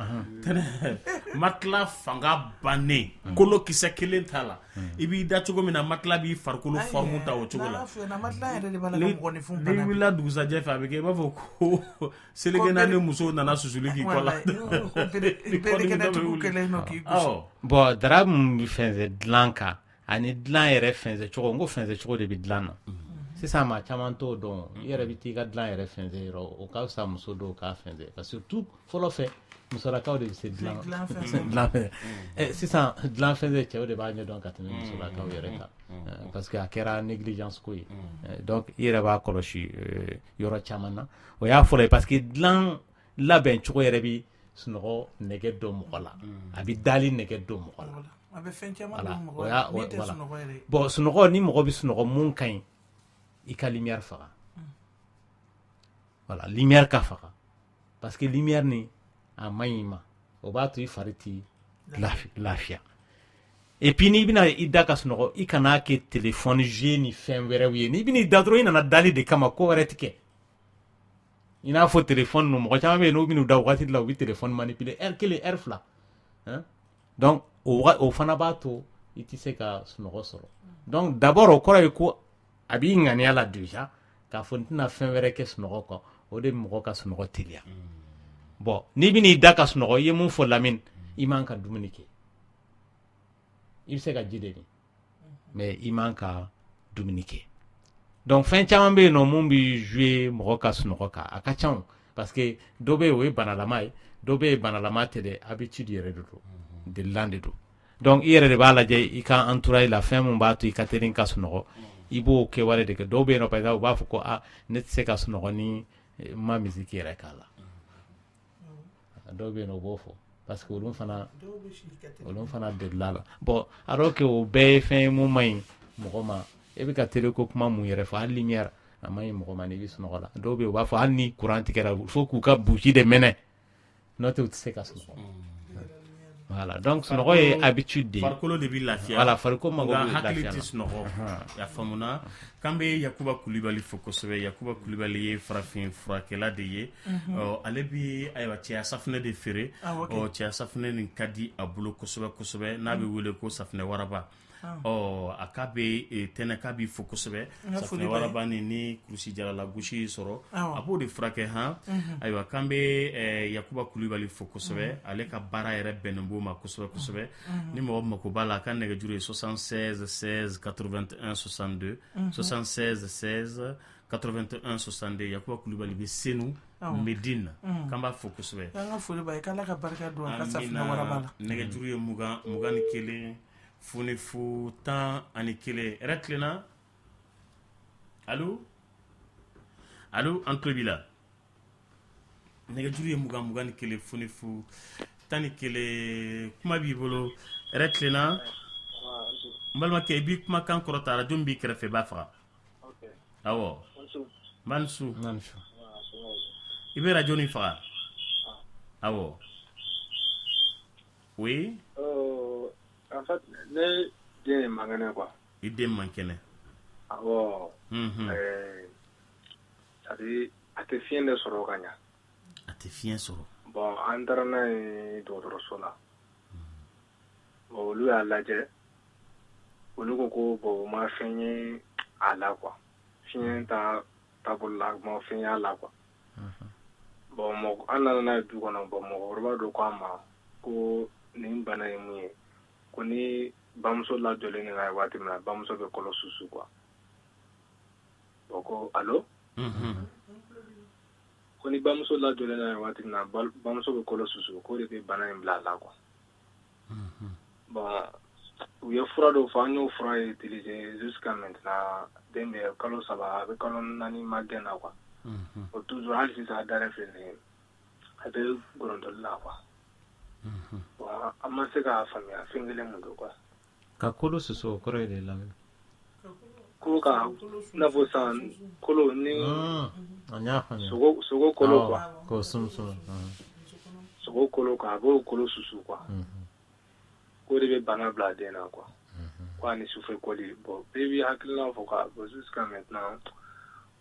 matela fanga bannen kolo kisɛ kelen t'a la i b'i da cogo min na matela b'i farikolo forme ta o cogo la n'i wulila dugusajɛ fɛ a bɛ kɛ i b'a fɔ ko seleke naani muso nana susuli k'i kɔ la bon dara mun bɛ fɛnsɛ dilan kan ani dilan yɛrɛ fɛnsɛ cogo n ko fɛnsɛ cogo de bɛ dilan na sisan maa caman t'o dɔn i yɛrɛ bɛ t'i ka dilan yɛrɛ fɛnsɛ yɔrɔ o ka fisa muso dɔw k'a fɛnsɛ parce que tout fɔlɔ fɛ musolakaw de bɛ se dilan fɛnsɛ sisan dilan fɛnsɛ cɛw de b'a ɲɛdɔn ka tɛmɛ musolakaw yɛrɛ kan parce que a kɛra négligence ko ye donc i yɛrɛ b'a kɔlɔsi yɔrɔ caman na o y'a fɔlɔ ye parce que dilan labɛn cogo yɛrɛ bɛ sunɔgɔ nɛgɛ don mɔgɔ la a bɛ dali nɛgɛ don mɔgɔ la a bɛ fɛn caman don mɔgɔ la min tɛ sunɔgɔ yɛrɛ. bon sunɔgɔ ni mɔgɔ bɛ sunɔgɔ mun ka ɲi i ka lumière faga voilà lumière ka faga parce que lumière ni a mayima o b'a to i fari ti lafiya et puis ni bina i da ka sunɔgɔ i kana kɛ téléphone jeu ni fɛn wɛrɛw ye ni bina i da dɔrɔn i nana dali de kama ko wɛrɛ ti kɛ i n'a fɔ téléphone no mɔgɔ caman bɛ yen n'u bina u da wagati la u bɛ téléphone manipuler heure kelen heure fila donc o fana b'a to i ti se ka sunɔgɔ sɔrɔ donc d'abord o kɔrɔ ye ko a b'i ŋaniya la déjà k'a fɔ n tɛna fɛn wɛrɛ kɛ sunɔgɔ kan o de mɔgɔ ka sunɔgɔ teliya bon n'i bɛna i da ka sunɔgɔ i ye mun fɔ Lamine i man ka dumuni kɛ i bɛ se ka ji de min mais i man ka dumuni kɛ donc fɛn caman bɛ yen nɔ mun bɛ jouer mɔgɔ ka sunɔgɔ kan a ka ca o parce que dɔ bɛ yen o ye banalama ye dɔ bɛ yen banalama tɛ dɛ habitude yɛrɛ de don delilan de don donc i yɛrɛ de b'a lajɛ i ka entourage la fɛn mun b'a to i ka teli ka sunɔgɔ i b'o kɛwale de kɛ dɔw bɛ yen nɔ par exemple u b'a fɔ ko ne tɛ se ka sunɔgɔ ni ma musique yɛrɛ k'a la dɔw bɛ yen nɔ u b'o fɔ parce que olu fana delila la bon alors que o bɛɛ ye fɛn ye mun man ɲi mɔgɔ ma e bɛ ka teli ko kuma mun yɛrɛ fɔ hali lumière a man ɲi mɔgɔ ma n'i bɛ sunɔgɔ la dɔw bɛ yen u b'a fɔ hali ni courant tigɛra il faut k'u ka bougie de mɛnɛ n'o tɛ u tɛ se ka sunɔgɔ voilà donc sunɔgɔ ye habitude de farikolo de bɛ lafiya voilà farikolo mago bɛ lafiya hakili tɛ sunɔgɔ y'a faamuna k'an bɛ Yakuba Kulibali fo kosɛbɛ Yakuba Kulibali ye farafin furakɛla de ye ale bɛ ayiwa cɛya safunɛ de feere cɛya safunɛ nin ka di a bolo kosɛbɛ kosɛbɛ n'a bɛ wele ko safunɛ waraba a k'a bɛ tɛnɛ k'a bɛ fo kosɛbɛ safunɛ waraba ni kurusi jalala gosi sɔrɔ a b'o de furakɛ ayiwa k'an bɛ Yakuba Kulibali fo kosɛbɛ ale ka baara yɛrɛ bɛnnen b'o ma kosɛbɛ kosɛbɛ ni mɔgɔ mako b'a la a ka nɛgɛjuru ye 76 16 81 62 76 16 81 62 Yakuba Kulibali bɛ Senu Medine k'an b'a fo kosɛbɛ an ka foli b'a ye k'Ala ka barika don a ka safunɛ waraba la nɛgɛjuru ye 21 fonifu 11 yɛrɛ tilenna allo an tulo b'i la nɛgɛjuru ye 21 fonifu 11 kuma b'i bolo yɛrɛ tilenna n balimakɛ i b'i kumakan kɔrɔta arajo min b'i kɛrɛfɛ b'a faga awɔ Mansu i bɛ arajo nin faga awɔ oui en fait ne den ye man kɛnɛ quoi i den man kɛnɛ awɔ c'est-à-dire a tɛ fiɲɛ de sɔrɔ ka ɲa a tɛ fiɲɛ sɔrɔ bon an taara n'a ye dɔgɔtɔrɔso la bon olu y'a lajɛ olu ko bon ma fɛn ye a la quoi fiɲɛ taabolo la ma fɛn y'a la quoi bon an nana n'a ye du kɔnɔ bon mɔgɔkɔrɔba dɔ ko a ma ko nin bana ye mun ye ko ni bamuso lajɔlen ni n'a ye waati min na bamuso bɛ kɔlɔ susu quoi bon ko allo ko ni bamuso lajɔlen n'a ye waati min na bamuso bɛ kɔlɔ susu ko de bɛ bana in bila a la quoi bon u ye fura dɔw fɔ an y'o fura utiliser jusqu'à maintenant den bɛ kalo 3 a bɛ kalo 4 ma gɛn na quoi o toujours hali sisan a dalen filɛ nin ye a bɛ gɔrɔntɔli la quoi bon an ma se k'a faamuya fɛn kelen mun don quoi ka kolo susu o kɔrɔ ye de lamɛn ko ka n'a fɔ san kolo ni an y'a faamuya sogo kolo quoi k'o sumusunu sogo kolo quoi a b'o kolo susu quoi ko de bɛ bana bila den na quoi ko ani sufɛ kɔli bon bɛɛ b'i hakilina fɔ ka bon jusqu'à maintenant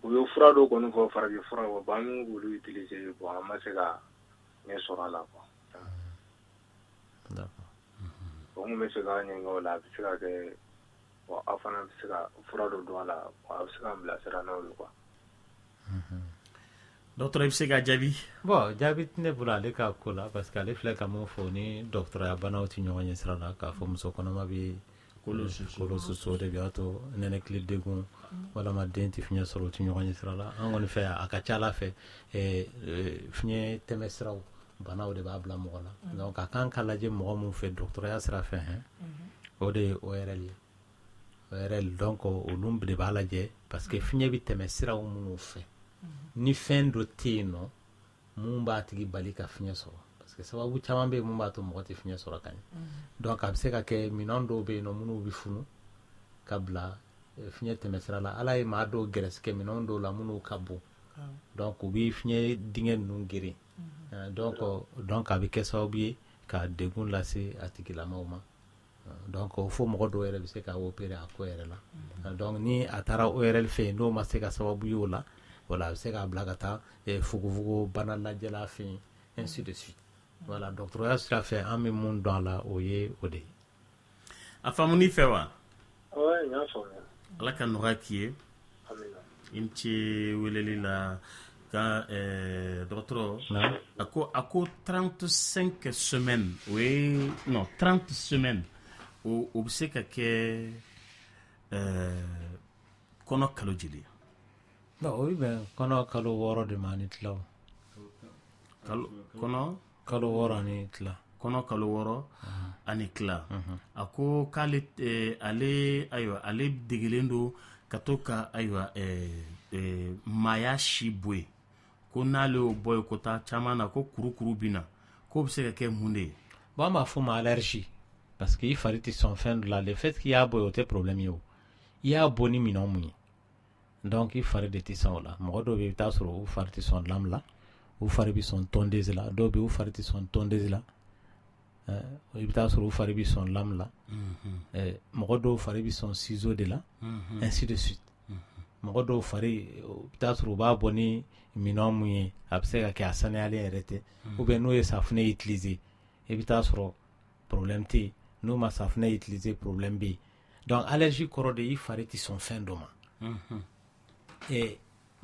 u ye fura dɔ kɔni fɔ farafin fura bon an y'olu utiliser bon an ma se ka ɲɛ sɔrɔ a la quoi bon n bɛ se k'a ɲininka o la a bɛ se ka kɛ bon aw fana bɛ se ka fura dɔ dɔn a la a bɛ se ka n bilasira n'o ye quoi dɔgɔtɔrɔ i bɛ se ka jaabi bon jaabi tɛ ne bolo ale ka ko la parce que ale filɛ ka mun fɔ ni dɔgɔtɔrɔya banaw tɛ ɲɔgɔn ɲɛ sira la k'a fɔ muso kɔnɔma bɛ kolo susu o de b'a to nɛnɛkili degun walama den tɛ fiɲɛ sɔrɔ o tɛ ɲɔgɔn ɲɛ sira la an kɔni fɛ a ka ca ala fɛ fiɲɛ tɛmɛ siraw banaw de b'a bila mɔgɔ la donc a kan ka lajɛ mɔgɔ min fɛ dɔgɔtɔrɔya sira fɛ o de ye ORL ye ORL donc olu de b'a lajɛ parce que fiɲɛ bɛ tɛmɛ siraw minnu fɛ ni fɛn dɔ tɛ yen nɔ mun b'a tigi bali ka fiɲɛ sɔrɔ parce que sababu caman bɛ yen mun b'a to mɔgɔ tɛ fiɲɛ sɔrɔ ka ɲɛ donc a bɛ se ka kɛ minɛn dɔw bɛ yen nɔ minnu bɛ funu ka bila fiɲɛ tɛmɛ sira la ala ye maa dɔw gɛrɛsɛgɛ minɛn dɔw la minnu ka bon donc u bɛ fiɲɛ dingɛ ninnu geren donc a bɛ kɛ sababu ye ka degun lase a tigilamaw ma donc fo mɔgɔ dɔw yɛrɛ bɛ se ka opérer a ko yɛrɛ la donc ni a taara ORL fɛ yen n'o ma se ka sababu ye o la voilà a bɛ se k'a bila ka taa fugofugo bana lajɛla fɛ yen ainsi de suite voilà dɔgɔtɔrɔya sira fɛ an bɛ mun dɔn a la o ye o de ye. A faamuni fɛ wa? Ouais, y'a faamuya. Ala ka nɔgɔya k'i ye. Amina. I ni ce weleli la ka dɔgɔtɔrɔ a ko 35 semaines o ye non 30 semaines o bɛ se ka kɛ kɔnɔ kalo joli? o bɛ bɛn kɔnɔ kalo 6 de ma ani tila. Kɔnɔ kalo 6 ani tila. Kɔnɔ kalo 6 ani tila. A ko k'ale ale degelen don ka to ka ayiwa maaya si bɔ yen ko n'ale y'o bɔ yen ko taa caman na ko kurukuru bɛ na k'o bɛ se ka kɛ mun de ye? Bon an b'a fɔ ma allergie parce que i fari tɛ sɔn fɛn dɔ la le fait qu'il y'a bɔ yen o tɛ problème ye o i y'a bɔ ni minɛn mun ye donc i fari de tɛ sɔn o la mɔgɔ dɔw bɛ yen i bɛ taa sɔrɔ u fari tɛ sɔn lamu la u fari bɛ sɔn tondeuse la dɔw bɛ yen u fari tɛ sɔn tondeuse la i bɛ taa sɔrɔ u fari bɛ sɔn lamu la mɔgɔ dɔw fari bɛ sɔn ciseau de la ainsi de suite mɔgɔ dɔw fari i bɛ taa sɔrɔ u b'a bɔ ni minɛn mun ye a bɛ se ka kɛ a sanuyalen yɛrɛ tɛ ou bien n'o ye safunɛ utiliser i bɛ taa sɔrɔ problème tɛ yen n'o ma safunɛ utiliser problème bɛ yen donc allergie kɔrɔ de i fari tɛ sɔn fɛn dɔ ma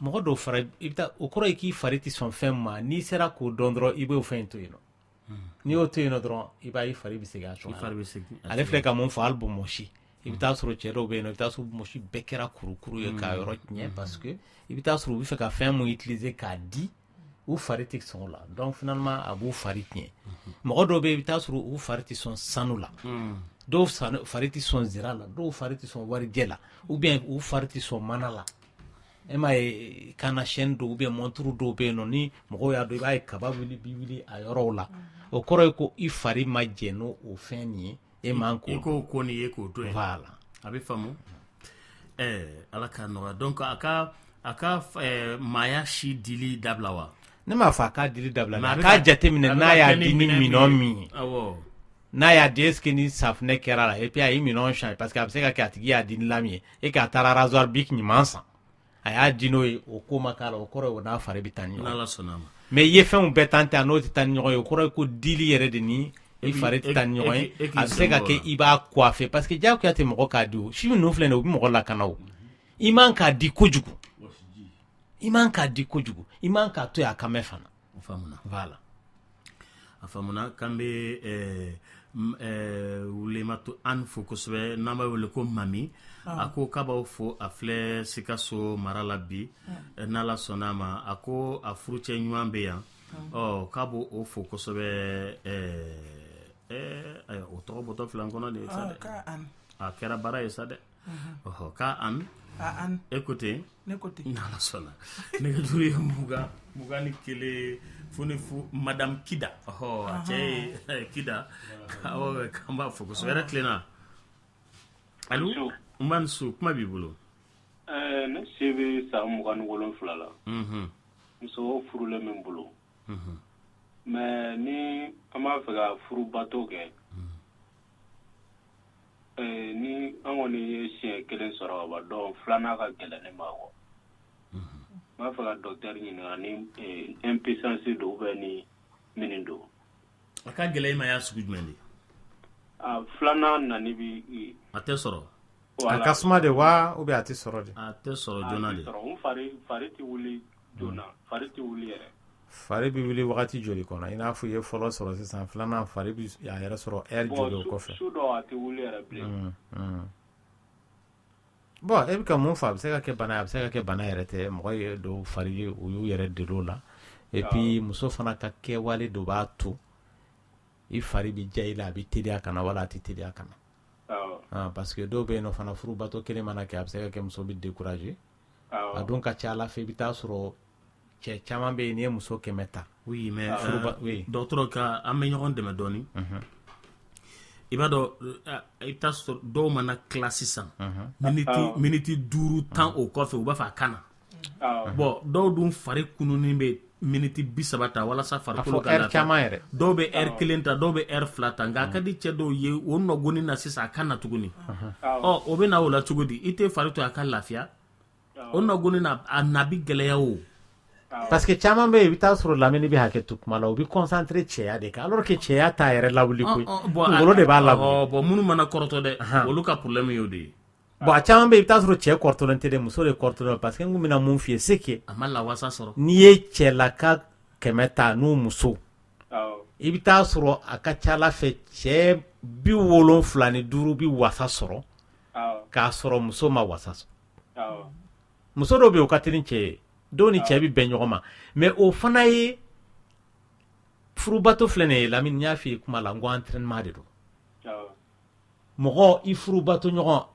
mɔgɔ dɔw fari i bɛ taa o kɔrɔ ye k'i fari tɛ sɔn fɛn ma n'i sera k'o dɔn dɔrɔn i b'o fɛn to yen nɔ n'i y'o to yen nɔ dɔrɔn i b'a ye i fari bɛ segin a cogoya la ale filɛ ka mun fɔ hali bɔnmɔsi i bɛ taa sɔrɔ cɛ dɔw bɛ yen nɔ i bɛ taa sɔrɔ bɔnmɔsi bɛɛ kɛra kurukuru ye k'a yɔrɔ tiɲɛ parce que i bɛ taa sɔrɔ u bɛ fɛ ka fɛn mun utiliser k'a di u fari tɛ sɔn o la donc finalement a b'u fari tiɲɛ mɔgɔ dɔw bɛ yen i bɛ taa sɔrɔ u fari tɛ sɔn sanu la dɔw fari tɛ sɔn zira la dɔw fari tɛ sɔn warijɛ la ou bien u fari tɛ sɔn mana la e m'a ye kana chaîne dɔw ou bien montre dɔw bɛ yen nɔ ni mɔgɔw y'a dɔn i b'a ye kaba wuli bi wuli a yɔrɔw la o kɔrɔ ye ko i fari ma jɛ n'o fɛn nin ye e man k'o i k'o ko nin ye k'o to yen voilà a bɛ faamu ala k'a nɔgɔya donc a ka maaya si dili dabila wa? ne m'a fɔ a k'a dili dabila a k'a jateminɛ n'a y'a di ni minɛn min ye n'a y'a di est ce que ni safunɛ kɛra la et puis a ye minɛn changer parce que a bɛ se ka kɛ a tigi y'a di ni lamu ye e k'a taara rasoir bic ɲuman san a y'a di n'o ye o ko ma k'a la o kɔrɔ ye o n'a fari bɛ taa ni ɲɔgɔn ye mais i ye fɛnw bɛɛ tan a n'o tɛ taa ni ɲɔgɔn ye o kɔrɔ ye ko dili yɛrɛ de ni i fari tɛ taa ni ɲɔgɔn ye a bɛ se ka kɛ i b'a coiffer parce que diyagoya tɛ mɔgɔ k'a di o si ninnu filɛ nin ye u bɛ mɔgɔ lakana o i man k'a di kojugu i man k'a di kojugu i man k'a to yen a kan mɛn fana o faamuna voilà a faamuna k'an bɛ wulematu an fo kosɛbɛ n'an b'a wele ko mami a ko k'a b'aw fo a filɛ Sikaso mara la bi n'Ala sɔnn'a ma a ko a furucɛ ɲuman bɛ yan k'a b'o fo kosɛbɛ o tɔgɔ bɔtɔ filɛ an kɔnɔ de ye sa dɛ a kɛra baara ye sa dɛ k'a an écoutez n'Ala sɔnna nɛgɛjuru ye 21 fo madame Kida a cɛ ye Kida k'an b'a fo kosɛbɛ yɛrɛ tilenna allo Umani Su kuma b'i bolo ne se bɛ san 27 la muso furulen min bolo mais ni an b'a fɛ ka furubato kɛ ni an kɔni ye siɲɛ 1 sɔrɔ ka ban donc filanan ka gɛlɛn ne ma quoi n b'a fɛ ka docteur ɲininka ni impuissance don ou bien ni minin don a ka gɛlɛn i ma y'a sugu jumɛn de filanan nani bi a tɛ sɔrɔ a ka suma de wa ou bien a tɛ sɔrɔ de a tɛ sɔrɔ joona de n fari tɛ wuli joona fari tɛ wuli yɛrɛ fari bɛ wuli wagati joli kɔnɔ i n'a fɔ i ye fɔlɔ sɔrɔ sisan filanan fari bɛ a yɛrɛ sɔrɔ heure joli o kɔfɛ su dɔw a tɛ wuli yɛrɛ bilen bon e bɛ ka mun fɔ a bɛ se ka kɛ bana ye a bɛ se ka kɛ bana yɛrɛ tɛ mɔgɔ ye dɔw fari ye u y'u yɛrɛ deli o la et puis muso fana ka kɛwale dɔ b'a to i fari bɛ ja i la a bɛ teliya ka na wala a tɛ teliya ka na parce que dɔw bɛ yen nɔ fana furubato kelen mana kɛ a bɛ se ka kɛ muso bɛ décourager a don ka ca ala fɛ i bɛ taa sɔrɔ cɛ caman bɛ yen n'i ye muso 100 ta oui mais dɔgɔtɔrɔ ka an bɛ ɲɔgɔn dɛmɛ dɔɔni i b'a dɔn i bɛ taa sɔrɔ dɔw mana tila sisan miniti 5 10 o kɔfɛ u b'a fɔ a kana bon dɔw dun fari kununin bɛ miniti 30 ta walasa farikolo ka lafiya dɔw bɛ heure 1 ta dɔw bɛ heure 2 ta nka a ka di cɛ dɔw ye o nɔgɔnin na sisan a ka na tuguni o bɛ na o la cogo di i tɛ fari to a ka lafiya o nɔgɔnin na a na bi gɛlɛya o parce que caman bɛ yen i bɛ taa sɔrɔ lamini bɛ hakɛ to kuma la o bɛ concentré cɛya de kan alors que cɛya t'a yɛrɛ lawuli koyi kunkolo de b'a lawuli bon minnu mana kɔrɔtɔ dɛ olu ka problème y'o de ye bon a caman bɛ yen i bɛ taa sɔrɔ cɛ kɔrɔtɔlen tɛ dɛ muso de kɔrɔtɔlen parce que n kun bɛna mun f'i ye c'est que a ma lawasa sɔrɔ n'i ye cɛlaka 100 ta n'u muso i bɛ taa sɔrɔ a ka ca ala fɛ cɛ 75 bɛ wasa sɔrɔ k'a sɔrɔ muso ma wasa sɔrɔ muso dɔw bɛ yen o ka teli cɛ ye dɔw ni cɛ bɛ bɛn ɲɔgɔn ma mais o fana ye furubato filɛ nin ye Lamini n y'a f'i ye kuma la n ko entraînement de don mɔgɔ i furubato ɲɔgɔn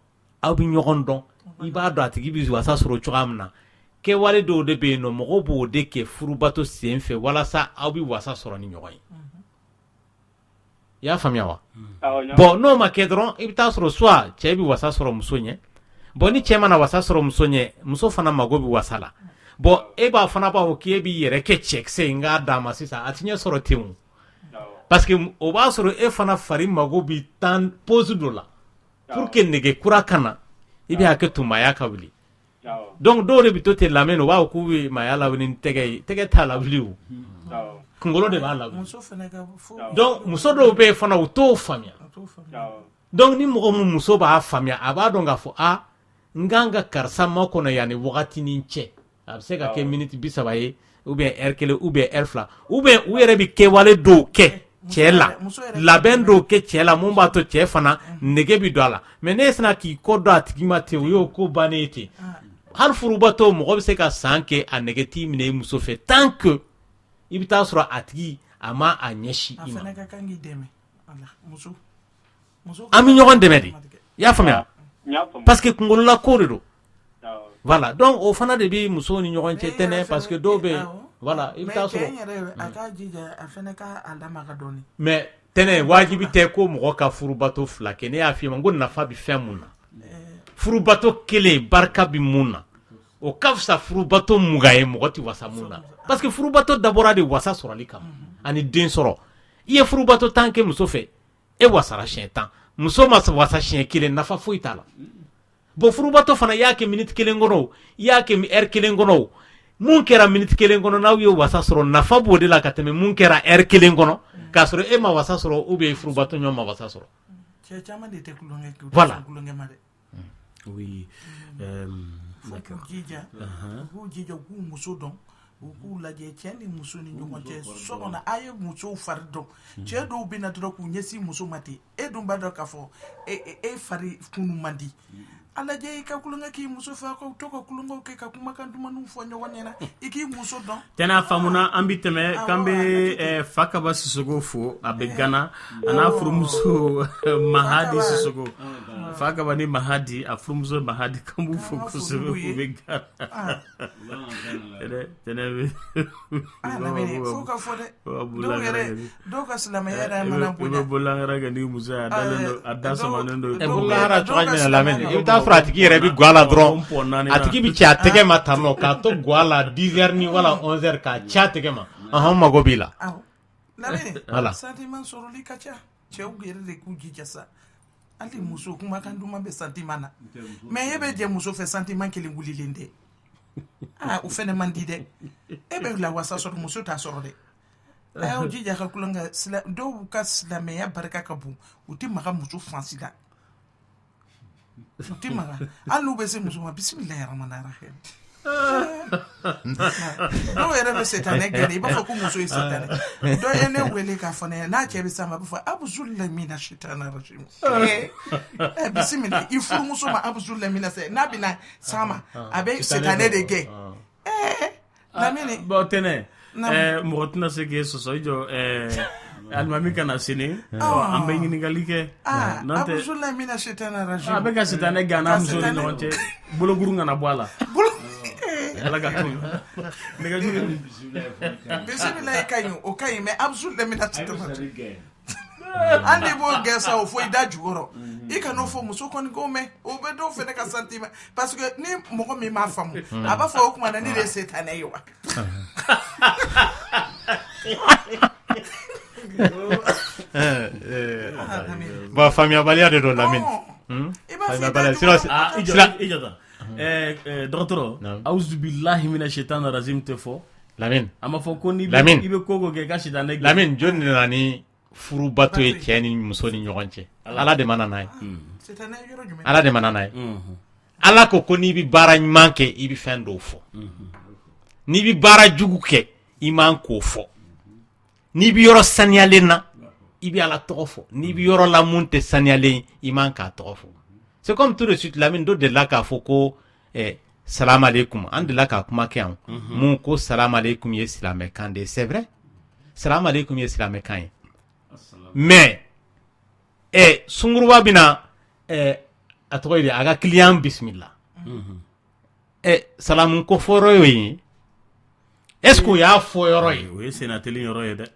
aw bɛ ɲɔgɔn dɔn i b'a dɔn a tigi bɛ wasa sɔrɔ cogoya min na kɛwale dɔw de bɛ yen nɔ mɔgɔw b'o de kɛ furubato sen fɛ walasa aw bɛ wasa sɔrɔ ni ɲɔgɔn ye i y'a faamuya wa bon n'o ma kɛ dɔrɔn i bɛ taa sɔrɔ soit cɛ bɛ wasa sɔrɔ muso ɲɛ bon ni cɛ mana wasa sɔrɔ muso ɲɛ muso fana mago bɛ wasa la bon e b'a fana b'a fɔ k'e b'i yɛrɛ kɛ cɛkisɛ in k'a d'a ma sisan a ti ɲɛ sɔrɔ ten o parce que o b'a sɔrɔ e fana fari mago bɛ tan pose dɔ la pour que nege kura ka na i bɛ hakɛ to maaya ka wuli donc dɔw de bɛ to ten lamɛn o b'a fɔ k'u bɛ maaya lawuli ni tɛgɛ ye tɛgɛ t'a lawuli o kunkolo de b'a lawuli donc muso dɔw bɛ yen fana u t'o faamuya donc ni mɔgɔ min muso b'a faamuya a b'a dɔn k'a fɔ n kan ka karisa makɔnɔ yanni wagati ni cɛ a bɛ se ka kɛ miniti 30 ye ou bien heure 1 ou bien heure 2 ou bien u yɛrɛ bɛ kɛwale dɔw kɛ cɛ la labɛn dɔw kɛ cɛ la mun b'a to cɛ fana nege bɛ don a la mais ne sina k'i kɔ dɔn a tigi ma ten o y'o ko bannen ye ten hali furubatɔ mɔgɔ bɛ se ka san kɛ a nege t'i minɛ i muso fɛ tant que i bɛ taa sɔrɔ a tigi a ma a ɲɛsin i ma an bɛ ɲɔgɔn dɛmɛ de i y'a faamuya parce que kunkolola ko de don voilà donc o fana de bɛ musow ni ɲɔgɔn cɛ tɛnɛ parce que dɔw bɛ yen voilà i bɛ taa sɔrɔ mais tɛnɛ wajibi tɛ ko mɔgɔ ka furubato 2 kɛ ne y'a f'i ma n ko nafa bɛ fɛn mun na furubato 1 barika bɛ mun na o ka fisa furubato 20 ye mɔgɔ tɛ wasa mun na parce que furubato dabɔra de wasa sɔrɔli kama ani den sɔrɔ i ye furubato 10 kɛ muso fɛ e wasara siɲɛ 10 muso ma wasa siɲɛ 1 nafa foyi t'a la bon furubato fana i y'a kɛ minute 1 kɔnɔ o i y'a kɛ heure 1 kɔnɔ o mun kɛra minute 1 kɔnɔ n'aw ye wasa sɔrɔ nafa b'o de la ka tɛmɛ mun kɛra heure 1 kɔnɔ k'a sɔrɔ e ma wasa sɔrɔ ou bien furubato ɲɔgɔn ma wasa sɔrɔ voilà oui k'u jija k'u muso dɔn u k'u lajɛ cɛ ni muso ni ɲɔgɔn cɛ so kɔnɔ a ye musow fari dɔn cɛ dɔw bɛ na dɔrɔn k'u ɲɛsin muso ma ten e dun b'a dɔn k'a fɔ e fari kunu man di a lajɛ i ka kulonkɛ k'i muso fɛ aw to ka kulonkɛw kɛ ka kumakan dumanw fɔ ɲɔgɔn ɲɛna i k'i muso dɔn tɛnɛ faamuna an bɛ tɛmɛ k'an bɛ Fakaba Sisoko fo a bɛ Gana a n'a furumuso Mahadi Sisoko Fakaba ni Mahadi a furumuso Mahadi kan b'u fo kosɛbɛ u bɛ Gana tɛnɛ bɛ fo ka fɔ dɛ dɔw ka silamɛya yɛrɛ mana bonya i bɛ bolangara kɛ ni muso ye a da samanen don bolangara cogoya jumɛn la Lamini i bɛ taa sɔrɔ a tigi yɛrɛ bɛ guwa la dɔrɔn a tigi bɛ ci a tɛgɛ ma tan nɔ k'a to guwa la 10h ni wala 11h k'a ci a tɛgɛ ma ɔhɔn mago b'i la Lamini sentiment sɔrɔli ka ca cɛw yɛrɛ de k'u jija sa hali muso kumakan duman bɛ sentiment na mais e bɛ jɛ muso fɛ sentiment kelen wulilen tɛ o fɛnɛ man di dɛ e bɛ la wasa sɔrɔ muso t'a sɔrɔ dɛ a y'aw jija ka kulonkɛ dɔw ka silamɛya barika ka bon u tɛ maga muso fansi la u tɛ maga hali n'u bɛ se muso ma bisimilahi rahmani rahim dɔw yɛrɛ bɛ setanɛ gɛrɛ i b'a fɔ ko muso ye setanɛ dɔ ye ne wele k'a fɔ ne n'a cɛ bɛ s'a ma a bɛ fɔ abuzulilahi mina shaitani rajim bisimila i furumuso ma abuzulilahi mina sɛ n'a bɛna s'a ma a bɛ setanɛ de gɛn Lamini bon tɛnɛ mɔgɔ tɛna se k'e sɔsɔ i jɔ alimami kana sini an bɛ ɲininkali kɛ abuzulilahi mina shaitani rajim a bɛ ka setanɛ gɛn a n'a muso ni ɲɔgɔn cɛ bolokuru kana bɔ a la ala ka to nɛgɛjuru bisimilahi ka ɲi o ka ɲi mais abuzulilahi mina shaitani rajim an de b'o gɛn sa o fo i da jukɔrɔ I ka no fo muso kɔni ko mɛ o bɛ dɔw fɛnɛ ka sentiment parce que ni mɔgɔ min m'a faamu a b'a fɔ o kuma na ni de ye setanɛ ye wa Bon, faamuyabaliya de don Lamine. Dɔgɔtɔrɔ auzu billahi mina shaitani rajim tɛ fɔ Lamine a ma fɔ ko ni Lamine i bɛ ko kɛ ka sitanɛ Lamine jɔn de nana ni furubato ye cɛ ni muso ni ɲɔgɔn cɛ Ala de ma na n'a ye Ala de ma na n'a ye Ala ko n'i bɛ baara ɲuman kɛ i bɛ fɛn dɔw fɔ n'i bɛ baara jugu kɛ i man k'o fɔ n'i bɛ yɔrɔ saniyalen na i bɛ Ala tɔgɔ fɔ n'i bɛ yɔrɔ la mun tɛ saniyalen i man k'a tɔgɔ fɔ c'est comme tout de suite Lamine dɔ delila k'a fɔ ko salam aleikum an delila k'a kuma kɛ yan mun ko salam aleikum ye silamɛkan de c'est vrai salam aleikum ye silamɛkan ye mais sunguruba bɛna a tɔgɔ ye di a ka client bisimila salamu kofɔrɔ y'o ye est-ce que o y'a fɔ yɔrɔ ye o ye senateli yɔrɔ ye dɛ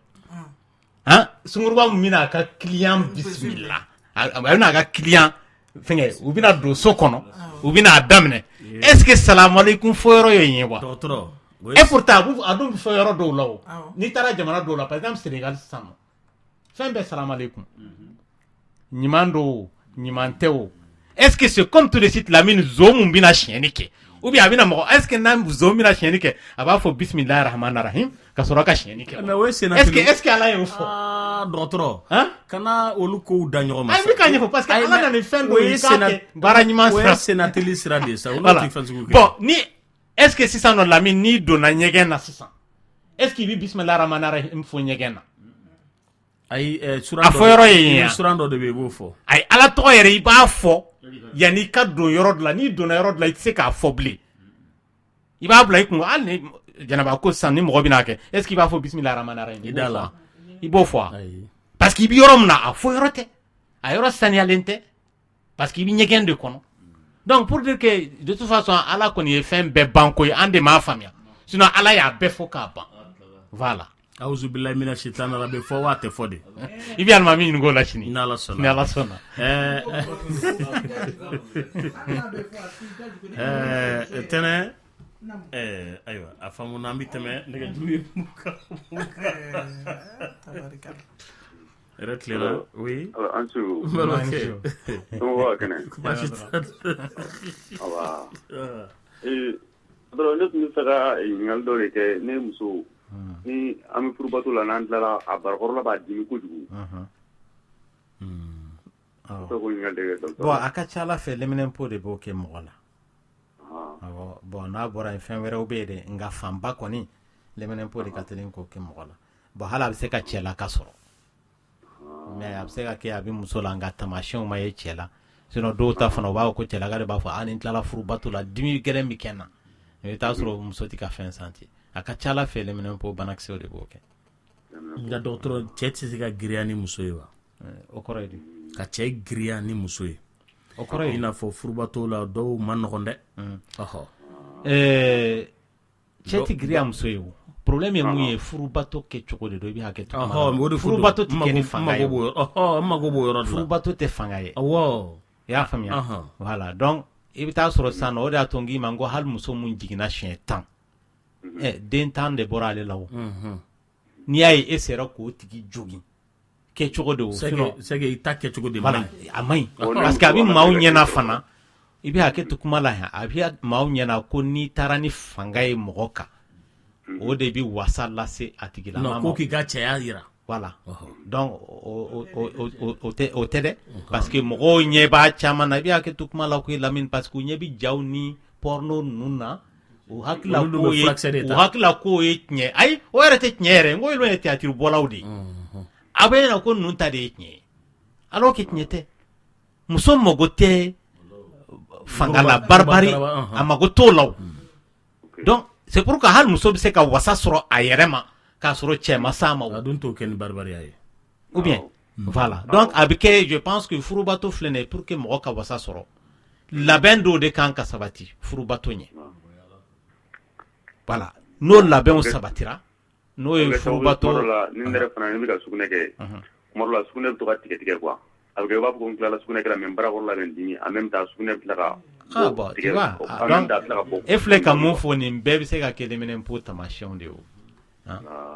sunguruba mun bɛna a ka client bisimila a bɛna a ka client fɛngɛ u bɛna don so kɔnɔ u bɛna a daminɛ est-ce que salamu aleikum fɔ yɔrɔ y'o ye wa dɔgɔtɔrɔ et pourtant a dun bɛ fɔ yɔrɔ dɔw la o n'i taara jamana dɔw la par exemple Sénégal sisan nɔ fɛn bɛɛ salamu aleikum ɲuman don o ɲuman tɛ o est-ce que c'est comme tout de suite Lamine zo mun bɛna siyɛni kɛ ou bien a bɛna mɔgɔ est-ce que n'a zo bɛna siyɛni kɛ a b'a fɔ bisimilahi rahmani rahim ka sɔrɔ ka siyɛni kɛ est-ce que Ala y'o fɔ dɔgɔtɔrɔ kana olu kow da ɲɔgɔn ma ayi bɛ ka ɲɛfɔ parce que Ala nana ni fɛn dɔ ye k'a kɛ baara ɲuman sira o ye senateli sira de sa olu tɛ fɛn sugu kɛ bon ni est-ce que sisan nɔ Lamine n'i donna ɲɛgɛn na sisan est-ce qu'il bɛ bisimilahi rahmani rahim fɔ ɲɛgɛn na ayi a fɔ yɔrɔ ye yan suran dɔ de bɛ yen i b'o fɔ ayi Ala tɔgɔ yɛrɛ i b'a fɔ yanni i ka don yɔrɔ dɔ la n'i donna yɔrɔ dɔ la i tɛ se k'a fɔ bilen i b'a bila i kun hali ni Janaba ko sisan ni mɔgɔ bɛna kɛ est-ce qu'il b'a fɔ bisimilahi rahmani rahim i da la i b'o fɔ wa parce que i bɛ yɔrɔ min na a fɔ yɔrɔ tɛ a yɔrɔ saniyalen tɛ parce que i bɛ ɲɛgɛn de kɔnɔ donc pour dire que de toute façon Ala kɔni ye fɛn bɛɛ ban ko ye an de m'a faamuya sinon Ala y'a bɛɛ fɔ k'a ban voilà auzu billahi mina shaitani rajim fɔ wa tɛ fɔ de i bɛ alimami ɲininka o la sini ni Ala sɔnna ni Ala sɔnna tɛnɛ ayiwa a faamuna an bɛ tɛmɛ nɛgɛjuru ye yɛrɛ tilela oui an su somɔgɔw kɛnɛ baasi tɛ dɔrɔn ne tun bɛ fɛ ka ɲininkali dɔ de kɛ ne muso ni an bɛ furubato la n'an tilala a barakɔrɔla b'a dimi kojugu bon a ka ca Ala fɛ lɛminɛnpo de b'o kɛ mɔgɔ la bon n'a bɔra yen fɛn wɛrɛw bɛ yen dɛ nka fanba kɔni lɛminɛnpo de ka teli k'o kɛ mɔgɔ la bon hali a bɛ se ka cɛlaka sɔrɔ mais a bɛ se ka kɛ a bɛ muso la nka taamasiyɛnw ma ye cɛ la sinon dɔw ta fana u b'a fɔ ko cɛlaka de b'a fɔ ni n tilala furubato la dimi gɛlɛn bɛ kɛ n na i bɛ taa sɔrɔ muso tɛ ka fɛn santi a ka ca Ala fɛ lɛminɛnpo banakisɛw de b'o kɛ nka dɔgɔtɔrɔ cɛ tɛ se ka giriya ni muso ye wa o kɔrɔ ye di ka cɛ giriya ni muso ye o kɔrɔ ye i n'a fɔ furubato la dɔw ma nɔgɔn dɛ cɛ tɛ giriya muso ye o problème ye mun ye furubato kɛ cogo de don i bɛ hakɛ to furubato tɛ kɛ ni fanga ye n mago b'o yɔrɔ de la furubato tɛ fanga ye awɔ i y'a faamuya voilà donc i bɛ taa sɔrɔ sisan nɔ o de y'a to n k'i ma n ko hali muso mun jiginna siɲɛ 10 den 10 de bɔra ale la o n'i y'a ye e sera k'o tigi jogin kɛ cogo de o sinon c'est que i ta kɛ cogo de man ɲi a man ɲi parce que a bɛ maaw ɲɛna fana i bɛ hakɛ to kuma la yan a bɛ maaw ɲɛna ko n'i taara ni fanga ye mɔgɔ kan o de bɛ wasa lase a tigi la ko k'i ka cɛya yira voilà donc o tɛ dɛ parce que mɔgɔw ɲɛ b'a caman na i bɛ hakɛ to kuma la koyi Lamine parce que u ɲɛ bɛ jaw ni porno ninnu na u hakilila k'o ye tiɲɛ ayi o yɛrɛ tɛ tiɲɛ yɛrɛ n ko olu ye théâtre bɔlaw de ye a bɛ ɲɛna ko ninnu ta de ye tiɲɛ ye alors que tiɲɛ tɛ muso mago tɛ fanga la baribari a mago t'o la donc c'est pourquoi hali muso bɛ se ka wasa sɔrɔ a yɛrɛ ma k'a sɔrɔ cɛ ma s'a ma a dun t'o kɛ ni baribariya ye ou bien voilà donc a bɛ kɛ je pense que furubato filɛ nin ye pour que mɔgɔ ka wasa sɔrɔ labɛn dɔw de kan ka sabati furubato ɲɛ voilà n'o labɛnw sabatira n'o ye furubato ni ne yɛrɛ fana ne bɛ ka sugunɛ kɛ kuma dɔ la sugunɛ bɛ to ka tigɛ quoi a bɛ kɛ i b'a fɔ ko n tilala sugunɛ kɛra mais n barakɔrɔla bɛ n dimi en même temps sugunɛ bɛ tila ka bon tu vois donc e filɛ ka mun fɔ nin bɛɛ bɛ se ka kɛ liminɛnpo taamasiyɛnw de ye o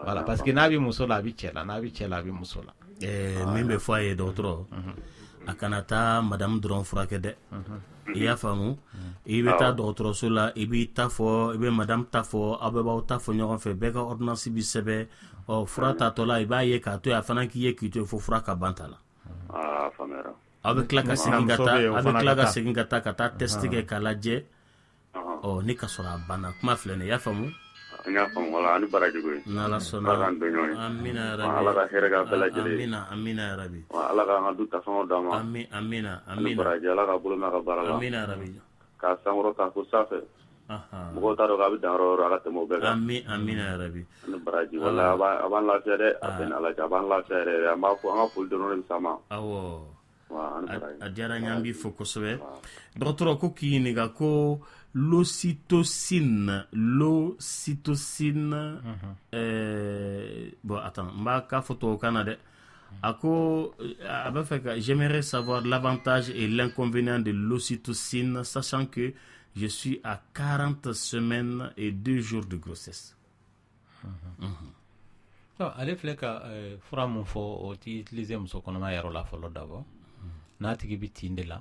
voilà parce que n'a bɛ muso la a bɛ cɛ la n'a bɛ cɛ la a bɛ muso la min bɛ fɔ a ye dɔgɔtɔrɔ a kana taa madamu dɔrɔn furakɛ dɛ i y'a faamu i bɛ taa dɔgɔtɔrɔso la i b'i ta fɔ i bɛ madamu ta fɔ aw bɛɛ b'aw ta fɔ ɲɔgɔn fɛ bɛɛ ka ordonnance bi sɛbɛn fura tatɔ la i b'a ye k'a to yen a fana k'i ye k'i to yen fo fura ka ban ta la aw bɛ tila ka segin ka taa ka taa test kɛ k'a lajɛ ni ka sɔrɔ a banna kuma filɛ nin i y'a faamu n y'a faamu wala ani baraji koyi n'ala sɔnna ala k'an bɛn ɲɔgɔn ye amina yarabi ala ka hɛrɛ k'a bɛɛ lajɛlen ye amina yarabi ala k'an ka du tasɔngɔ d'an ma amina ani baraji ala ka bolo mɛn a ka baara la amina yarabi k'a sankɔrɔ k'a ko sanfɛ mɔgɔw t'a dɔn k'a bɛ dan yɔrɔ o yɔrɔ a ka tɛmɛ o bɛɛ kan amina yarabi ani baraji wala a b'an lafiya dɛ a bɛn ala cɛ a b'an lafiya yɛrɛ an b'a fɔ an ka foli dɔrɔn de bɛ s'a ma awɔ a diyara n ye an b'i fo kosɛbɛ dɔgɔtɔrɔ ko k'i ɲininka ko l'ocytocine bon attends n b'a k'a fɔ tubabukan na dɛ a ko a b'a fɛ ka j'aimerais savoir l'avantage et l'inconvénient de l'ocytocine sachant que je suis à 40 semaines et 2 jours de grossesse. Ale filɛ ka fura mun fɔ o t'i utiliser muso kɔnɔma yɛrɛ la fɔlɔ d'abord n'a tigi bɛ tin de la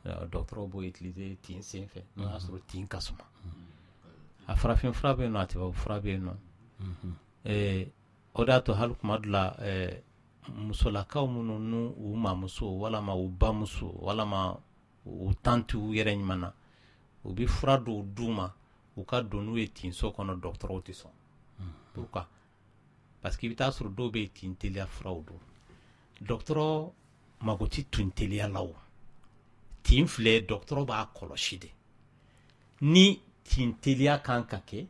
dɔgɔtɔrɔw b'o utiliser tin sen fɛ n'o y'a sɔrɔ tin ka suma a farafin fura bɛ yen nɔ a tubabu fura bɛ yen nɔ o de y'a to hali kuma dɔ la musolakaw minnu n'u u mamuso walama u bamuso walama u tantiw yɛrɛ ɲuman na u bɛ fura dɔw d'u ma u ka don n'u ye tinso kɔnɔ dɔgɔtɔrɔw tɛ sɔn pourquoi parce que i bɛ taa sɔrɔ dɔw bɛ yen tin teliya furaw don dɔgɔtɔrɔ mago ti tun teliya la o tin filɛ dɔgɔtɔrɔ b'a kɔlɔsi de ni tin teliya kan ka kɛ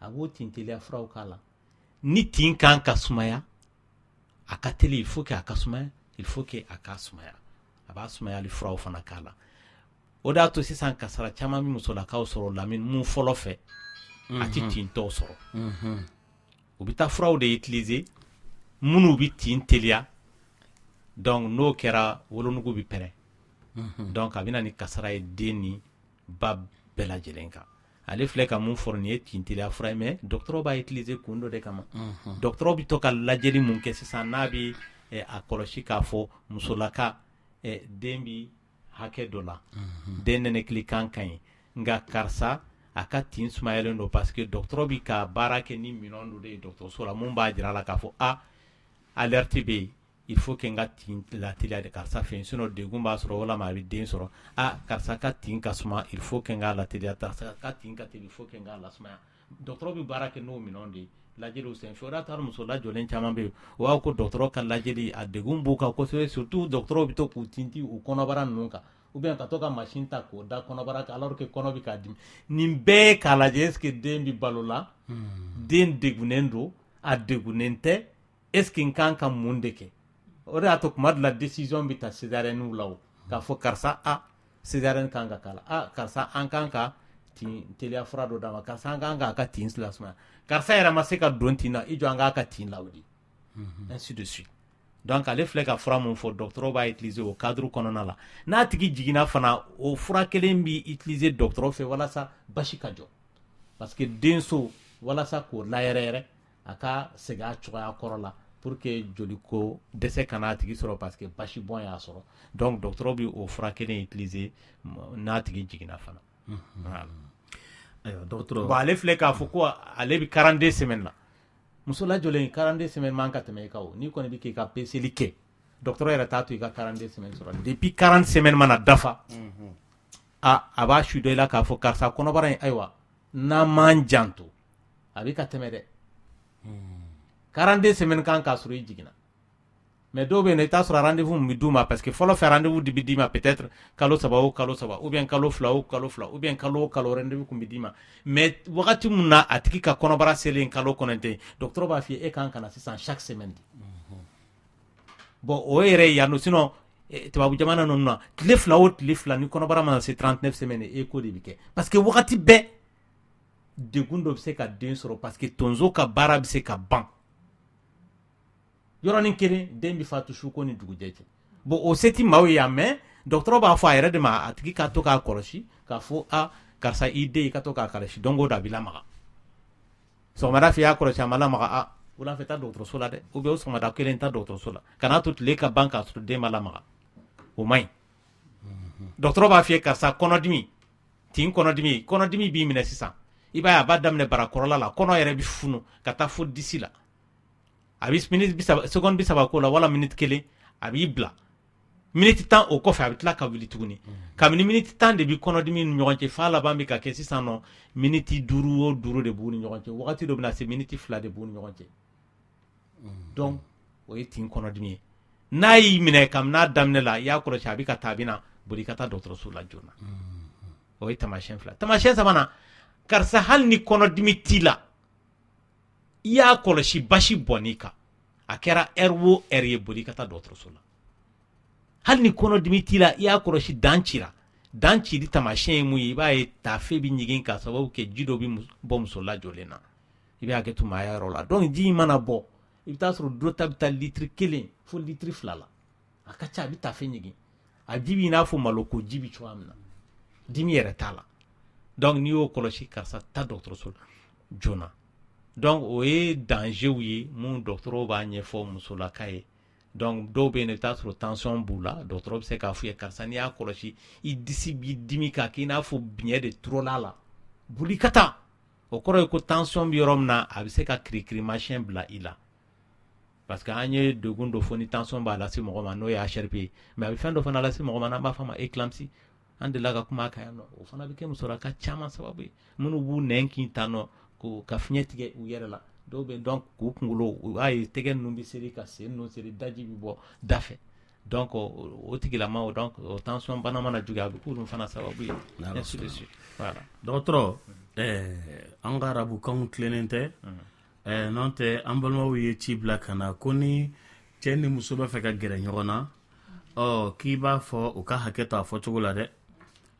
a b'o tin teliya furaw k'a la ni tin kan ka sumaya a ka teli il faut que a ka sumaya il faut que a ka sumaya a b'a sumayali furaw fana k'a la o de y'a to sisan kasara caman bɛ musolakaw sɔrɔ lamini mun fɔlɔ fɛ a ti tintɔw sɔrɔ u bɛ taa furaw de utiliser minnu bɛ tin teliya donc n'o kɛra wolonugu bɛ pɛrɛn donc a bɛ na ni kasara ye den ni ba bɛɛ lajɛlen kan ale filɛ ka mun fɔ nin ye tin teliya fura ye mais dɔgɔtɔrɔ b'a utiliser kun dɔ de kama dɔgɔtɔrɔ bɛ to ka lajɛli mun kɛ sisan n'a bɛ a kɔlɔsi k'a fɔ musolaka den bɛ hakɛ dɔ la den nɛnɛkili kan ka ɲi nka karisa a ka tin sumayalen don parce que dɔgɔtɔrɔ bɛ ka baara kɛ ni minɛn dɔ de ye dɔgɔtɔrɔso la mun b'a jira a la k'a fɔ alerte bɛ yen il faut que n ka tin lateliya de karisa fɛ yen sinon degun b'a sɔrɔ walama a bɛ den sɔrɔ karisa ka tin ka suma il faut que n k'a lateliya karisa ka tin ka teli il faut que n k'a lasumaya dɔgɔtɔrɔ bɛ baara kɛ n'o minɛn de ye lajɛliw senfɛ o de y'a to muso lajɔlen caman bɛ yen o b'a ko dɔgɔtɔrɔ ka lajɛli a degun b'u kan kosɛbɛ surtout dɔgɔtɔrɔw bɛ to k'u tinti u kɔnɔbara ninnu kan ou bien ka to ka machine ta k'o da kɔnɔbara kan alors que kɔnɔ bɛ k'a dimi nin bɛɛ k'a lajɛ est ce que den bɛ balo la den degunnen don a degunnen tɛ est ce que n kan ka mun de kɛ o de y'a to kuma dɔ la décision bɛ ta césarienne la o k'a fɔ karisa césarienne kan ka k'a la karisa an kan ka tin teliya fura dɔ d'a ma karisa an kan k'a ka tin lasumaya karisa yɛrɛ ma se ka don tin na i jɔ an k'a ka tin lawuli ainsi de suite donc ale filɛ ka fura mun fɔ dɔgɔtɔrɔ b'a utiliser o cadre kɔnɔna la n'a tigi jiginna fana o fura kelen bɛ utiliser dɔgɔtɔrɔ fɛ walasa basi ka jɔ parce que denso walasa k'o layɛrɛyɛrɛ a ka segin a cogoya kɔrɔ la pour que joliko dɛsɛ kana a tigi sɔrɔ parce que basi bɔn y'a sɔrɔ donc dɔgɔtɔrɔ bɛ o fura kelen utiliser n'a tigi jiginna fana dɔgɔtɔrɔ bon ale filɛ k'a fɔ ko ale bɛ 42 semaines la muso lajɔlen 42 semaines man ka tɛmɛ i kan o n'i kɔni bɛ k'i ka peseli kɛ dɔgɔtɔrɔ yɛrɛ t'a to i ka 42 semaines sɔrɔ depuis 40 semaines mana dafa a b'a su dɔ i la k'a fɔ karisa kɔnɔbara in ayiwa n'an m'an janto a bɛ ka tɛmɛ dɛ 42 semaines kan k'a sɔrɔ i jiginna mais dɔw bɛ yen i t'a sɔrɔ rendez-vous min bɛ d'u ma parce que fɔlɔ fɛ rendez-vous de bɛ d'i ma peut-être kalo 3 o kalo 3 ou bien kalo 2 o kalo 2 ou bien kalo o kalo rendez-vous kun bɛ d'i ma mais wagati min na a tigi ka kɔnɔbara selen kalo 9 dɔgɔtɔrɔ b'a f'i ye e kan ka na sisan chaque semaine de bon o yɛrɛ yan nɔ sinon tubabu jamana ninnu na tile 2 o tile 2 ni kɔnɔbara mana se 39 semaines eko de bɛ kɛ parce que wagati bɛɛ degun dɔ bɛ se ka den sɔrɔ parce que tonso ka baara bɛ se ka ban yɔrɔnin kelen den bɛ fatu su ko ni dugujɛ cɛ bon o seti maaw ye yan mais dɔgɔtɔrɔ b'a fɔ a yɛrɛ de ma a tigi ka to k'a kɔlɔsi k'a fɔ karisa i den i ka to k'a kɔlɔsi don o don a b'i lamaga sɔgɔmada fɛ i y'a kɔlɔsi a ma lamaga wula fɛ taa dɔgɔtɔrɔso la dɛ ou bien o sɔgɔmada kelen ta dɔgɔtɔrɔso la kana to tile ka ban k'a sɔrɔ den ma lamaga o man ɲi dɔgɔtɔrɔ b'a f'i ye karisa kɔnɔdimi tin kɔnɔdimi b'i minɛ sisan i b'a ye a b'a daminɛ barakɔrɔla la kɔnɔ yɛrɛ bɛ funu ka taa fo disi la a bɛ seconde 30 k'o la wala minute kelen a b'i bila minute 10 o kɔfɛ a bɛ tila ka wuli tuguni kabini minute 10 de bɛ kɔnɔdimi ni ɲɔgɔn cɛ f'a laban bɛ ka kɛ sisan nɔ minute 5 o 5 de b'u ni ɲɔgɔn cɛ wagati dɔ bɛ na se minute 2 de b'u ni ɲɔgɔn cɛ donc o ye tin kɔnɔdimi ye n'a y'i minɛ kabini n'a daminɛ la i y'a kɔlɔsi a bɛ ka taa a bɛ na boli ka taa dɔgɔtɔrɔso la joona o ye taamasiyɛn 2 taamasiyɛn 3nan karisa hali ni kɔnɔdimi t'i la i y'a kɔlɔsi basi bɔn'i kan a kɛra heure o heure ye boli ka taa dɔgɔtɔrɔso la hali ni kɔnɔdimi t'i la i y'a kɔlɔsi dan cira dan cili taamasiyɛn ye mun ye i b'a ye taafe bɛ ɲigin k'a sababu kɛ ji dɔ bɛ bɔ muso lajɔlen na i bɛ hakɛ to maaya yɔrɔ la donc ji in mana bɔ i bɛ taa sɔrɔ dɔ ta bɛ taa litiri 1 fo litiri 2 la a ka ca a bɛ taafe ɲigin a ji bɛ i n'a fɔ malo ko ji bɛ cogoya min na dimi yɛrɛ t'a la donc n'i y'o kɔlɔsi karisa ta dɔgɔtɔrɔso la joona donc o ye dangerw ye mun dɔgɔtɔrɔw b'a ɲɛfɔ musolaka ye donc dɔw bɛ yen i bɛ taa sɔrɔ tension b'u la dɔgɔtɔrɔ bɛ se k'a fɔ ye karisa n'i y'a kɔlɔsi i disi b'i dimi k'a kɛ i n'a fɔ biɲɛ de turula a la boli ka taa o kɔrɔ ye ko tension bɛ yɔrɔ min na a bɛ se ka kirikirimasiyɛn bila i la parce que an ye degun dɔ fɔ ni tension b'a lase mɔgɔ ma n'o ye HRP ye mais a bɛ fɛn dɔ fana lase mɔgɔ ma n'an b'a fɔ a ma éclampsie an delila ka kuma a kan yan nɔ o fana bɛ kɛ musolaka caman sababu ye minnu b'u nɛn kin tan nɔ ko ka fiɲɛ tigɛ u yɛrɛ la dɔw bɛ donc k'u kunkolo u b'a ye tɛgɛ ninnu bɛ seri ka sen ninnu seri daji bɛ bɔ da fɛ donc o tigilama donc o tension bana mana juguya a bɛ k'olu fana sababu ye ainsi de suite voilà dɔgɔtɔrɔ an ka arabukanw tilennen tɛ n'o tɛ an balimaw ye ci bila ka na ko ni cɛ ni muso bɛ fɛ ka gɛrɛ ɲɔgɔn na k'i b'a fɔ u ka hakɛ to a fɔcogo la dɛ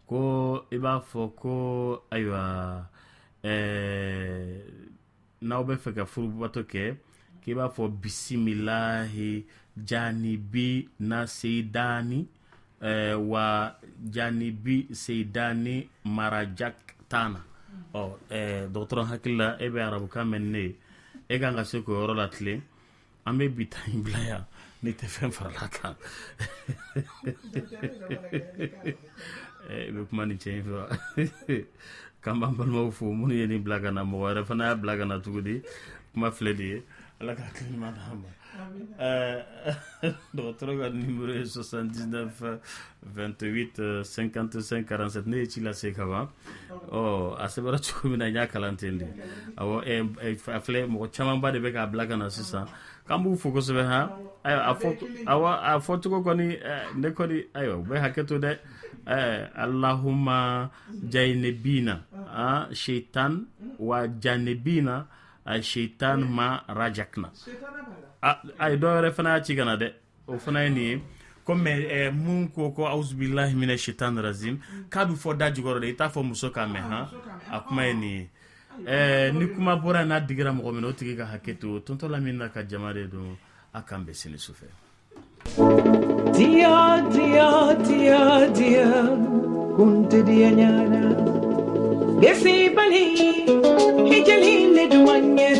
ko i b'a fɔ ko ayiwa n'aw bɛ fɛ ka furubato kɛ k'i b'a fɔ bisimilahi janibi na seidani wa janibi seidani marajak tana dɔgɔtɔrɔ hakili la e bɛ arabukan mɛn ne ye e kan ka se k'o yɔrɔ la tilen an bɛ bi ta in bila yan ne tɛ fɛn farala kan i bɛ kuma ni cɛ in fɛ k'an b'an balimaw fo minnu ye nin bila ka na mɔgɔ wɛrɛ fana y'a bila ka na cogo di kuma filɛ de ye ala ka hakili ɲuman d'an ma dɔgɔtɔrɔ ka numéro ye 79 28 55 47 ne ye ci lase ka ban a sɛbɛra cogo min na n y'a kalan ten de awɔ a filɛ mɔgɔ camanba de bɛ k'a bila ka na sisan k'an b'u fo kosɛbɛ han a fɔcogo kɔni ne kɔni ayiwa u bɛ hakɛ to dɛ Allahumma janibina shaitan wa janibina shaitan ma rajakna ay do yɛrɛ fana y'a ci kana dɛ o fana ye nin ye comme mun ko auzubillahi minash shaitanir rajim k'a bɛ fɔ da jukɔrɔ de i t'a fɔ muso k'a mɛn han a kuma ye nin ye ni kuma bɔra n'a digira mɔgɔ min na o tigi ka hakɛ to tonton Lamini ka jama de don a k'an bɛn sini sufɛ. Dia, dia, dia, dia, kunte dia nyana. Gesi bali, hijali le duanye.